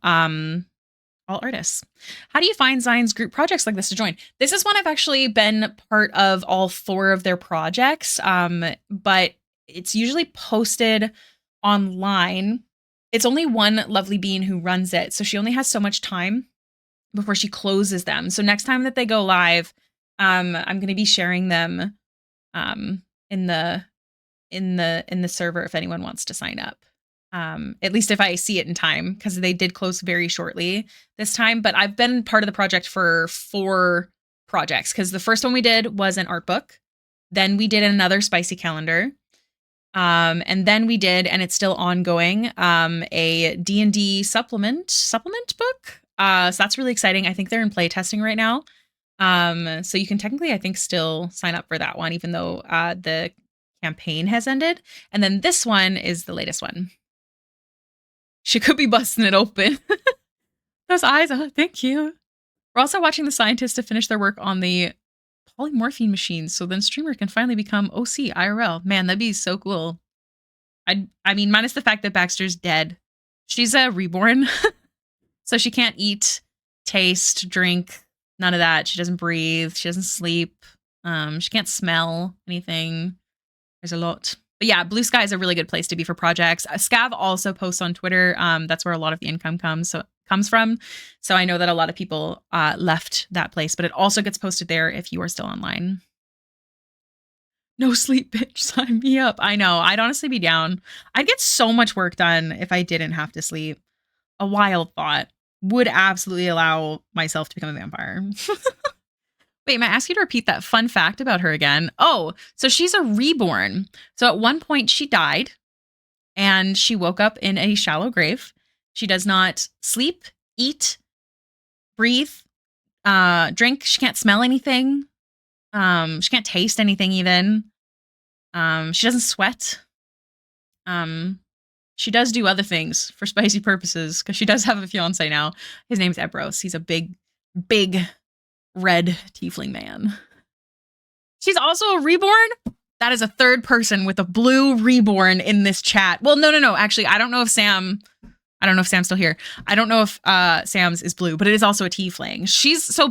[SPEAKER 1] all artists. How do you find Zion's group projects like this to join? This is one I've actually been part of all 4 of their projects, but it's usually posted online. It's only one lovely bean who runs it, so she only has so much time before she closes them. So next time that they go live, I'm going to be sharing them in the server if anyone wants to sign up. At least if I see it in time, because they did close very shortly this time. But I've been part of the project for 4 projects, because the first one we did was an art book. Then we did another spicy calendar. And then we did, and it's still ongoing, a D&D supplement book. So that's really exciting. I think they're in play testing right now. So you can technically, I think, still sign up for that one, even though the campaign has ended. And then this one is the latest one. She could be busting it open. Those eyes, oh, thank you. We're also watching the scientists to finish their work on the polymorphine machines, so then streamer can finally become OC IRL. Man, that'd be so cool. I mean, minus the fact that Baxter's dead. She's a reborn, so she can't eat, taste, drink, none of that. She doesn't breathe. She doesn't sleep. She can't smell anything. There's a lot. But yeah, Blue Sky is a really good place to be for projects. Scav also posts on Twitter. That's where a lot of the income comes from. So I know that a lot of people left that place, but it also gets posted there if you are still online. No sleep, bitch. Sign me up. I know. I'd honestly be down. I'd get so much work done if I didn't have to sleep. A wild thought. Would absolutely allow myself to become a vampire. Wait, may I ask you to repeat that fun fact about her again? Oh, so she's a reborn. So at one point she died and she woke up in a shallow grave. She does not sleep, eat, breathe, drink. She can't smell anything. She can't taste anything even. She doesn't sweat. She does do other things for spicy purposes because she does have a fiance now. His name's Ebros. He's a big red tiefling man. She's also a reborn? That is a third person with a blue reborn in this chat. Well, no. Actually, I don't know if Sam's still here. I don't know if Sam's is blue, but it is also a tiefling.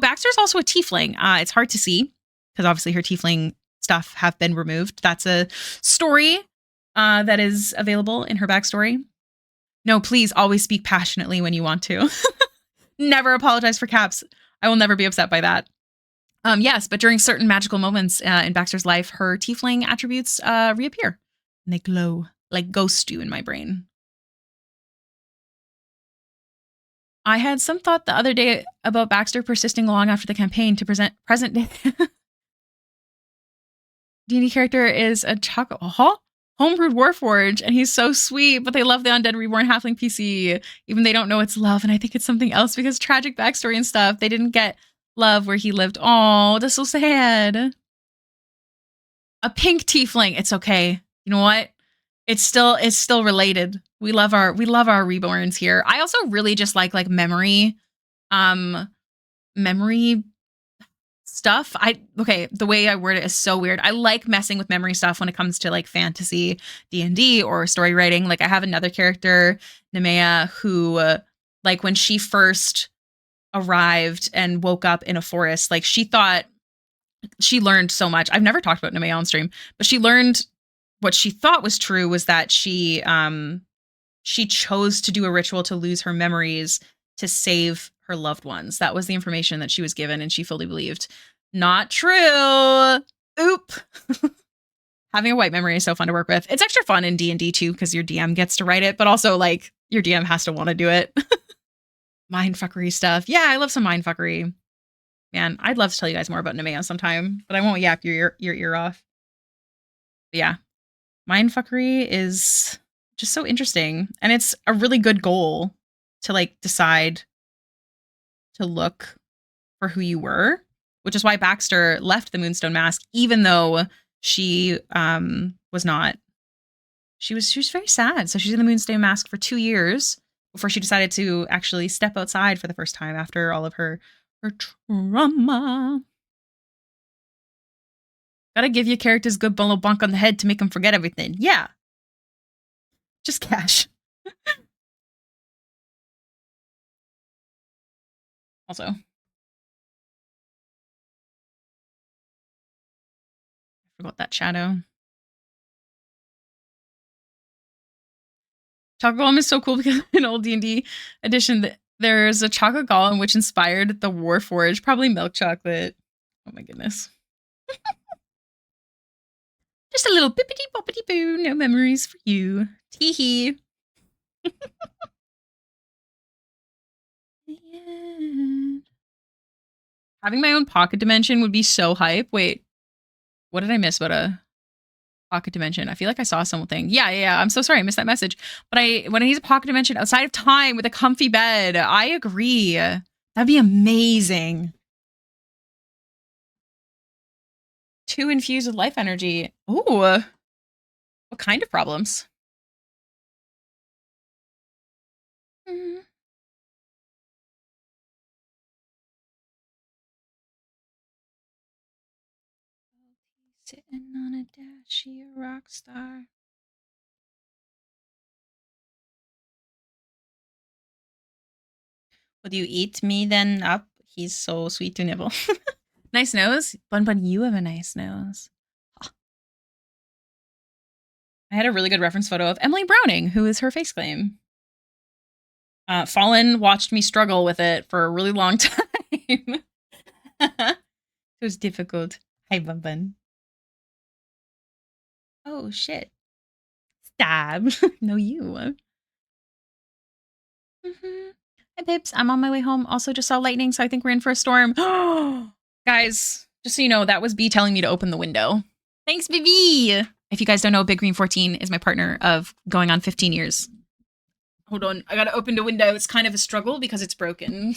[SPEAKER 1] Baxter's also a tiefling. It's hard to see because obviously her tiefling stuff have been removed. That's a story that is available in her backstory. No, please always speak passionately when you want to. Never apologize for caps. I will never be upset by that. Yes, but during certain magical moments in Baxter's life, her tiefling attributes reappear. And they glow like ghost stew in my brain. I had some thought the other day about Baxter persisting long after the campaign to present present day. D&D character is a homebrewed Warforged, and he's so sweet, but they love the undead reborn halfling PC. Even they don't know it's love, and I think it's something else because tragic backstory and stuff. They didn't get love where he lived. Oh, that's so sad. A pink tiefling. It's okay. You know what? It's still related. We love our reborns here. I also really just like memory stuff. The way I word it is so weird. I like messing with memory stuff when it comes to like fantasy, D&D, or story writing. Like I have another character, Nemea, who like when she first arrived and woke up in a forest, like she thought she learned so much. I've never talked about Nemea on stream, but she learned what she thought was true was that she chose to do a ritual to lose her memories to save her loved ones. That was the information that she was given, and she fully believed. Not true. Oop. Having a white memory is so fun to work with. It's extra fun in D&D too, because your DM gets to write it, but also like your DM has to want to do it. Mindfuckery stuff. Yeah, I love some mindfuckery. Man, I'd love to tell you guys more about Nemea sometime, but I won't yap your ear off. But yeah, mindfuckery is just so interesting, and it's a really good goal to like decide to look for who you were, which is why Baxter left the Moonstone Mask, even though she was not. She was very sad. So she's in the Moonstone Mask for 2 years before she decided to actually step outside for the first time after all of her trauma. Gotta give your characters good bolo bonk on the head to make them forget everything. Yeah. Just cash. Also. I forgot that shadow. Chocolate Golem is so cool because in old D&D edition, there's a chocolate golem which inspired the Warforged, probably milk chocolate. Oh my goodness. Just a little bippity boppity boo, no memories for you. Teehee. Having my own pocket dimension would be so hype. Wait, what did I miss about a pocket dimension? I feel like I saw something. Yeah. I'm so sorry I missed that message. But when I need a pocket dimension outside of time with a comfy bed, I agree. That'd be amazing. 2 infused with life energy. Ooh. What kind of problems? Sitting on a dash, she a rock star. Would you eat me then up? He's so sweet to nibble. Nice nose? Bun, you have a nice nose. I had a really good reference photo of Emily Browning, who is her face claim. Fallen watched me struggle with it for a really long time. It was difficult. Hi, Bun. Oh, shit. Stab. No, you. Hi, babes. I'm on my way home. Also just saw lightning, so I think we're in for a storm. Guys, just so you know, that was B telling me to open the window. Thanks, baby. If you guys don't know, Big Green 14 is my partner of going on 15 years. Hold on. I gotta open the window. It's kind of a struggle because it's broken.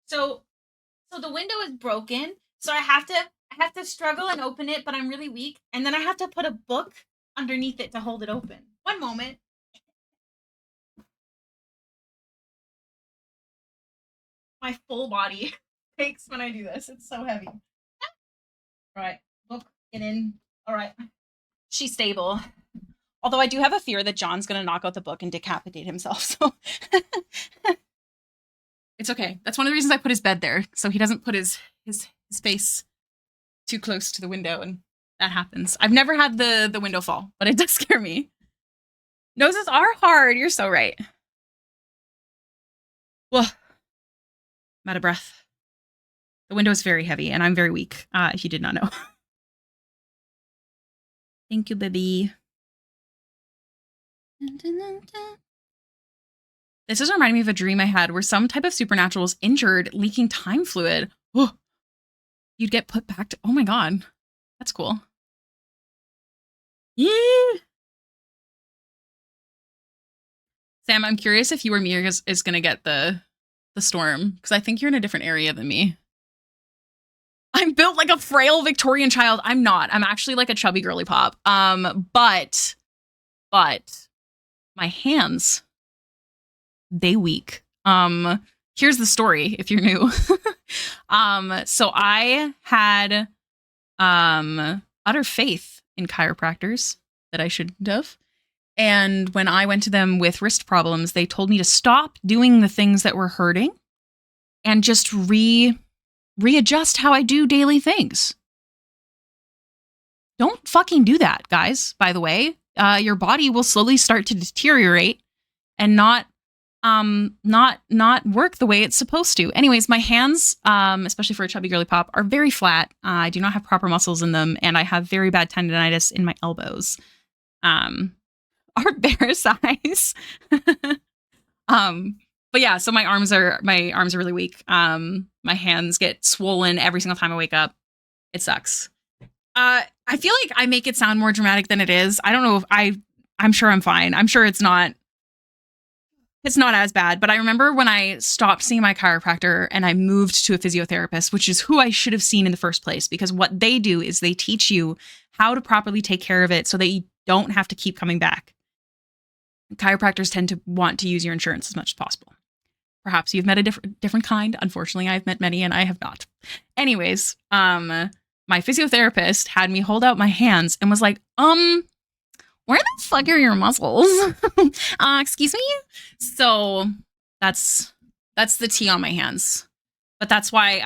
[SPEAKER 1] So the window is broken. So I have to struggle and open it, but I'm really weak. And then I have to put a book underneath it to hold it open. One moment. My full body aches when I do this. It's so heavy. All right, book, get in. All right. She's stable. Although I do have a fear that John's going to knock out the book and decapitate himself. So it's okay. That's one of the reasons I put his bed there. So he doesn't put his face too close to the window, and that happens. I've never had the window fall, but it does scare me. Noses are hard. You're so right. Well, I'm out of breath. The window is very heavy, and I'm very weak, if you did not know. Thank you, baby. This is reminding me of a dream I had where some type of supernatural was injured, leaking time fluid. Oh, you'd get put back to... Oh my god. That's cool. Yeah. Sam, I'm curious if you or me is going to get the storm, because I think you're in a different area than me. I'm built like a frail Victorian child. I'm not. I'm actually like a chubby girly pop. But my hands, they weak. Here's the story if you're new. So I had utter faith in chiropractors that I shouldn't have. And when I went to them with wrist problems, they told me to stop doing the things that were hurting and just readjust how I do daily things. Don't fucking do that, guys, by the way. Your body will slowly start to deteriorate and not work the way it's supposed to. Anyways, my hands, especially for a chubby girly pop, are very flat. I do not have proper muscles in them, and I have very bad tendonitis in my elbows. Are bear size. But yeah, so my arms are really weak. My hands get swollen every single time I wake up. It sucks. I feel like I make it sound more dramatic than it is. I don't know if I'm sure I'm fine. I'm sure it's not It's not as bad, but I remember when I stopped seeing my chiropractor and I moved to a physiotherapist, which is who I should have seen in the first place, because what they do is they teach you how to properly take care of it so that you don't have to keep coming back. Chiropractors tend to want to use your insurance as much as possible. Perhaps you've met a different kind. Unfortunately, I've met many and I have not. Anyways, my physiotherapist had me hold out my hands and was like, where the fuck are your muscles? Excuse me? So that's the tea on my hands. But that's why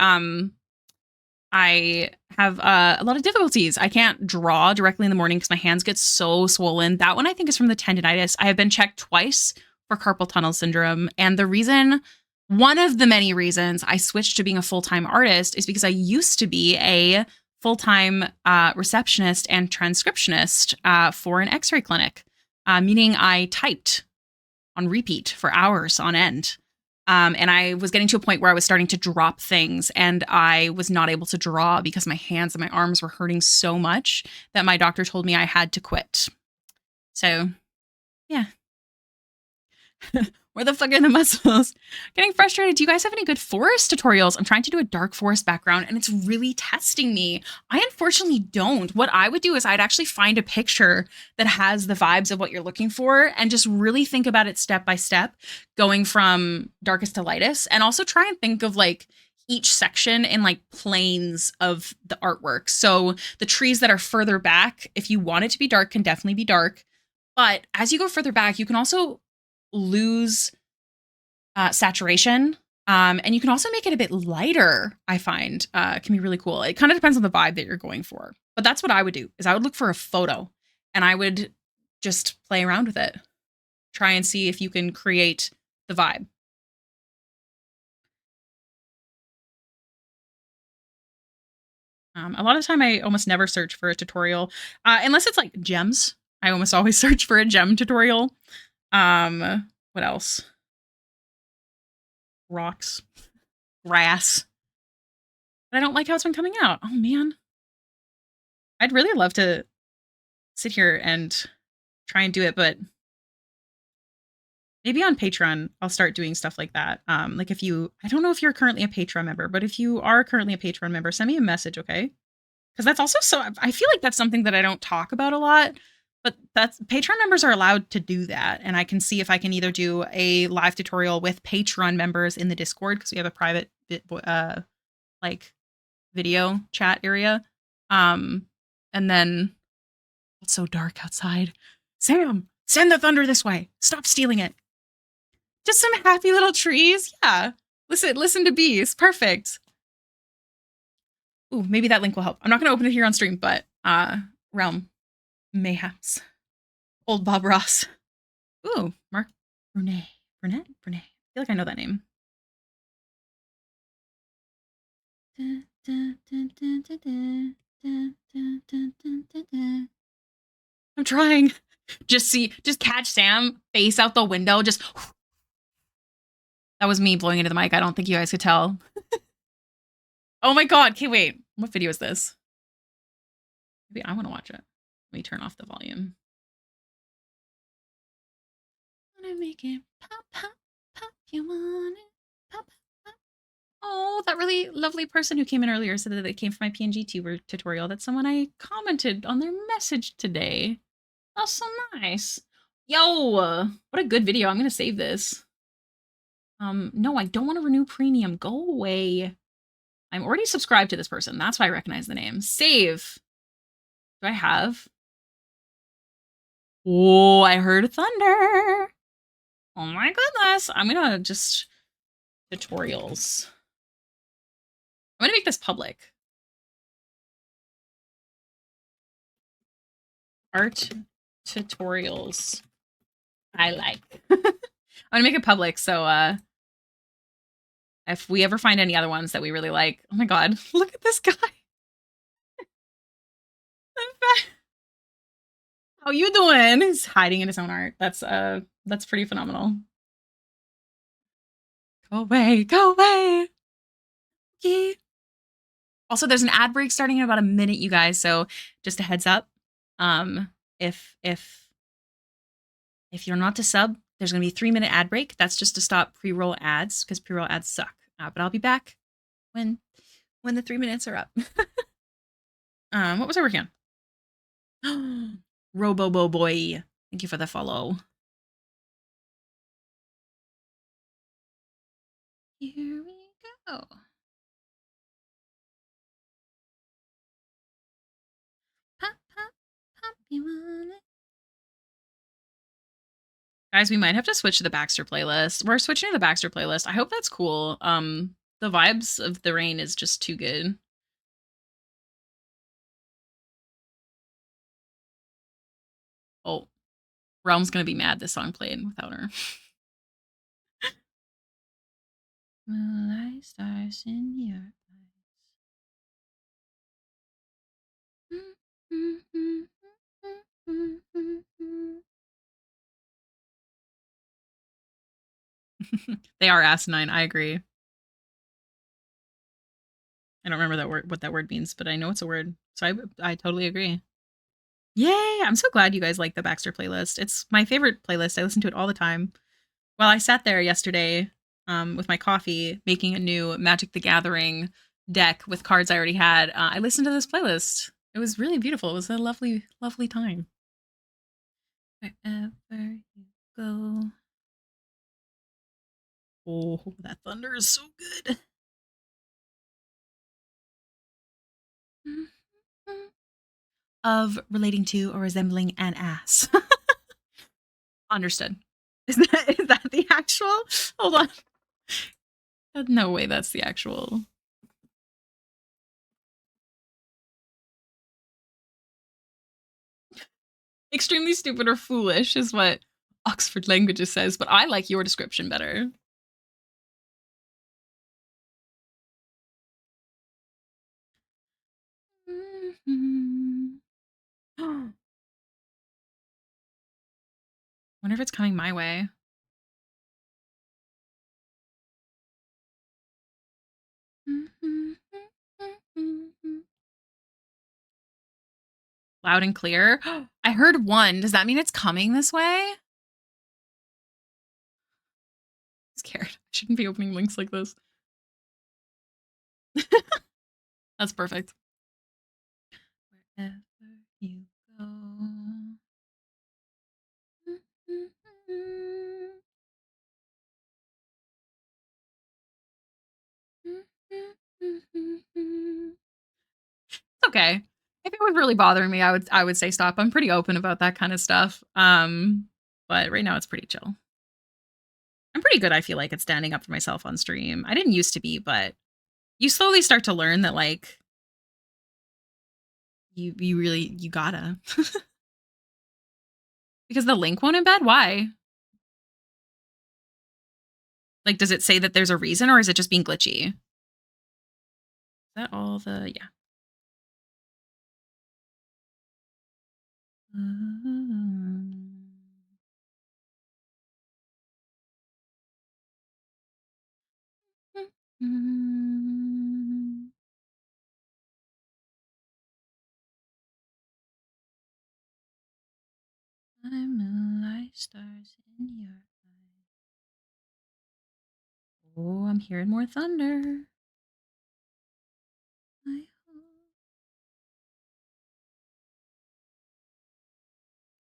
[SPEAKER 1] I have a lot of difficulties. I can't draw directly in the morning because my hands get so swollen. That one I think is from the tendonitis. I have been checked twice for carpal tunnel syndrome. And one of the many reasons I switched to being a full-time artist is because I used to be a full-time receptionist and transcriptionist for an x-ray clinic, meaning I typed on repeat for hours on end. And I was getting to a point where I was starting to drop things and I was not able to draw because my hands and my arms were hurting so much that my doctor told me I had to quit. So, yeah. Where the fuck are the muscles? Getting frustrated. Do you guys have any good forest tutorials? I'm trying to do a dark forest background and it's really testing me. I unfortunately don't. What I would do is I'd actually find a picture that has the vibes of what you're looking for and just really think about it step by step, going from darkest to lightest, and also try and think of like each section in like planes of the artwork. So the trees that are further back, if you want it to be dark, can definitely be dark. But as you go further back, you can also lose saturation, and you can also make it a bit lighter. I find can be really cool. It kind of depends on the vibe that you're going for, but that's what I would do. Is I would look for a photo and I would just play around with it, try and see if you can create the vibe. A lot of the time I almost never search for a tutorial unless it's like gems. I almost always search for a gem tutorial. What else? Rocks, grass. But I don't like how it's been coming out. Oh man. I'd really love to sit here and try and do it, but maybe on Patreon, I'll start doing stuff like that. Like I don't know if you're currently a Patreon member, but if you are currently a Patreon member, send me a message, okay? Because that's also I feel like that's something that I don't talk about a lot. But Patreon members are allowed to do that. And I can see if I can either do a live tutorial with Patreon members in the Discord, because we have a private like video chat area. And then it's so dark outside. Sam, send the thunder this way. Stop stealing it. Just some happy little trees. Yeah. Listen to bees. Perfect. Ooh, maybe that link will help. I'm not going to open it here on stream, but Realm. Mayhaps. Old Bob Ross. Ooh, Mark Brunet. Brunet? I feel like I know that name. I'm trying. Just catch Sam face out the window. Just. That was me blowing into the mic. I don't think you guys could tell. Oh my god. Okay, wait. What video is this? Maybe I want to watch it. Let me turn off the volume. Wanna make it pop, pop, pop. You want it pop, pop. Oh, that really lovely person who came in earlier said that they came from my PNG tuber tutorial. That's someone I commented on their message today. That's so nice. Yo, what a good video. I'm gonna save this. No, I don't want to renew premium. Go away. I'm already subscribed to this person. That's why I recognize the name. Save. Do I have? Oh, I heard thunder. Oh my goodness. I'm gonna just tutorials. I'm gonna make this public. Art tutorials I like. I'm gonna make it public, so if we ever find any other ones that we really like. Oh my god, look at this guy. How you doing? He's hiding in his own art. That's pretty phenomenal. Go away, go away. Yeah. Also, there's an ad break starting in about a minute, you guys. So just a heads up. If you're not a sub, There's going to be a 3-minute ad break. That's just to stop pre-roll ads because pre-roll ads suck. But I'll be back when the 3 minutes are up. What was I working on? Robobo boy. Thank you for the follow. Here we go. Pop, pop, pop, you want it? Guys, we might have to switch to the Baxter playlist. We're switching to the Baxter playlist. I hope that's cool. The vibes of the rain is just too good. Oh, Realm's gonna be mad this song played without her. Will I stars in your eyes? They are asinine. I agree. I don't remember that word, what that word means, but I know it's a word. So I totally agree. Yay! I'm so glad you guys like the Baxter playlist. It's my favorite playlist. I listen to it all the time. Well, I sat there yesterday with my coffee making a new Magic the Gathering deck with cards I already had. I listened to this playlist. It was really beautiful. It was a lovely, lovely time. Wherever you go. Oh, that thunder is so good. Of relating to or resembling an ass. Understood. Is that the actual? Hold on. No way that's the actual. Extremely stupid or foolish is what Oxford Languages says, but I like your description better. Wonder if it's coming my way. Loud and clear. I heard one. Does that mean it's coming this way? I'm scared. I shouldn't be opening links like this. That's perfect. Wherever you go. It's okay. If it was really bothering me, I would say stop. I'm pretty open about that kind of stuff. But right now it's pretty chill. I'm pretty good, I feel like, at standing up for myself on stream. I didn't used to be, but you slowly start to learn that like you really you gotta. Because the link won't embed? Why? Like, does it say that there's a reason or is it just being glitchy? Is that all the yeah. I'm a light stars in your eyes. Oh, I'm hearing more thunder.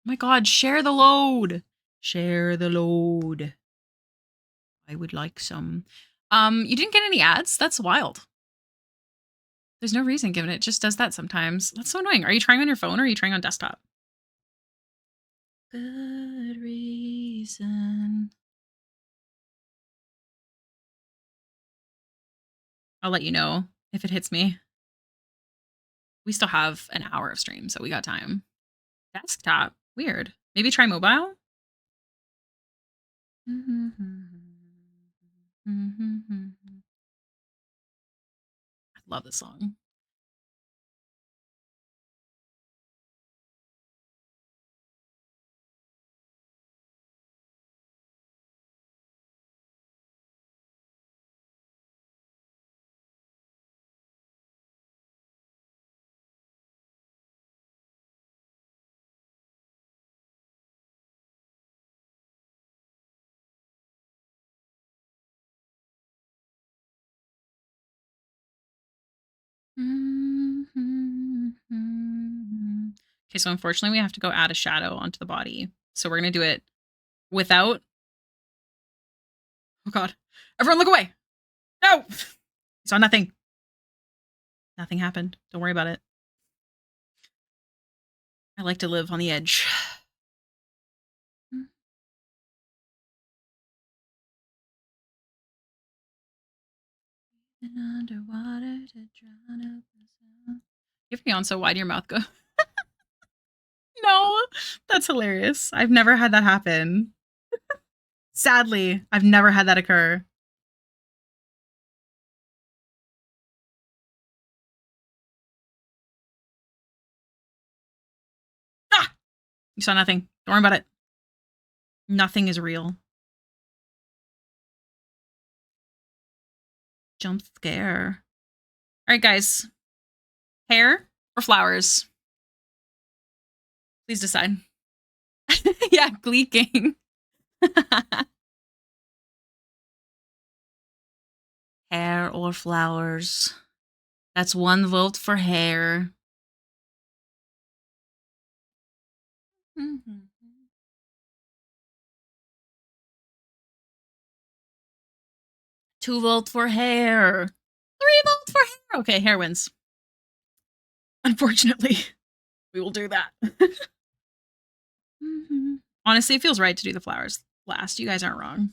[SPEAKER 1] My God, share the load. Share the load. I would like some. You didn't get any ads? That's wild. There's no reason given. It just does that sometimes. That's so annoying. Are you trying on your phone or are you trying on desktop? Good reason. I'll let you know if it hits me. We still have an hour of stream, so we got time. Desktop. Weird. Maybe try mobile? I love this song. Okay, so unfortunately we have to go add a shadow onto the body. So we're going to do it without... Oh god. Everyone look away! No! I saw nothing. Nothing happened. Don't worry about it. I like to live on the edge. Underwater to drown out the sound. You have yawn so wide your mouth go. No, that's hilarious. I've never had that happen. Sadly, I've never had that occur. Ah! You saw nothing. Don't worry about it. Nothing is real. Jump scare. All right, guys. Hair or flowers? Please decide. Yeah, gleeking. Hair or flowers? That's one vote for hair. Mm-hmm. 2 votes for hair. 3 votes for hair. Okay, hair wins. Unfortunately, we will do that. Honestly, it feels right to do the flowers last. You guys aren't wrong.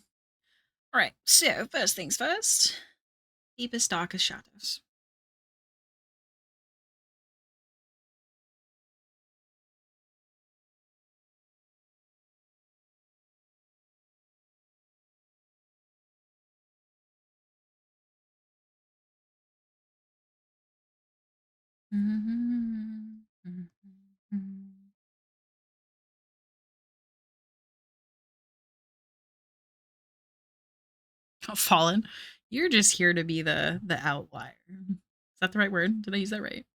[SPEAKER 1] All right, so first things first. Deepest, darkest shadows. Oh, fallen. You're just here to be the outlier. Is that the right word? Did I use that right?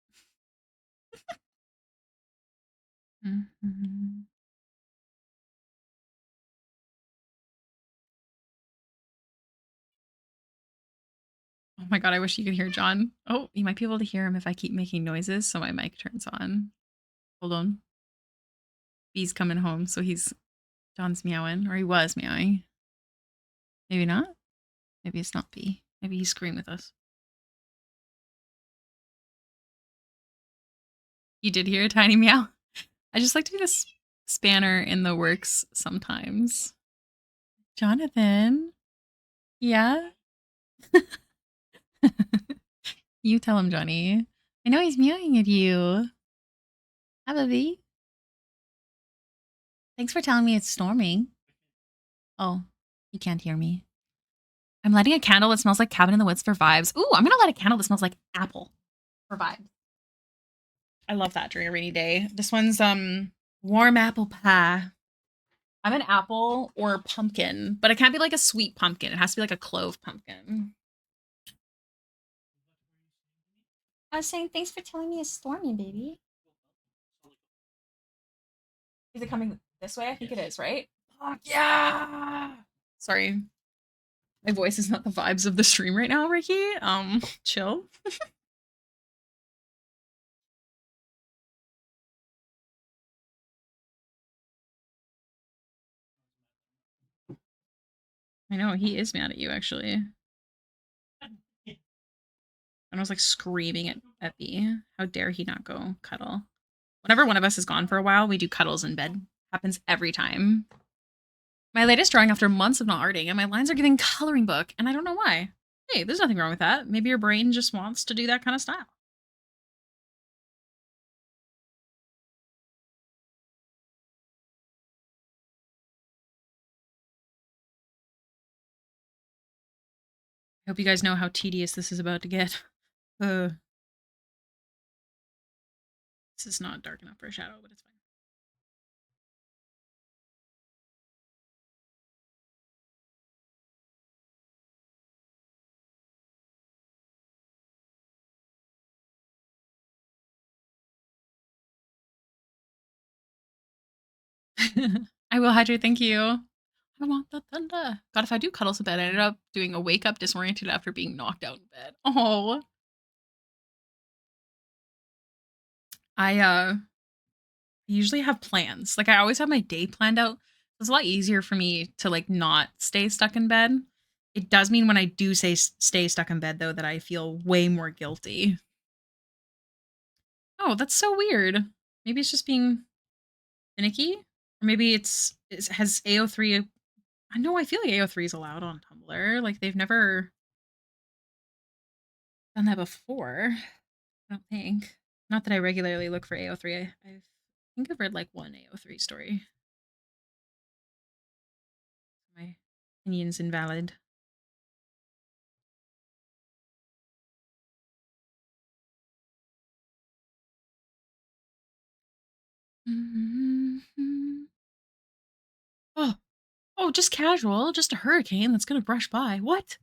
[SPEAKER 1] Oh my god, I wish you could hear John. Oh, you might be able to hear him if I keep making noises so my mic turns on. Hold on. B's coming home, so John's meowing, or he was meowing. Maybe not. Maybe it's not B. Maybe he's screaming with us. You did hear a tiny meow. I just like to be this spanner in the works sometimes. Jonathan? Yeah? You tell him, Johnny. I know he's meowing at you. Hi, baby. Thanks for telling me it's storming. Oh, you can't hear me. I'm lighting a candle that smells like Cabin in the Woods for vibes. Ooh, I'm gonna light a candle that smells like apple for vibes. I love that during a rainy day. This one's warm apple pie. I'm an apple or pumpkin, but it can't be like a sweet pumpkin. It has to be like a clove pumpkin. I was saying thanks for telling me it's stormy, baby. Is it coming this way? I think it is, right? Fuck yeah! Sorry. My voice is not the vibes of the stream right now, Ricky. Chill. I know, he is mad at you, actually. And I was like screaming at B. How dare he not go cuddle? Whenever one of us is gone for a while, we do cuddles in bed. Happens every time. My latest drawing after months of not arting, and my lines are giving coloring book, and I don't know why. Hey, there's nothing wrong with that. Maybe your brain just wants to do that kind of style. I hope you guys know how tedious this is about to get. This is not dark enough for a shadow, but it's fine. I will hydrate, thank you. I want the thunder. God, if I do cuddles in bed, I ended up doing a wake up disoriented after being knocked out in bed. Oh. I usually have plans. Like I always have my day planned out. It's a lot easier for me to like not stay stuck in bed. It does mean when I do stay stuck in bed though that I feel way more guilty. Oh, that's so weird. Maybe it's just being finicky, or maybe it has AO3. I know I feel like AO3 is allowed on Tumblr. Like they've never done that before. I don't think. Not that I regularly look for AO3. I think I've read like one AO3 story. My opinion's invalid. Oh, oh, just casual, just a hurricane that's gonna brush by. What?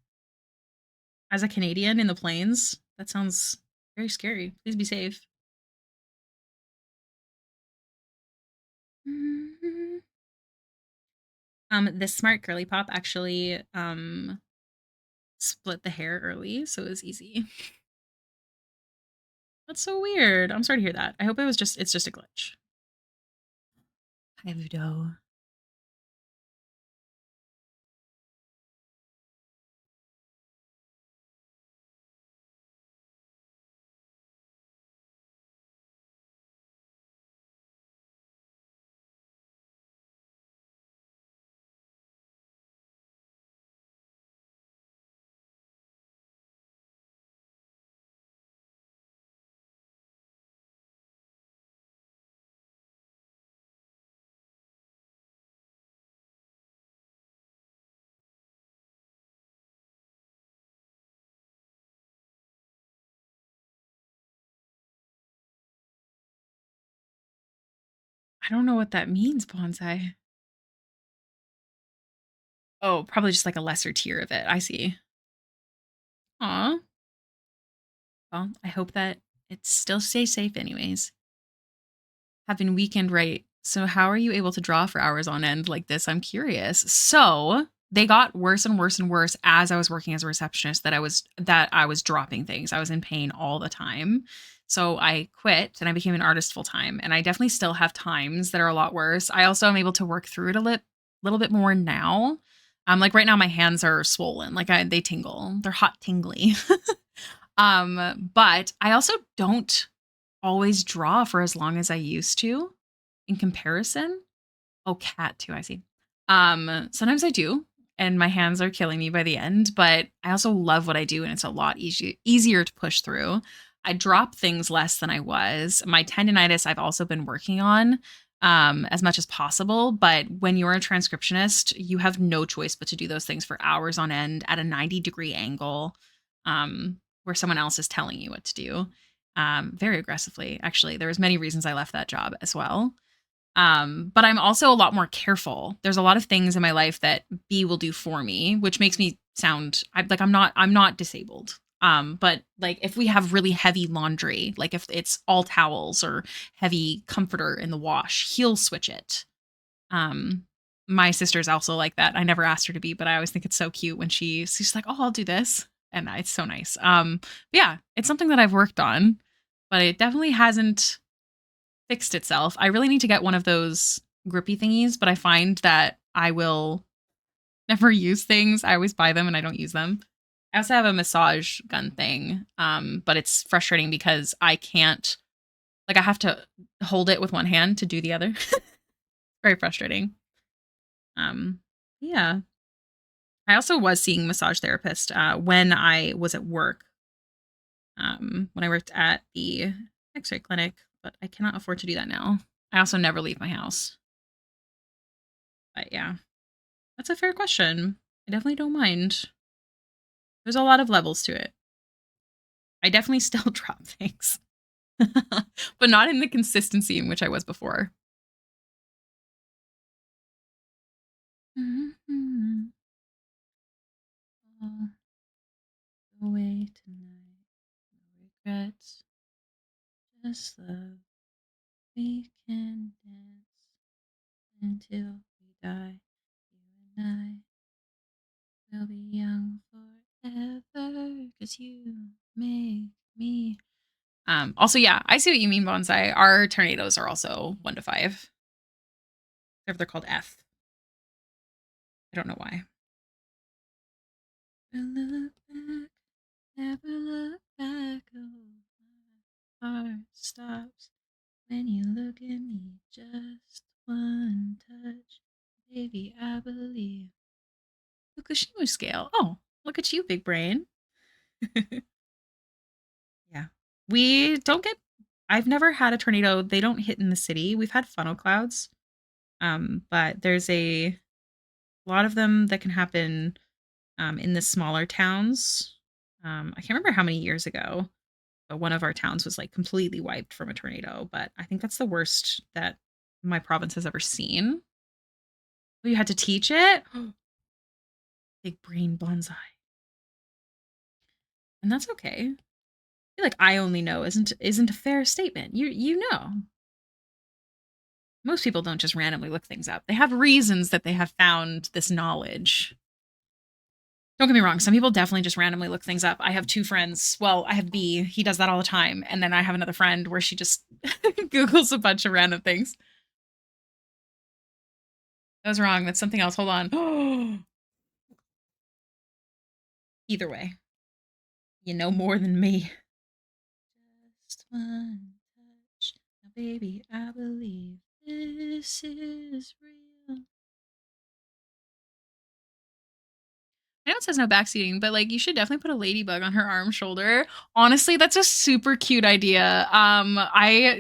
[SPEAKER 1] As a Canadian in the plains, that sounds very scary. Please be safe. This smart girly pop actually split the hair early, so it was easy. That's so weird. I'm sorry to hear that. I hope it's just a glitch. Hi, Vudo. I don't know what that means, Bonsai. Oh, probably just like a lesser tier of it. I see. Aw. Well, I hope that it still stays safe anyways. Having weekend right. So how are you able to draw for hours on end like this? I'm curious. So they got worse and worse and worse as I was working as a receptionist that I was dropping things. I was in pain all the time. So I quit and I became an artist full time. And I definitely still have times that are a lot worse. I also am able to work through it little bit more now. Like right now my hands are swollen. Like they tingle. They're hot tingly. But I also don't always draw for as long as I used to in comparison. Oh, cat too, I see. Sometimes I do, and my hands are killing me by the end, but I also love what I do and it's a lot easier to push through. I drop things less than I was. My tendonitis I've also been working on as much as possible, but when you're a transcriptionist, you have no choice but to do those things for hours on end at a 90-degree angle, where someone else is telling you what to do, very aggressively. Actually, there was many reasons I left that job as well. But I'm also a lot more careful. There's a lot of things in my life that B will do for me, which makes me sound like I'm not disabled. But like if we have really heavy laundry, like if it's all towels or heavy comforter in the wash, he'll switch it. Um, my sister's also like that. I never asked her to be, but I always think it's so cute when she's like, "Oh, I'll do this," and it's so nice. But yeah, it's something that I've worked on, but it definitely hasn't fixed itself. I really need to get one of those grippy thingies, but I find that I will never use things. I always buy them and I don't use them. I also have a massage gun thing, but it's frustrating because I can't, like, I have to hold it with one hand to do the other. Very frustrating. Um, yeah. I also was seeing a massage therapist when I was at work, when I worked at the X-ray clinic, but I cannot afford to do that now. I also never leave my house. But yeah. That's a fair question. I definitely don't mind. There's a lot of levels to it. I definitely still drop things, but not in the consistency in which I was before. Mm-hmm. All away tonight, no regrets, just love. We can dance until we die. You and I will be young forever, 'cause you make me Also, yeah, I see what you mean, Bonsai. Our tornadoes are also 1 to 5. If they're called F. I don't know why. Look back, never look back. Oh, my heart stops when you look at me. Just one touch, baby, I believe. Fukushima scale. Oh, look at you, big brain. Yeah. We don't get I've never had a tornado. They don't hit in the city. We've had funnel clouds. But there's a lot of them that can happen in the smaller towns. I can't remember how many years ago, but one of our towns was like completely wiped from a tornado. But I think that's the worst that my province has ever seen. Oh, you had to teach it? Big brain bonsai. And that's okay. I feel like I only know isn't a fair statement. You know. Most people don't just randomly look things up. They have reasons that they have found this knowledge. Don't get me wrong. Some people definitely just randomly look things up. I have 2 friends. Well, I have B. He does that all the time. And then I have another friend where she just Googles a bunch of random things. That was wrong. That's something else. Hold on. Either way, you know more than me. Just one touch. Now, baby, I believe this is real. I know it says no backseating, but like you should definitely put a ladybug on her arm shoulder. Honestly, that's a super cute idea.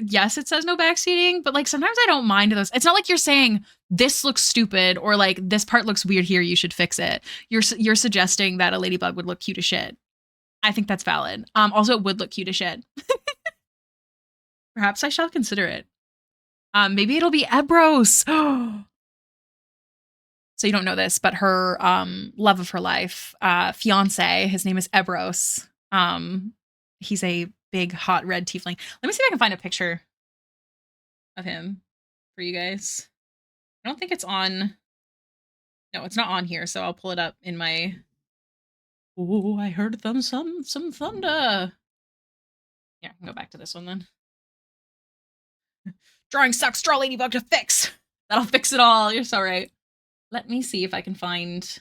[SPEAKER 1] Yes, it says no backseating, but like sometimes I don't mind those. It's not like you're saying this looks stupid or like this part looks weird here, you should fix it. You're suggesting that a ladybug would look cute as shit. I think that's valid. Also it would look cute as shit. Perhaps I shall consider it. Maybe it'll be Ebros. So you don't know this, but her love of her life, fiance, his name is Ebros. He's a big hot red tiefling. Let me see if I can find a picture of him for you guys. I don't think it's on. No, it's not on here, so I'll pull it up in my. Oh, I heard some thunder. Yeah, I can go back to this one then. Drawing sucks. Draw ladybug to fix. That'll fix it all. You're so right. Let me see if I can find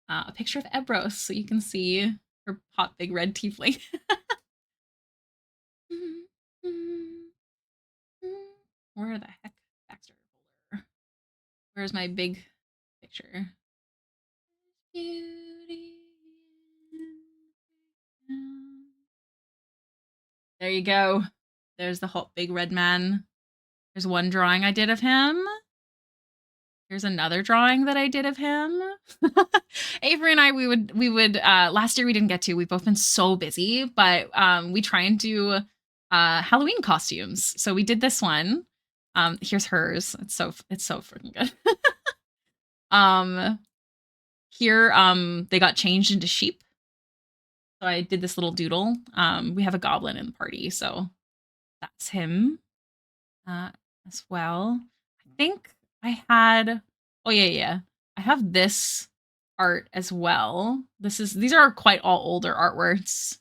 [SPEAKER 1] a picture of Ebros so you can see her hot big red tiefling. Where the heck, Baxter? Where's my big picture? There you go. There's the hot big red man. There's one drawing I did of him. Here's another drawing that I did of him. Avery and I, we would last year we didn't get to. We've both been so busy, but we try and do Halloween costumes. So we did this one. Here's hers. It's so freaking good. Here they got changed into sheep. So I did this little doodle. We have a goblin in the party, so that's him as well. I think I had oh yeah. I have this art as well. These are quite all older artworks.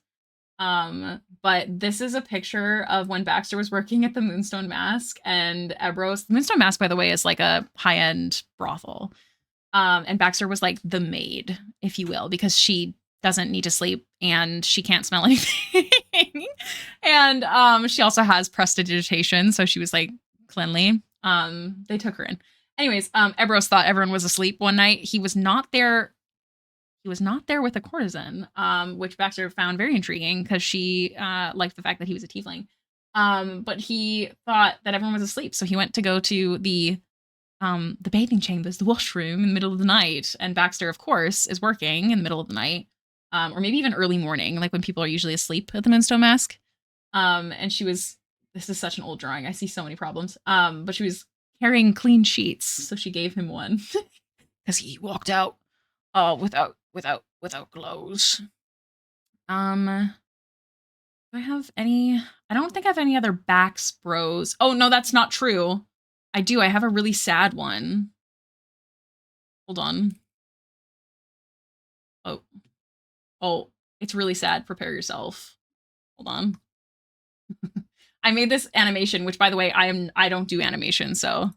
[SPEAKER 1] But this is a picture of when Baxter was working at the Moonstone Mask and Ebros. The Moonstone Mask, by the way, is like a high-end brothel. And Baxter was like the maid, if you will, because she doesn't need to sleep and she can't smell anything. And she also has prestidigitation, so she was like cleanly. They took her in. Anyways, Ebros thought everyone was asleep one night. He was not there. He was not there with a courtesan, which Baxter found very intriguing because she liked the fact that he was a tiefling. But he thought that everyone was asleep, so he went to go to the bathing chambers, the washroom in the middle of the night. And Baxter, of course, is working in the middle of the night, or maybe even early morning, like when people are usually asleep at the Moonstone Mask. And this is such an old drawing. I see so many problems. But she was carrying clean sheets, so she gave him one because he walked out without clothes. Do I have any? I don't think I have any other Bax Bros. Oh no, that's not true. I do. I have a really sad one. Hold on. Oh, it's really sad. Prepare yourself. Hold on. I made this animation, which by the way, I don't do animation, so.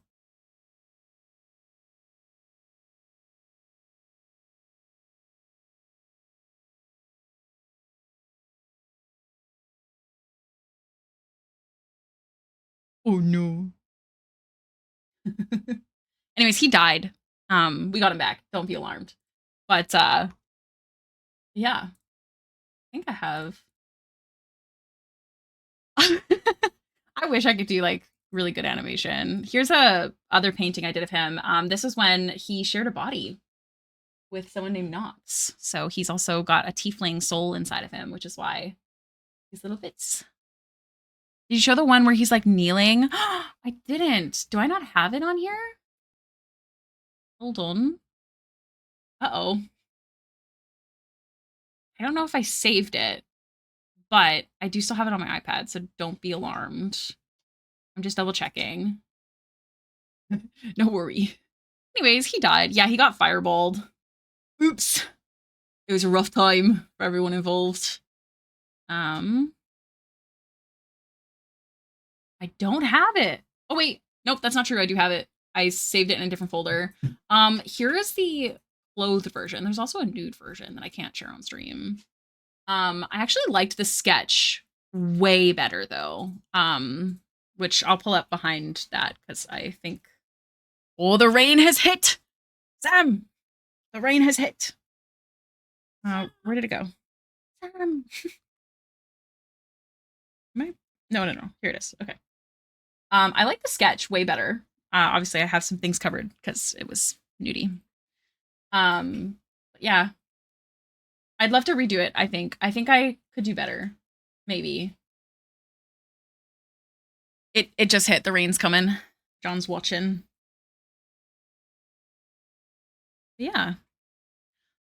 [SPEAKER 1] Oh no. Anyways, he died. We got him back. Don't be alarmed. But yeah. I think I have I wish I could do like really good animation. Here's a other painting I did of him. This is when he shared a body with someone named Knox. So he's also got a tiefling soul inside of him, which is why these little bits. Did you show the one where he's like kneeling? I didn't. Do I not have it on here? Hold on. Uh-oh. I don't know if I saved it, but I do still have it on my iPad, so don't be alarmed. I'm just double checking. No worry. Anyways, he died. Yeah, he got fireballed. Oops. It was a rough time for everyone involved. I don't have it. Oh wait, nope, that's not true. I do have it. I saved it in a different folder. Here is the clothed version. There's also a nude version that I can't share on stream. I actually liked the sketch way better though. Which I'll pull up behind that because I think. Oh, the rain has hit! Sam! The rain has hit. Where did it go? Sam! No. Here it is. Okay. I like the sketch way better. Obviously, I have some things covered because it was nudie. Yeah. I'd love to redo it, I think. I think I could do better. Maybe. It just hit. The rain's coming. John's watching. Yeah.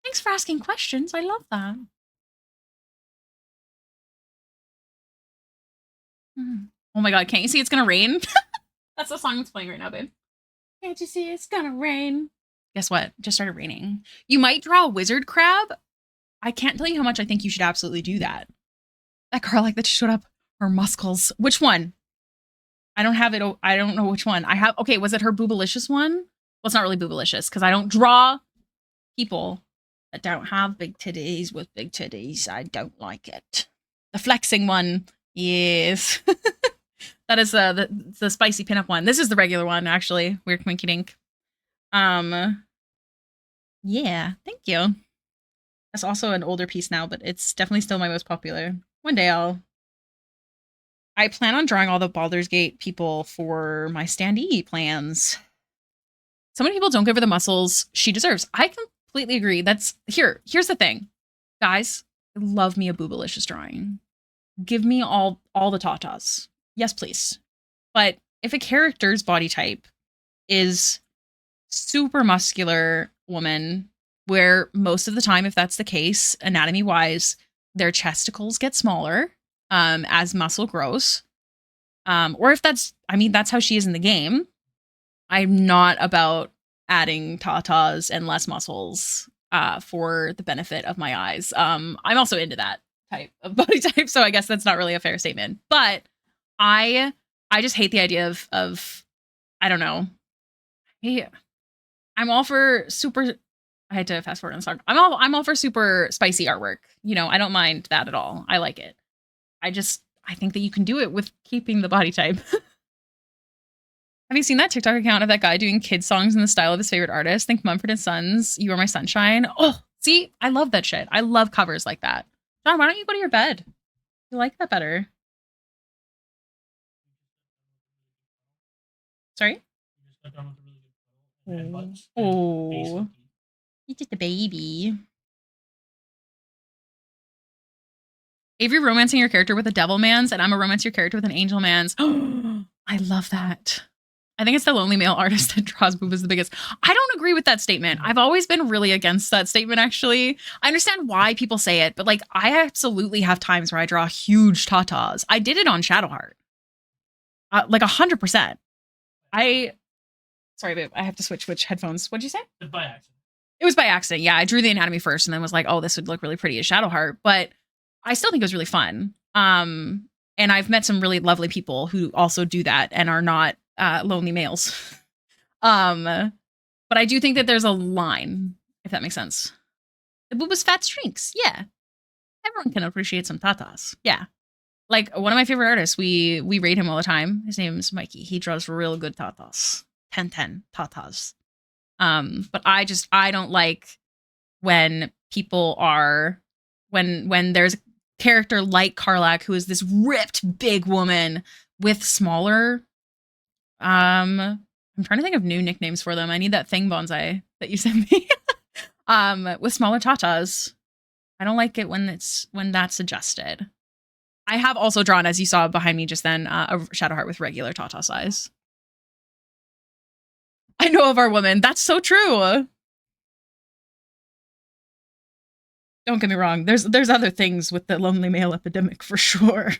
[SPEAKER 1] Thanks for asking questions. I love that. Oh my god, can't you see it's gonna rain? That's the song that's playing right now, babe. Can't you see it's gonna rain? Guess what? It just started raining. You might draw a wizard crab. I can't tell you how much I think you should absolutely do that. That garlic that showed up, her muscles. Which one? I don't have it. I don't know which one. I have. Okay, was it her boobalicious one? Well, it's not really boobalicious because I don't draw people that don't have big titties with big titties. I don't like it. The flexing one. Yes. That is the spicy pinup one. This is the regular one, actually. Weird Winky Dink. Yeah, thank you. That's also an older piece now, but it's definitely still my most popular. One day I plan on drawing all the Baldur's Gate people for my standee plans. So many people don't give her the muscles she deserves. I completely agree. Here's the thing. Guys, I love me a boobalicious drawing. Give me all the tatas. Yes, please. But if a character's body type is super muscular woman, where most of the time, if that's the case, anatomy-wise, their chesticles get smaller as muscle grows. Or if that's how she is in the game. I'm not about adding tatas and less muscles for the benefit of my eyes. I'm also into that type of body type, so I guess that's not really a fair statement. But I just hate the idea of I don't know. Hey, I'm all for super. I had to fast forward on the song. I'm all for super spicy artwork. You know, I don't mind that at all. I like it. I think that you can do it with keeping the body type. Have you seen that TikTok account of that guy doing kids songs in the style of his favorite artist? Think Mumford & Sons, You Are My Sunshine. Oh, see, I love that shit. I love covers like that. John, why don't you go to your bed? You like that better. Sorry? Oh. He's just a baby. Avery romancing your character with a devil man's, and I'm a romance your character with an angel man's. I love that. I think it's the lonely male artist that draws boobas the biggest. I don't agree with that statement. I've always been really against that statement, actually. I understand why people say it, but like, I absolutely have times where I draw huge tatas. I did it on Shadowheart. Like 100%. Sorry, babe, I have to switch which headphones. What'd you say?
[SPEAKER 2] By accident.
[SPEAKER 1] It was by accident. Yeah, I drew the anatomy first and then was like, oh, this would look really pretty as Shadowheart. But I still think it was really fun. And I've met some really lovely people who also do that and are not lonely males. But I do think that there's a line, if that makes sense. The boobas fat strinks. Yeah. Everyone can appreciate some tatas. Yeah. Like one of my favorite artists, we rate him all the time. His name is Mikey. He draws real good tatas. 10-10 tatas. But I don't like when people are when there's a character like Karlak who is this ripped big woman with smaller I'm trying to think of new nicknames for them. I need that thing bonsai that you sent me. With smaller tatas. I don't like it when that's adjusted. I have also drawn, as you saw behind me just then, a shadow heart with regular tata size. I know of our woman. That's so true. Don't get me wrong. There's other things with the lonely male epidemic for sure.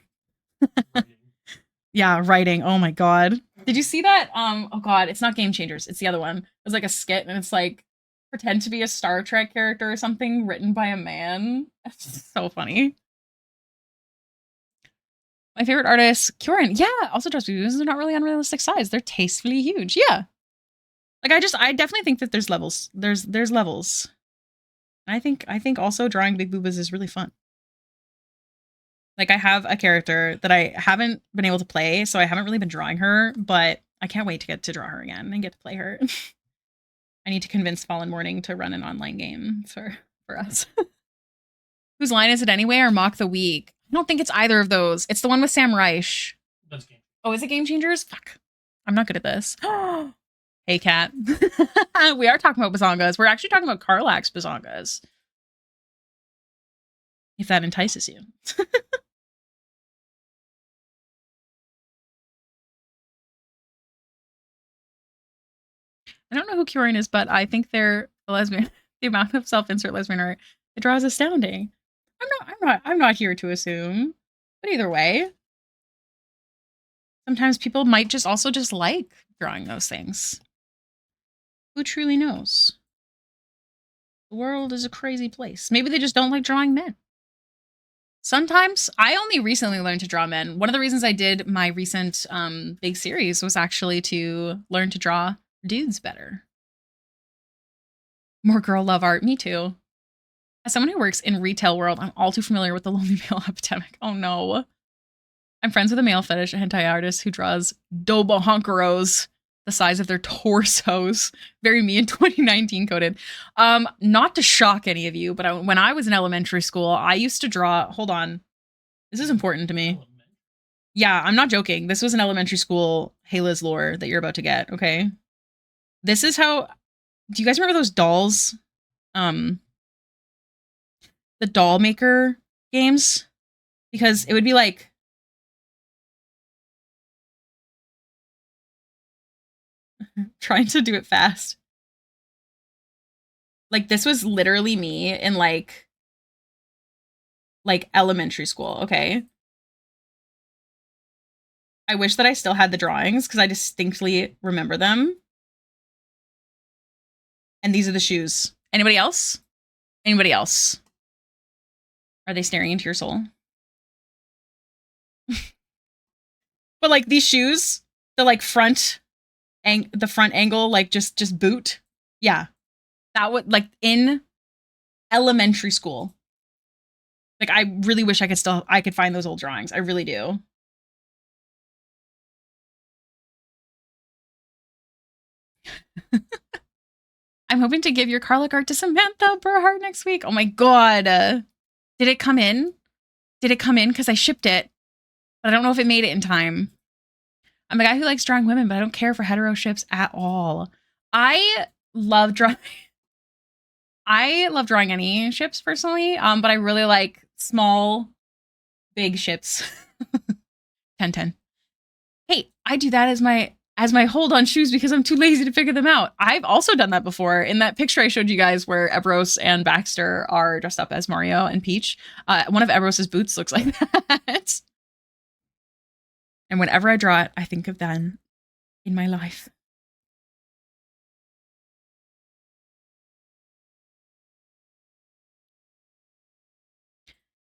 [SPEAKER 1] Yeah, writing. Oh my god. Did you see that? Oh god, it's not Game Changers. It's the other one. It was like a skit, and it's like pretend to be a Star Trek character or something written by a man. It's so funny. My favorite artist, Kieran. Yeah, also draws boobs. They're not really unrealistic size. They're tastefully huge. Yeah. Like I definitely think that there's levels. There's levels. And I think also drawing big boobas is really fun. Like I have a character that I haven't been able to play, so I haven't really been drawing her, but I can't wait to get to draw her again and get to play her. I need to convince Fallen Morning to run an online game for us. Whose line is it anyway, or Mock the Week? I don't think it's either of those. It's the one with Sam Reich. That's game. Oh, is it Game Changers? Fuck. I'm not good at this. Hey, Kat. We are talking about bazongas. We're actually talking about Karlak's bazongas. If that entices you. I don't know who Kieran is, but I think they're a lesbian. The amount of self-insert lesbian art it draws astounding. I'm not here to assume. But either way, sometimes people might just also just like drawing those things. Who truly knows? The world is a crazy place. Maybe they just don't like drawing men. Sometimes I only recently learned to draw men. One of the reasons I did my recent big series was actually to learn to draw dudes better. More girl love art. Me too. As someone who works in retail world, I'm all too familiar with the lonely male epidemic. Oh no. I'm friends with a male fetish hentai artist who draws dobo honkeros the size of their torsos. Very me in 2019 coded. Not to shock any of you, but when I was in elementary school, I used to draw. Hold on. This is important to me. Yeah, I'm not joking. This was an elementary school Hailiiz lore that you're about to get, okay? This is how. Do you guys remember those dolls? The doll maker games? Because it would be like. Trying to do it fast. Like this was literally me in like elementary school, okay? I wish that I still had the drawings because I distinctly remember them. And these are the shoes. Anybody else? Anybody else? Are they staring into your soul? But like these shoes, the like the front angle, like just boot. Yeah. That would like in elementary school. Like I really wish I could find those old drawings. I really do. I'm hoping to give your Karlak art to Samantha Burhart next week. Oh my god. Did it come in? Did it come in? Because I shipped it. But I don't know if it made it in time. I'm a guy who likes drawing women, but I don't care for hetero ships at all. I love drawing any ships personally, but I really like small, big ships. 10-10. Hey, I do that as my hold on shoes because I'm too lazy to figure them out. I've also done that before. In that picture I showed you guys where Ebros and Baxter are dressed up as Mario and Peach, one of Ebros's boots looks like that. And whenever I draw it, I think of them in my life.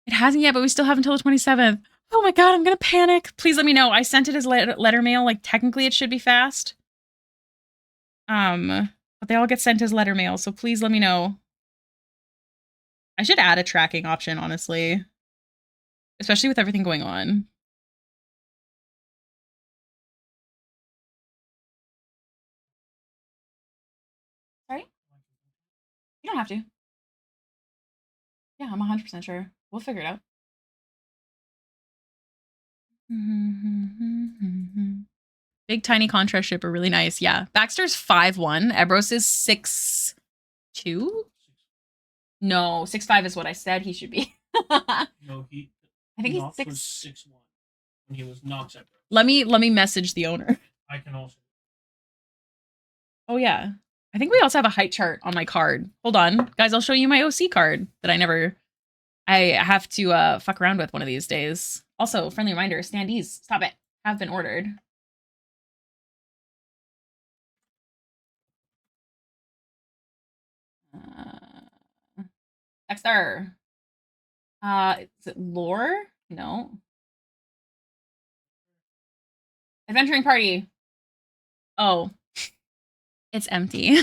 [SPEAKER 1] It hasn't yet, but we still have until the 27th. Oh my god, I'm gonna panic. Please let me know. I sent it as letter mail. Like, technically it should be fast. But they all get sent as letter mail, so please let me know. I should add a tracking option, honestly. Especially with everything going on. Sorry? You don't have to. Yeah, I'm 100% sure. We'll figure it out. Big tiny contrast ship are really nice. Yeah. Baxter's 5'1". Ebros is 6'2". No, 6'5" is what I said he should be.
[SPEAKER 2] No,
[SPEAKER 1] I think
[SPEAKER 2] Knox
[SPEAKER 1] he's
[SPEAKER 2] was 6'1" when he was Knox Ebros.
[SPEAKER 1] Let me message the owner.
[SPEAKER 2] I can also.
[SPEAKER 1] Oh yeah. I think we also have a height chart on my card. Hold on. Guys, I'll show you my OC card that I have to fuck around with one of these days. Also, friendly reminder, standees, stop it. Have been ordered. Baxter. Is it lore? No. Adventuring party. Oh. It's empty.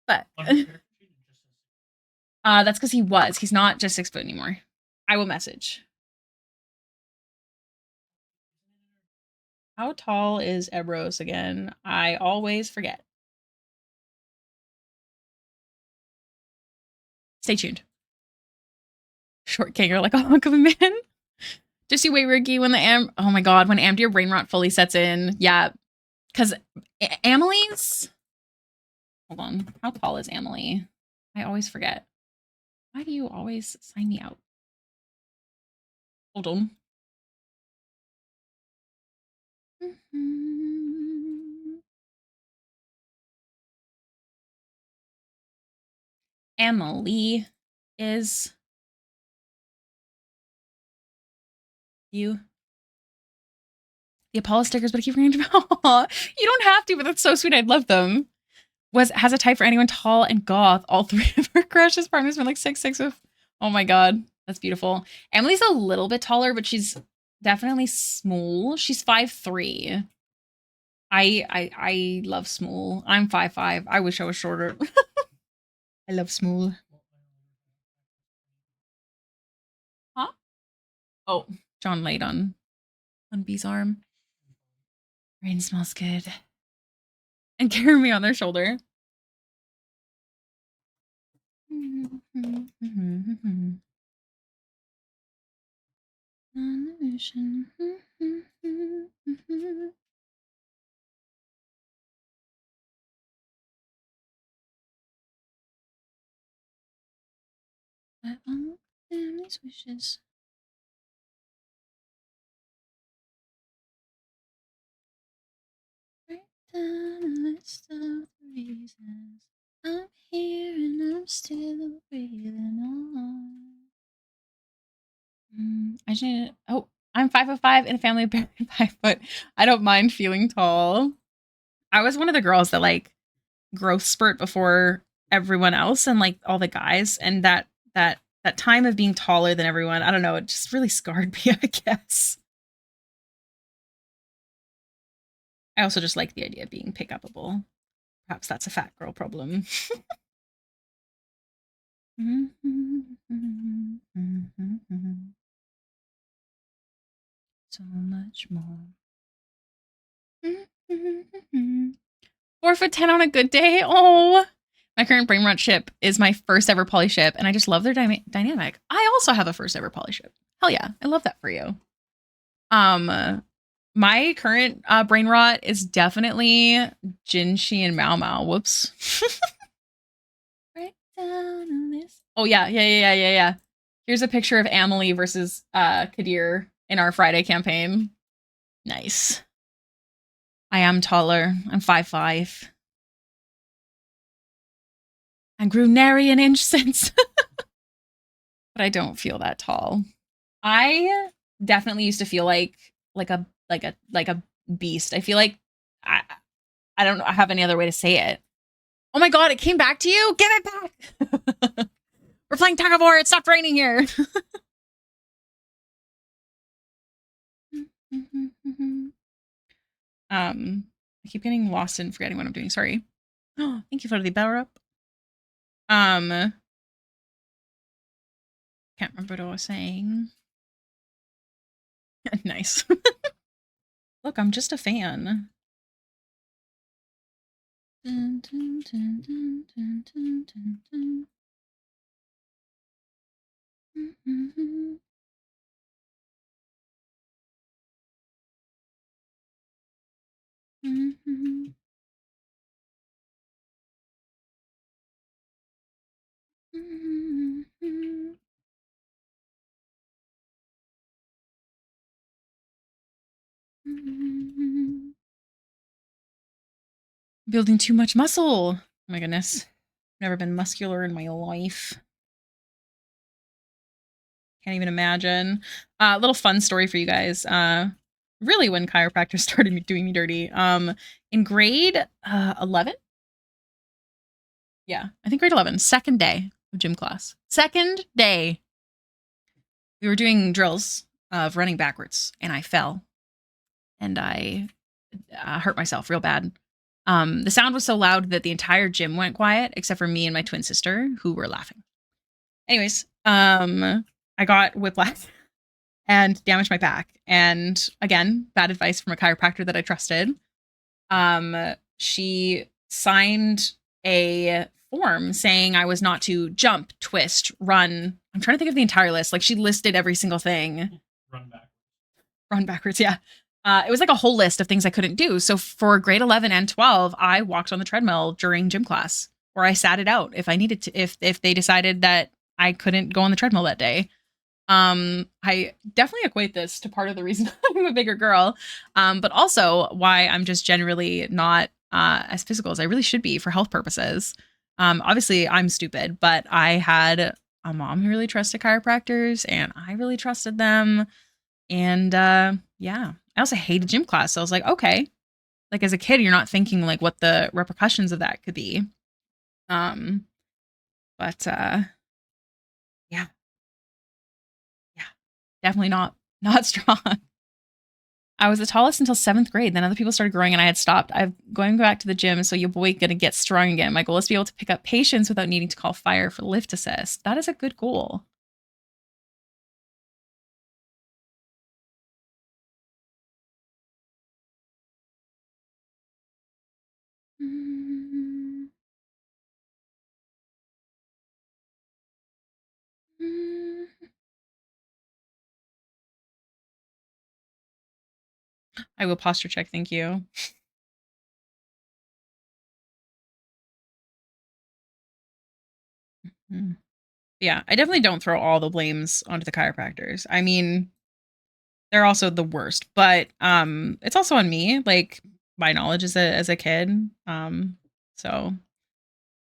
[SPEAKER 1] But that's because he was. He's not just 6 foot anymore. I will message. How tall is Ebros again? I always forget. Stay tuned. Short ganger like a hunk of a man. Just you wait, Ricky, when oh my god, when Amdir brain rot fully sets in. Yeah. Because Amelie's. Hold on. How tall is Amelie? I always forget. Why do you always sign me out? Hold on. Emily is you. The Apollo stickers, but I keep forgetting about. You don't have to, but that's so sweet. I'd love them. Has a type for anyone tall and goth. All three of her crushes partners been like 6'6" with. Oh my god, that's beautiful. Emily's a little bit taller, but she's definitely small. She's 5'3". I love small. I'm 5'5". I wish I was shorter. I love small. Huh? Oh, John laid on B's arm. Rain smells good. And carry me on their shoulder. I want these wishes. Write down a list of the reasons I'm here and I'm still breathing on. I just need to, oh, I'm 5'5" in a family of barely 5 foot. I don't mind feeling tall. I was one of the girls that like growth spurt before everyone else and like all the guys, and that time of being taller than everyone, I don't know, it just really scarred me, I guess. I also just like the idea of being pick upable. Perhaps that's a fat girl problem. So much more. 4'10" on a good day. Oh, my current brain rot ship is my first ever poly ship, and I just love their dynamic. I also have a first ever poly ship. Hell yeah, I love that for you. My current brain rot is definitely Jinshi and Mao Mao. Whoops. Right down on this. Oh yeah. Here's a picture of Amelie versus Kadir in our Friday campaign. Nice. I am taller. I'm 5'5". I grew nary an inch since. But I don't feel that tall. I definitely used to feel like a beast. I feel like I don't have any other way to say it. Oh my god, it came back to you? Give it back! We're playing tug of war. It stopped raining here. I keep getting lost and forgetting what I'm doing. Sorry. Oh, thank you for the power up. Can't remember what I was saying. Nice. Look, I'm just a fan. Dun, dun, dun, dun, dun, dun, dun, dun. Mm-hmm. Mm-hmm. Mm-hmm. Mm-hmm. Building too much muscle. Oh my goodness. Never been muscular in my life. Can't even imagine. Little fun story for you guys. Really when chiropractors started doing me dirty. In grade 11? Yeah, I think grade 11, second day of gym class. Second day. We were doing drills of running backwards and I fell and I hurt myself real bad. The sound was so loud that the entire gym went quiet except for me and my twin sister who were laughing. Anyways, I got whiplash and damaged my back. And again, bad advice from a chiropractor that I trusted. She signed a form saying I was not to jump, twist, run. I'm trying to think of the entire list. Like she listed every single thing.
[SPEAKER 2] Run back.
[SPEAKER 1] Run backwards, yeah. It was like a whole list of things I couldn't do. So for grade 11 and 12, I walked on the treadmill during gym class, or I sat it out if I needed to, if they decided that I couldn't go on the treadmill that day. I definitely equate this to part of the reason I'm a bigger girl, but also why I'm just generally not as physical as I really should be for health purposes. Obviously, I'm stupid, but I had a mom who really trusted chiropractors, and I really trusted them. And yeah, I also hated gym class, so I was like, okay. Like as a kid, you're not thinking like what the repercussions of that could be. Um, but yeah, yeah, definitely not strong. I was the tallest until 7th grade. Then other people started growing and I had stopped. I'm going back to the gym, so your boy gonna get strong again. My goal is to be able to pick up patients without needing to call fire for lift assist. That is a good goal. I will posture check, thank you. Yeah, I definitely don't throw all the blames onto the chiropractors. I mean, they're also the worst, but it's also on me, like my knowledge as a kid. So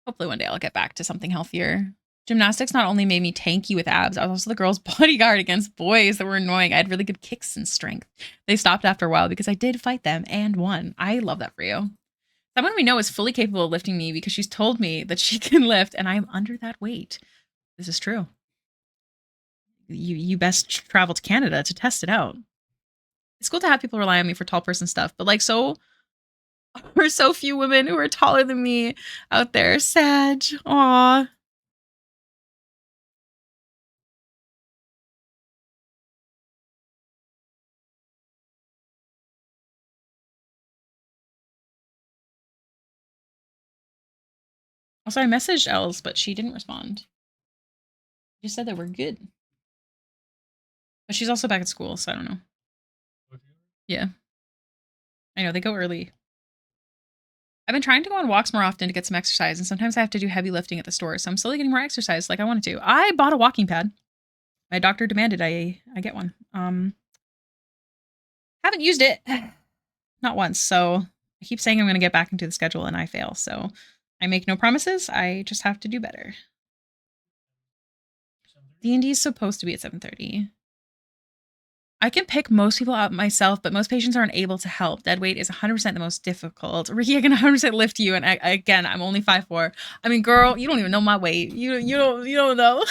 [SPEAKER 1] hopefully one day I'll get back to something healthier. Gymnastics not only made me tanky with abs, I was also the girl's bodyguard against boys that were annoying. I had really good kicks and strength. They stopped after a while because I did fight them and won. I love that for you. Someone we know is fully capable of lifting me because she's told me that she can lift and I'm under that weight. This is true. You best travel to Canada to test it out. It's cool to have people rely on me for tall person stuff, but like so we're so few women who are taller than me out there. Sad. Aw. Also, I messaged Els, but she didn't respond. She just said that we're good. But she's also back at school, so I don't know. Yeah. I know, they go early. I've been trying to go on walks more often to get some exercise, and sometimes I have to do heavy lifting at the store, so I'm slowly getting more exercise like I wanted to. I bought a walking pad. My doctor demanded I get one. Haven't used it. Not once, so I keep saying I'm going to get back into the schedule and I fail, so I make no promises. I just have to do better. D&D is supposed to be at 7:30. I can pick most people up myself, but most patients aren't able to help. Dead weight is 100% the most difficult. Ricky, I can 100% lift you, and again, I'm only 5'4". I mean, girl, you don't even know my weight. You don't know.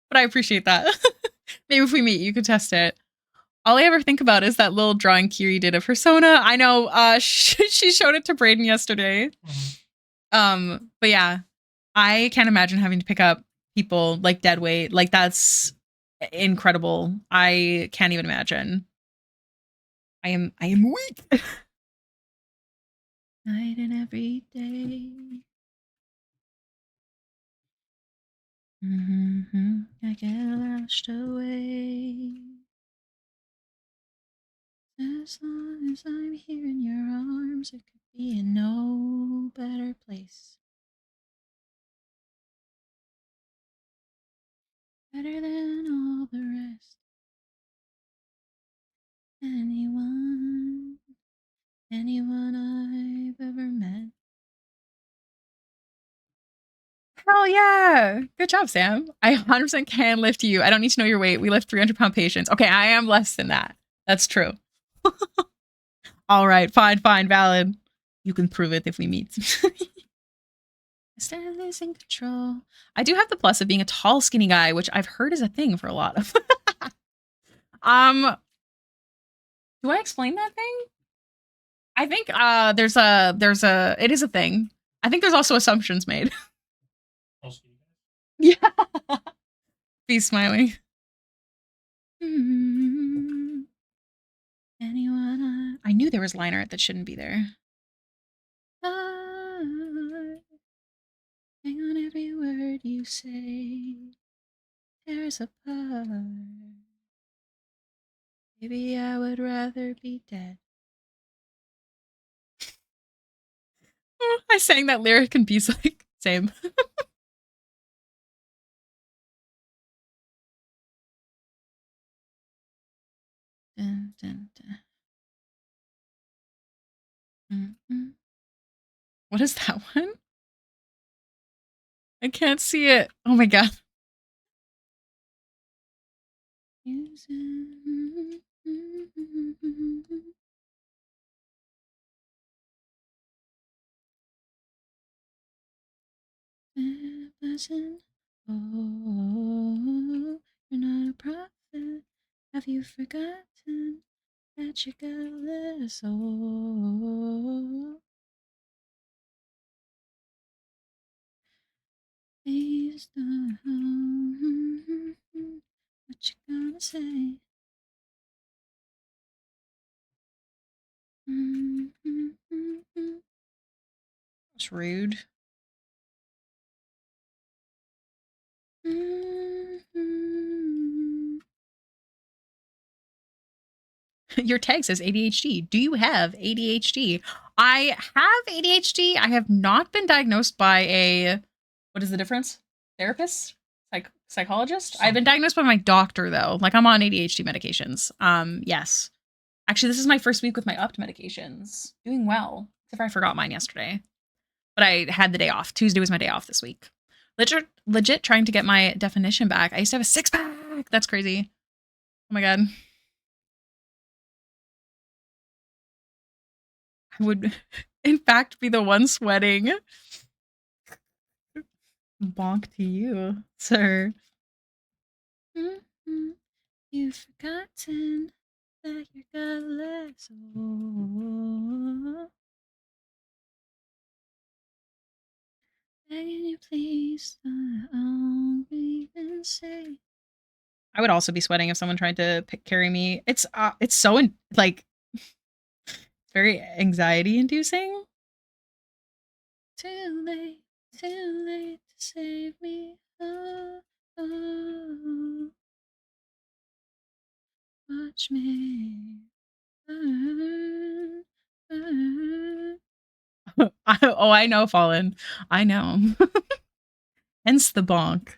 [SPEAKER 1] But I appreciate that. Maybe if we meet, you could test it. All I ever think about is that little drawing Kiri did of Persona. I know she showed it to Brayden yesterday. But yeah, I can't imagine having to pick up people like dead weight. Like that's incredible. I can't even imagine. I am weak. Night and every day. I get lashed away. As long as I'm here in your arms, it could be in no better place. Better than all the rest. Anyone I've ever met. Hell yeah. Good job, Sam. I 100% can lift you. I don't need to know your weight. We lift 300-pound patients. Okay, I am less than that. That's true. All right, fine, valid. You can prove it if we meet. Instead of losing control. I do have the plus of being a tall, skinny guy, which I've heard is a thing for a lot of. Do I explain that thing? I think it is a thing. I think there's also assumptions made. Yeah. Be smiling. Anyone? I knew there was line art that shouldn't be there. Hang on every word you say. There's a part. Maybe I would rather be dead. I sang that lyric and B's like, same. Dun, dun, dun. Mm-hmm. What is that one? I can't see it. Oh my god. Oh, you're not a prophet. Have you forgotten that you got a soul? Please don't. What you gonna say? That's rude. Your tag says ADHD. Do you have ADHD? I have ADHD. I have not been diagnosed by a, what is the difference? Therapist? Psychologist? I've been diagnosed by my doctor though. Like I'm on ADHD medications. Yes. Actually, this is my first week with my upped medications. Doing well. Except for I forgot mine yesterday. But I had the day off. Tuesday was my day off this week. Legit trying to get my definition back. I used to have a 6-pack. That's crazy. Oh my god. I would, in fact, be the one sweating. Bonk to you, sir. You've forgotten that you're godless. Oh. Begging you, please, I'll even say. I would also be sweating if someone tried to carry me. It's so like very anxiety inducing. Too late to save me. Oh, oh. Watch me burn, burn. I know, Fallen. I know. Hence the bonk.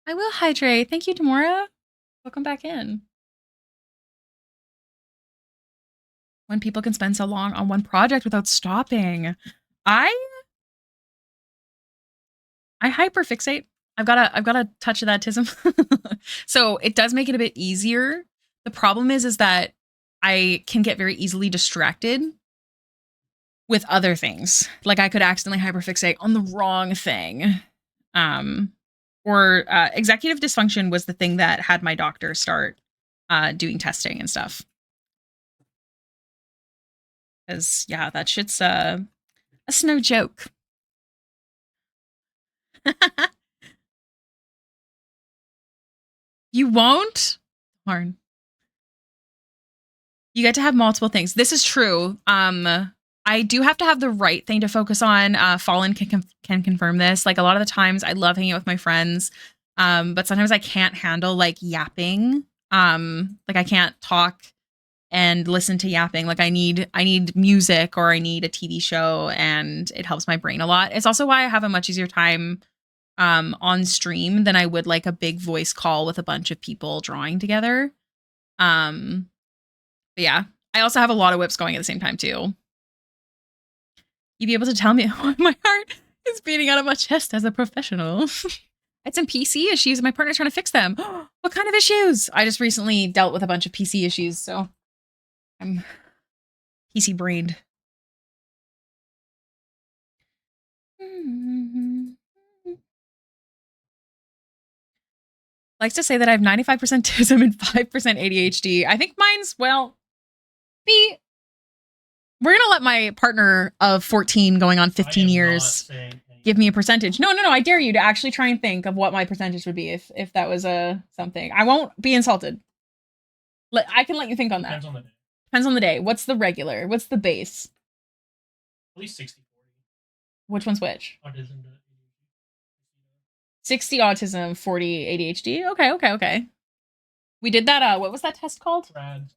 [SPEAKER 1] I will hydrate. Thank you, Demora. Welcome back in. When people can spend so long on one project without stopping. I hyperfixate I've got a touch of that tism. So it does make it a bit easier. The problem is that I can get very easily distracted with other things. Like I could accidentally hyperfixate on the wrong thing. Or executive dysfunction was the thing that had my doctor start doing testing and stuff. Because yeah, that shit's that's no joke. You won't? Darn. You get to have multiple things. This is true. I do have to have the right thing to focus on. Fallen can confirm this. Like a lot of the times I love hanging out with my friends. But sometimes I can't handle like yapping. Like I can't talk and listen to yapping. Like I need music or I need a TV show, and it helps my brain a lot. It's also why I have a much easier time on stream than I would like a big voice call with a bunch of people drawing together. But yeah, I also have a lot of whips going at the same time too. You'd be able to tell me why my heart is beating out of my chest as a professional. It's some PC issues and my partner's trying to fix them. What kind of issues? I just recently dealt with a bunch of PC issues, so I'm PC brained. Likes to say that I have 95% autism and 5% ADHD. I think mine's, well, we're going to let my partner of 14 going on 15 years give me a percentage. No. I dare you to actually try and think of what my percentage would be if that was a something. I won't be insulted. I can let you think on that.
[SPEAKER 2] Depends on the day.
[SPEAKER 1] Depends on the day. What's the regular? What's the base?
[SPEAKER 2] At least 60-40.
[SPEAKER 1] Which one's which?
[SPEAKER 2] Autism to
[SPEAKER 1] 60 autism, 40 ADHD. Okay. We did that. What was that test called?
[SPEAKER 2] RADS.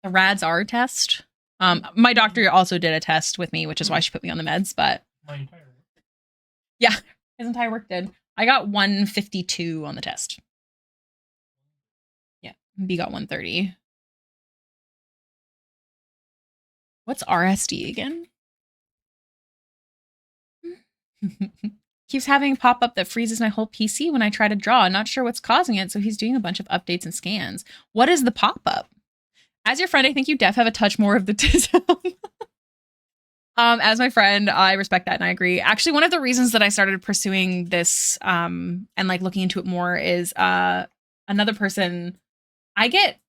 [SPEAKER 1] The RADS-R test. My doctor also did a test with me, which is why she put me on the meds. But
[SPEAKER 2] My entire work.
[SPEAKER 1] Yeah, his entire work did. I got 152 on the test. Yeah, B got 130. What's RSD again? Keeps having a pop-up that freezes my whole PC when I try to draw. Not sure what's causing it, so he's doing a bunch of updates and scans. What is the pop-up? As your friend, I think you def have a touch more of the tism. As my friend, I respect that and I agree. Actually, one of the reasons that I started pursuing this and like looking into it more is another person. I get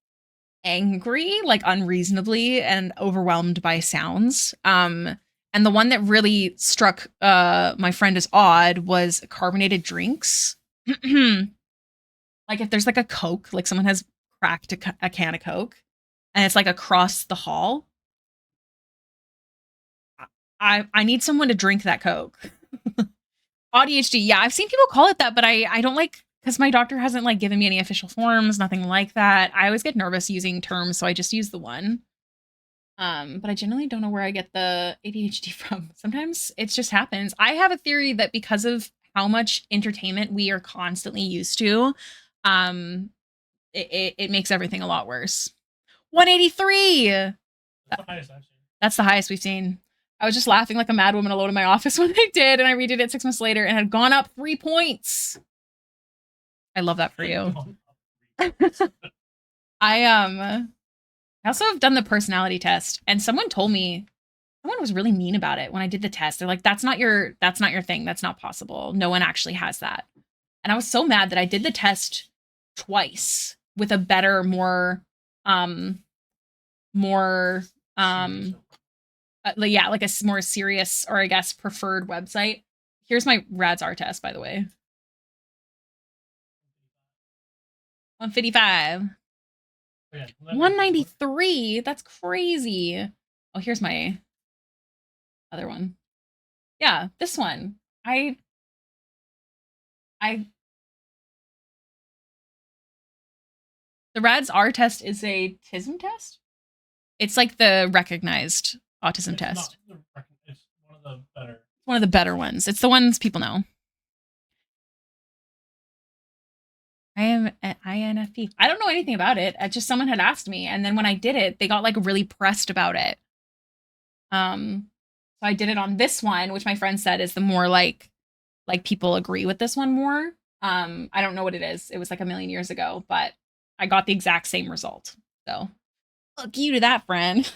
[SPEAKER 1] angry, like unreasonably and overwhelmed by sounds. And the one that really struck my friend as odd was carbonated drinks. Like if there's like a Coke, like someone has cracked a can of Coke and it's like across the hall. I need someone to drink that Coke. ADHD, yeah, I've seen people call it that, but I don't like, because my doctor hasn't like given me any official forms, nothing like that. I always get nervous using terms, so I just use the one. But I generally don't know where I get the ADHD from. Sometimes it just happens. I have a theory that because of how much entertainment we are constantly used to, it makes everything a lot worse. 183.
[SPEAKER 2] That's the highest I've seen.
[SPEAKER 1] That's the highest we've seen. I was just laughing like a mad woman alone in my office when they did, and I redid it 6 months later and had gone up 3 points. I love that for you. I also have done the personality test, and someone told me, someone was really mean about it when I did the test. They're like, that's not your thing. That's not possible. No one actually has that. And I was so mad that I did the test twice with a better, more like a more serious, or I guess preferred website. Here's my RADS-R test, by the way. 155. 193. That's crazy. Oh, here's my other one. Yeah, this one. The RADS-R test is a TISM test. It's like the recognized autism test.
[SPEAKER 2] It's one of the better.
[SPEAKER 1] One of the better ones. It's the ones people know. I am at INFP. I don't know anything about it. Just someone had asked me, and then when I did it, they got like really pressed about it. So I did it on this one, which my friend said is the more like people agree with this one more. I don't know what it is. It was like a million years ago, but I got the exact same result. So fuck you to that, friend.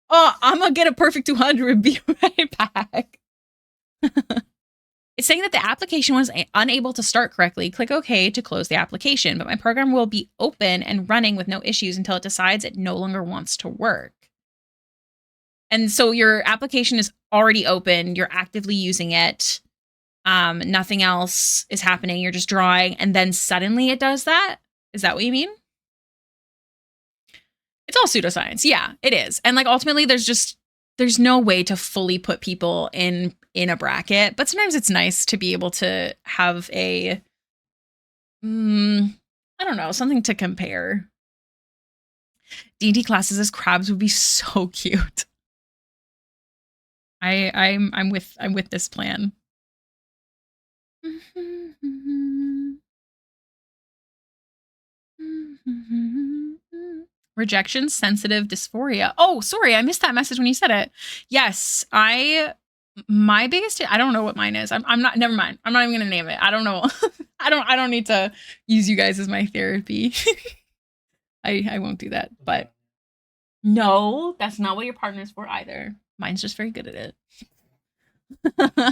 [SPEAKER 1] Oh, I'm gonna get a perfect 200. Be right back. It's saying that the application was unable to start correctly. Click OK to close the application, but my program will be open and running with no issues until it decides it no longer wants to work. And so your application is already open. You're actively using it. Nothing else is happening. You're just drawing, and then suddenly it does that. Is that what you mean? It's all pseudoscience. Yeah, it is. And like ultimately, there's no way to fully put people in a bracket, but sometimes it's nice to be able to have a I don't know, something to compare. D&D classes as crabs would be so cute. I'm with this plan. Rejection sensitive dysphoria. Oh, sorry, I missed that message when you said it. Yes, my biggest I don't know what mine is. I'm not never mind. I'm not even gonna name it. I don't know. I don't need to use you guys as my therapy. I won't do that. But no, that's not what your partner's for either. Mine's just very good at it.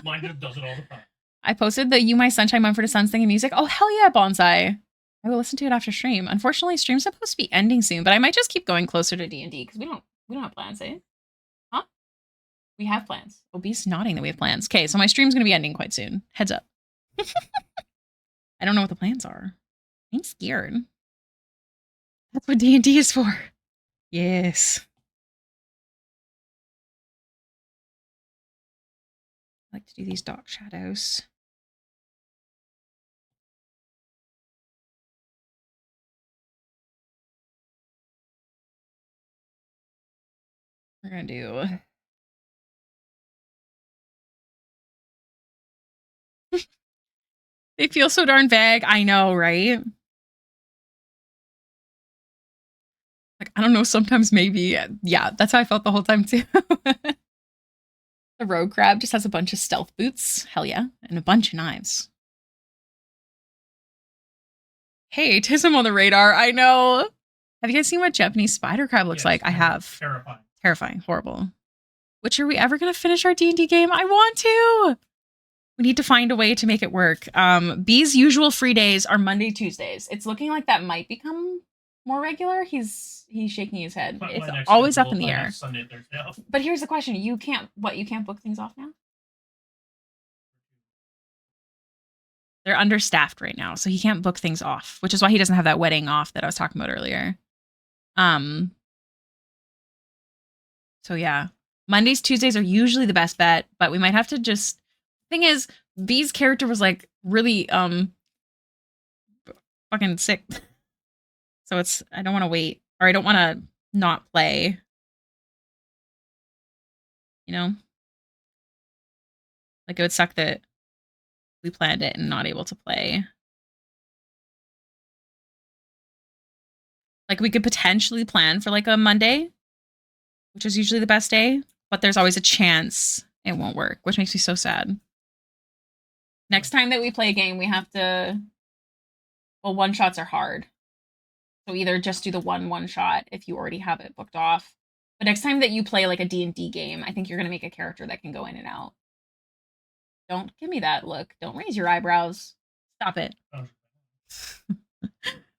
[SPEAKER 2] Mine just does it all the time.
[SPEAKER 1] I posted the You My Sunshine Mumford & Sons thing in music. Oh hell yeah, Bonsai. I will listen to it after stream. Unfortunately, stream's supposed to be ending soon, but I might just keep going closer to D&D because we don't have plans, eh? Huh? We have plans. Oh, B's nodding that we have plans. Okay, so my stream's gonna be ending quite soon. Heads up. I don't know what the plans are. I'm scared. That's what D&D is for. Yes. I like to do these dark shadows. We're gonna do they feel so darn vague. I know, right? Like, I don't know, sometimes maybe. Yeah, that's how I felt the whole time too. The rogue crab just has a bunch of stealth boots. Hell yeah. And a bunch of knives. Hey, Tism on the radar. I know. Have you guys seen what Japanese spider crab looks like? I have.
[SPEAKER 2] Terrifying.
[SPEAKER 1] Terrifying. Horrible. Which are we ever going to finish our D&D game? I want to. We need to find a way to make it work. B's usual free days are Monday, Tuesdays. It's looking like that might become more regular. He's shaking his head. It's always up in the air.
[SPEAKER 2] Sunday, Thursday off.
[SPEAKER 1] But here's the question: you can't book things off now? They're understaffed right now, so he can't book things off, which is why he doesn't have that wedding off that I was talking about earlier. So yeah, Mondays, Tuesdays are usually the best bet, but we might have to just. Thing is, B's character was like really fucking sick, so it's I don't want to wait, or I don't want to not play. You know, like it would suck that we planned it and not able to play. Like we could potentially plan for like a Monday, which is usually the best day, but there's always a chance it won't work, which makes me so sad. Next time that we play a game, we have to. Well, one shots are hard, so either just do the one shot if you already have it booked off. But next time that you play like a D&D game, I think you're gonna make a character that can go in and out. Don't give me that look. Don't raise your eyebrows. Stop it.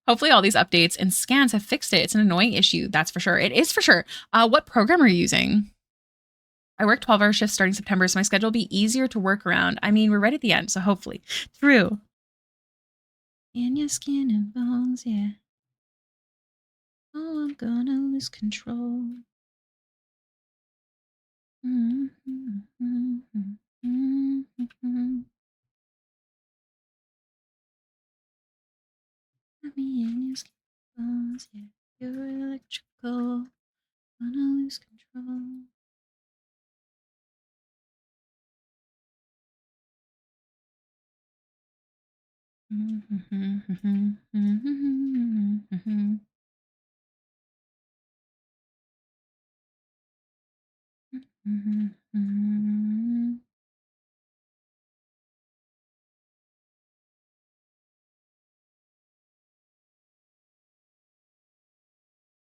[SPEAKER 1] Hopefully all these updates and scans have fixed it. It's an annoying issue, that's for sure. It is for sure. What program are you using? I work 12-hour shifts starting September, so my schedule will be easier to work around. I mean, we're right at the end, so hopefully. True. In your skin and bones, yeah. Oh, I'm gonna lose control. Me in your skin and bones, yeah. You're electrical. Gonna lose control.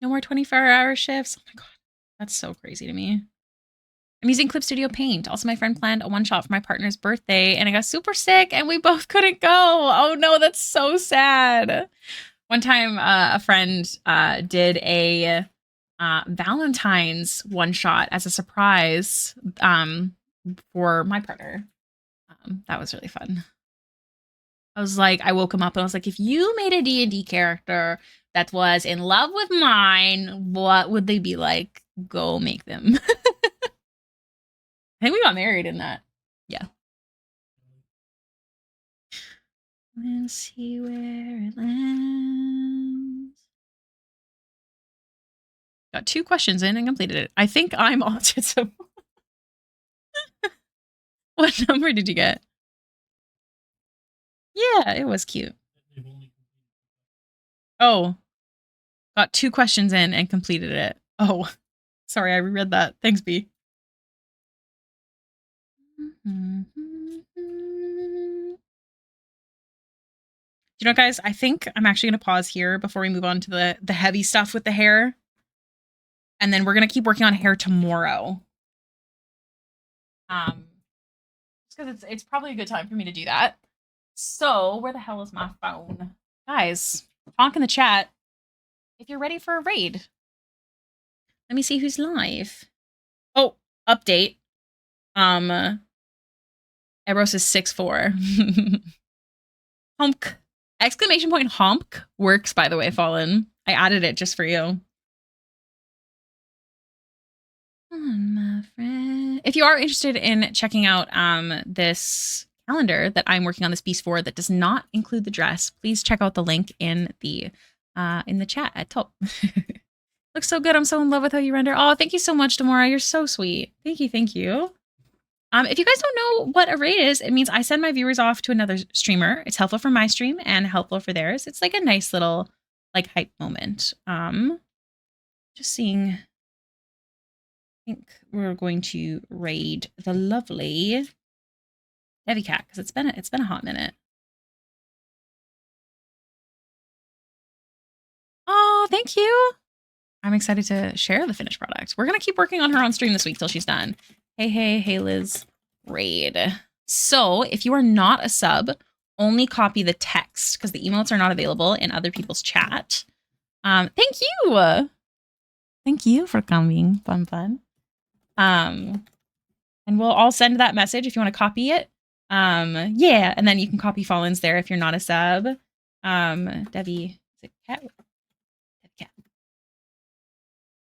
[SPEAKER 1] No more 24-hour shifts. Oh my God. That's so crazy to me. I'm using Clip Studio Paint. Also, my friend planned a one-shot for my partner's birthday, and I got super sick, and we both couldn't go. Oh no, that's so sad. One time, a friend did a Valentine's one-shot as a surprise for my partner. That was really fun. I was like, I woke him up and I was like, if you made a D&D character that was in love with mine, what would they be like? Go make them. I think we got married in that. Yeah. Let's see where it lands. Got 2 questions in and completed it. I think I'm autism. What number did you get? Yeah, it was cute. Oh. Got 2 questions in and completed it. Oh. Sorry, I reread that. Thanks, B. You know, guys, I think I'm actually going to pause here before we move on to the heavy stuff with the hair. And then we're going to keep working on hair tomorrow. Just because it's probably a good time for me to do that. So, where the hell is my phone? Guys, talk in the chat if you're ready for a raid. Let me see who's live. Oh, update. Eros is 6'4". Honk. Exclamation point honk works, by the way, Fallen. I added it just for you. Come on, my friend. If you are interested in checking out this calendar that I'm working on, this piece for that does not include the dress, please check out the link in the chat at top. Looks so good. I'm so in love with how you render. Oh, thank you so much, Demora. You're so sweet. Thank you, thank you. If you guys don't know what a raid is, it means I send my viewers off to another streamer. It's helpful for my stream and helpful for theirs. It's like a nice little like hype moment. Just seeing. I think we're going to raid the lovely Debbie Cat because it's been a hot minute. Oh, thank you. I'm excited to share the finished product. We're gonna keep working on her on stream this week till she's done. Hey, Hailiiz raid. So if you are not a sub, only copy the text because the emotes are not available in other people's chat. Thank you. Thank you for coming. Fun. And we'll all send that message if you want to copy it. Yeah, and then you can copy Fallen's there if you're not a sub. Debbie, is it Cat? Cat.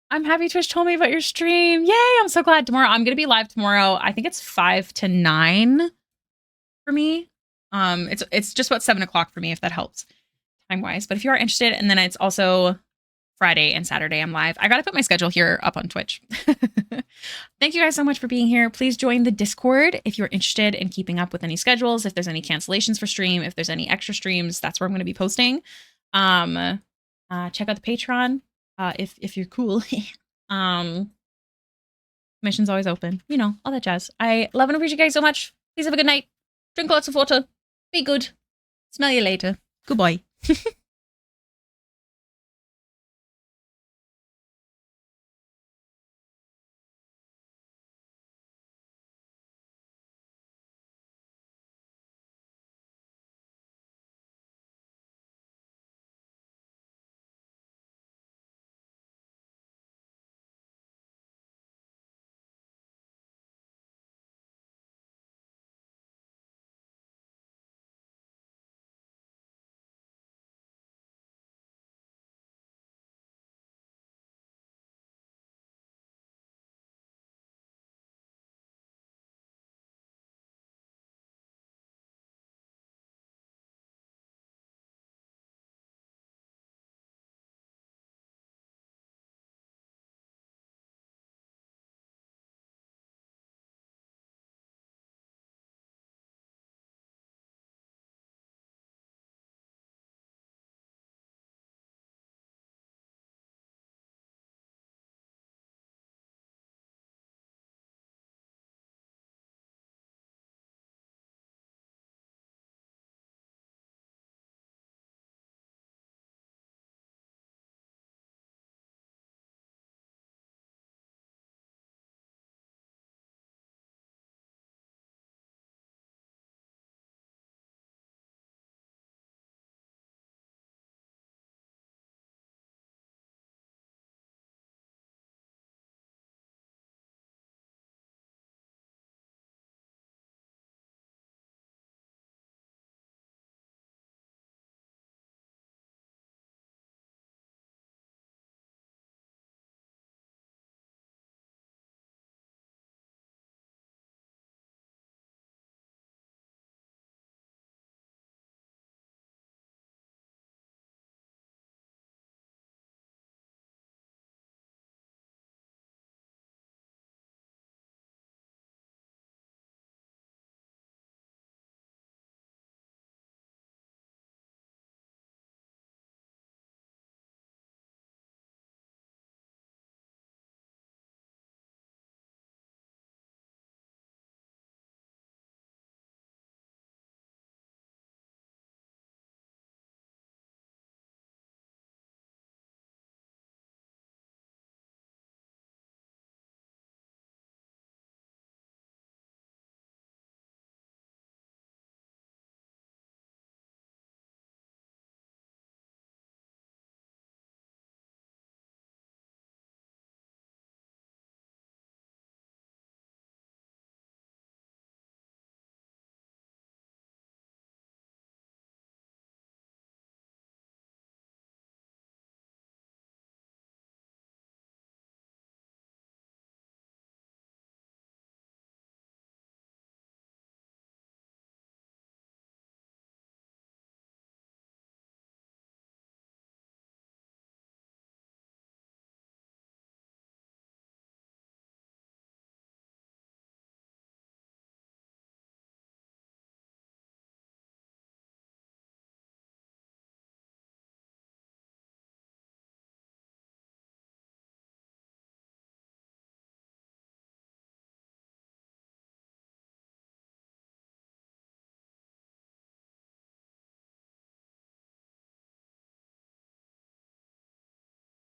[SPEAKER 1] I'm happy Twitch told me about your stream. Yay, I'm so glad. Tomorrow, I'm going to be live tomorrow. I think it's 5 to 9 for me. It's just about 7 o'clock for me, if that helps time-wise. But if you are interested, and then it's also Friday and Saturday I'm live. I got to put my schedule here up on Twitch. Thank you guys so much for being here. Please join the Discord if you're interested in keeping up with any schedules, if there's any cancellations for stream, if there's any extra streams, that's where I'm going to be posting. Check out the Patreon. If you're cool. Mission's always open. You know, all that jazz. I love and appreciate you guys so much. Please have a good night. Drink lots of water. Be good. Smell you later. Goodbye.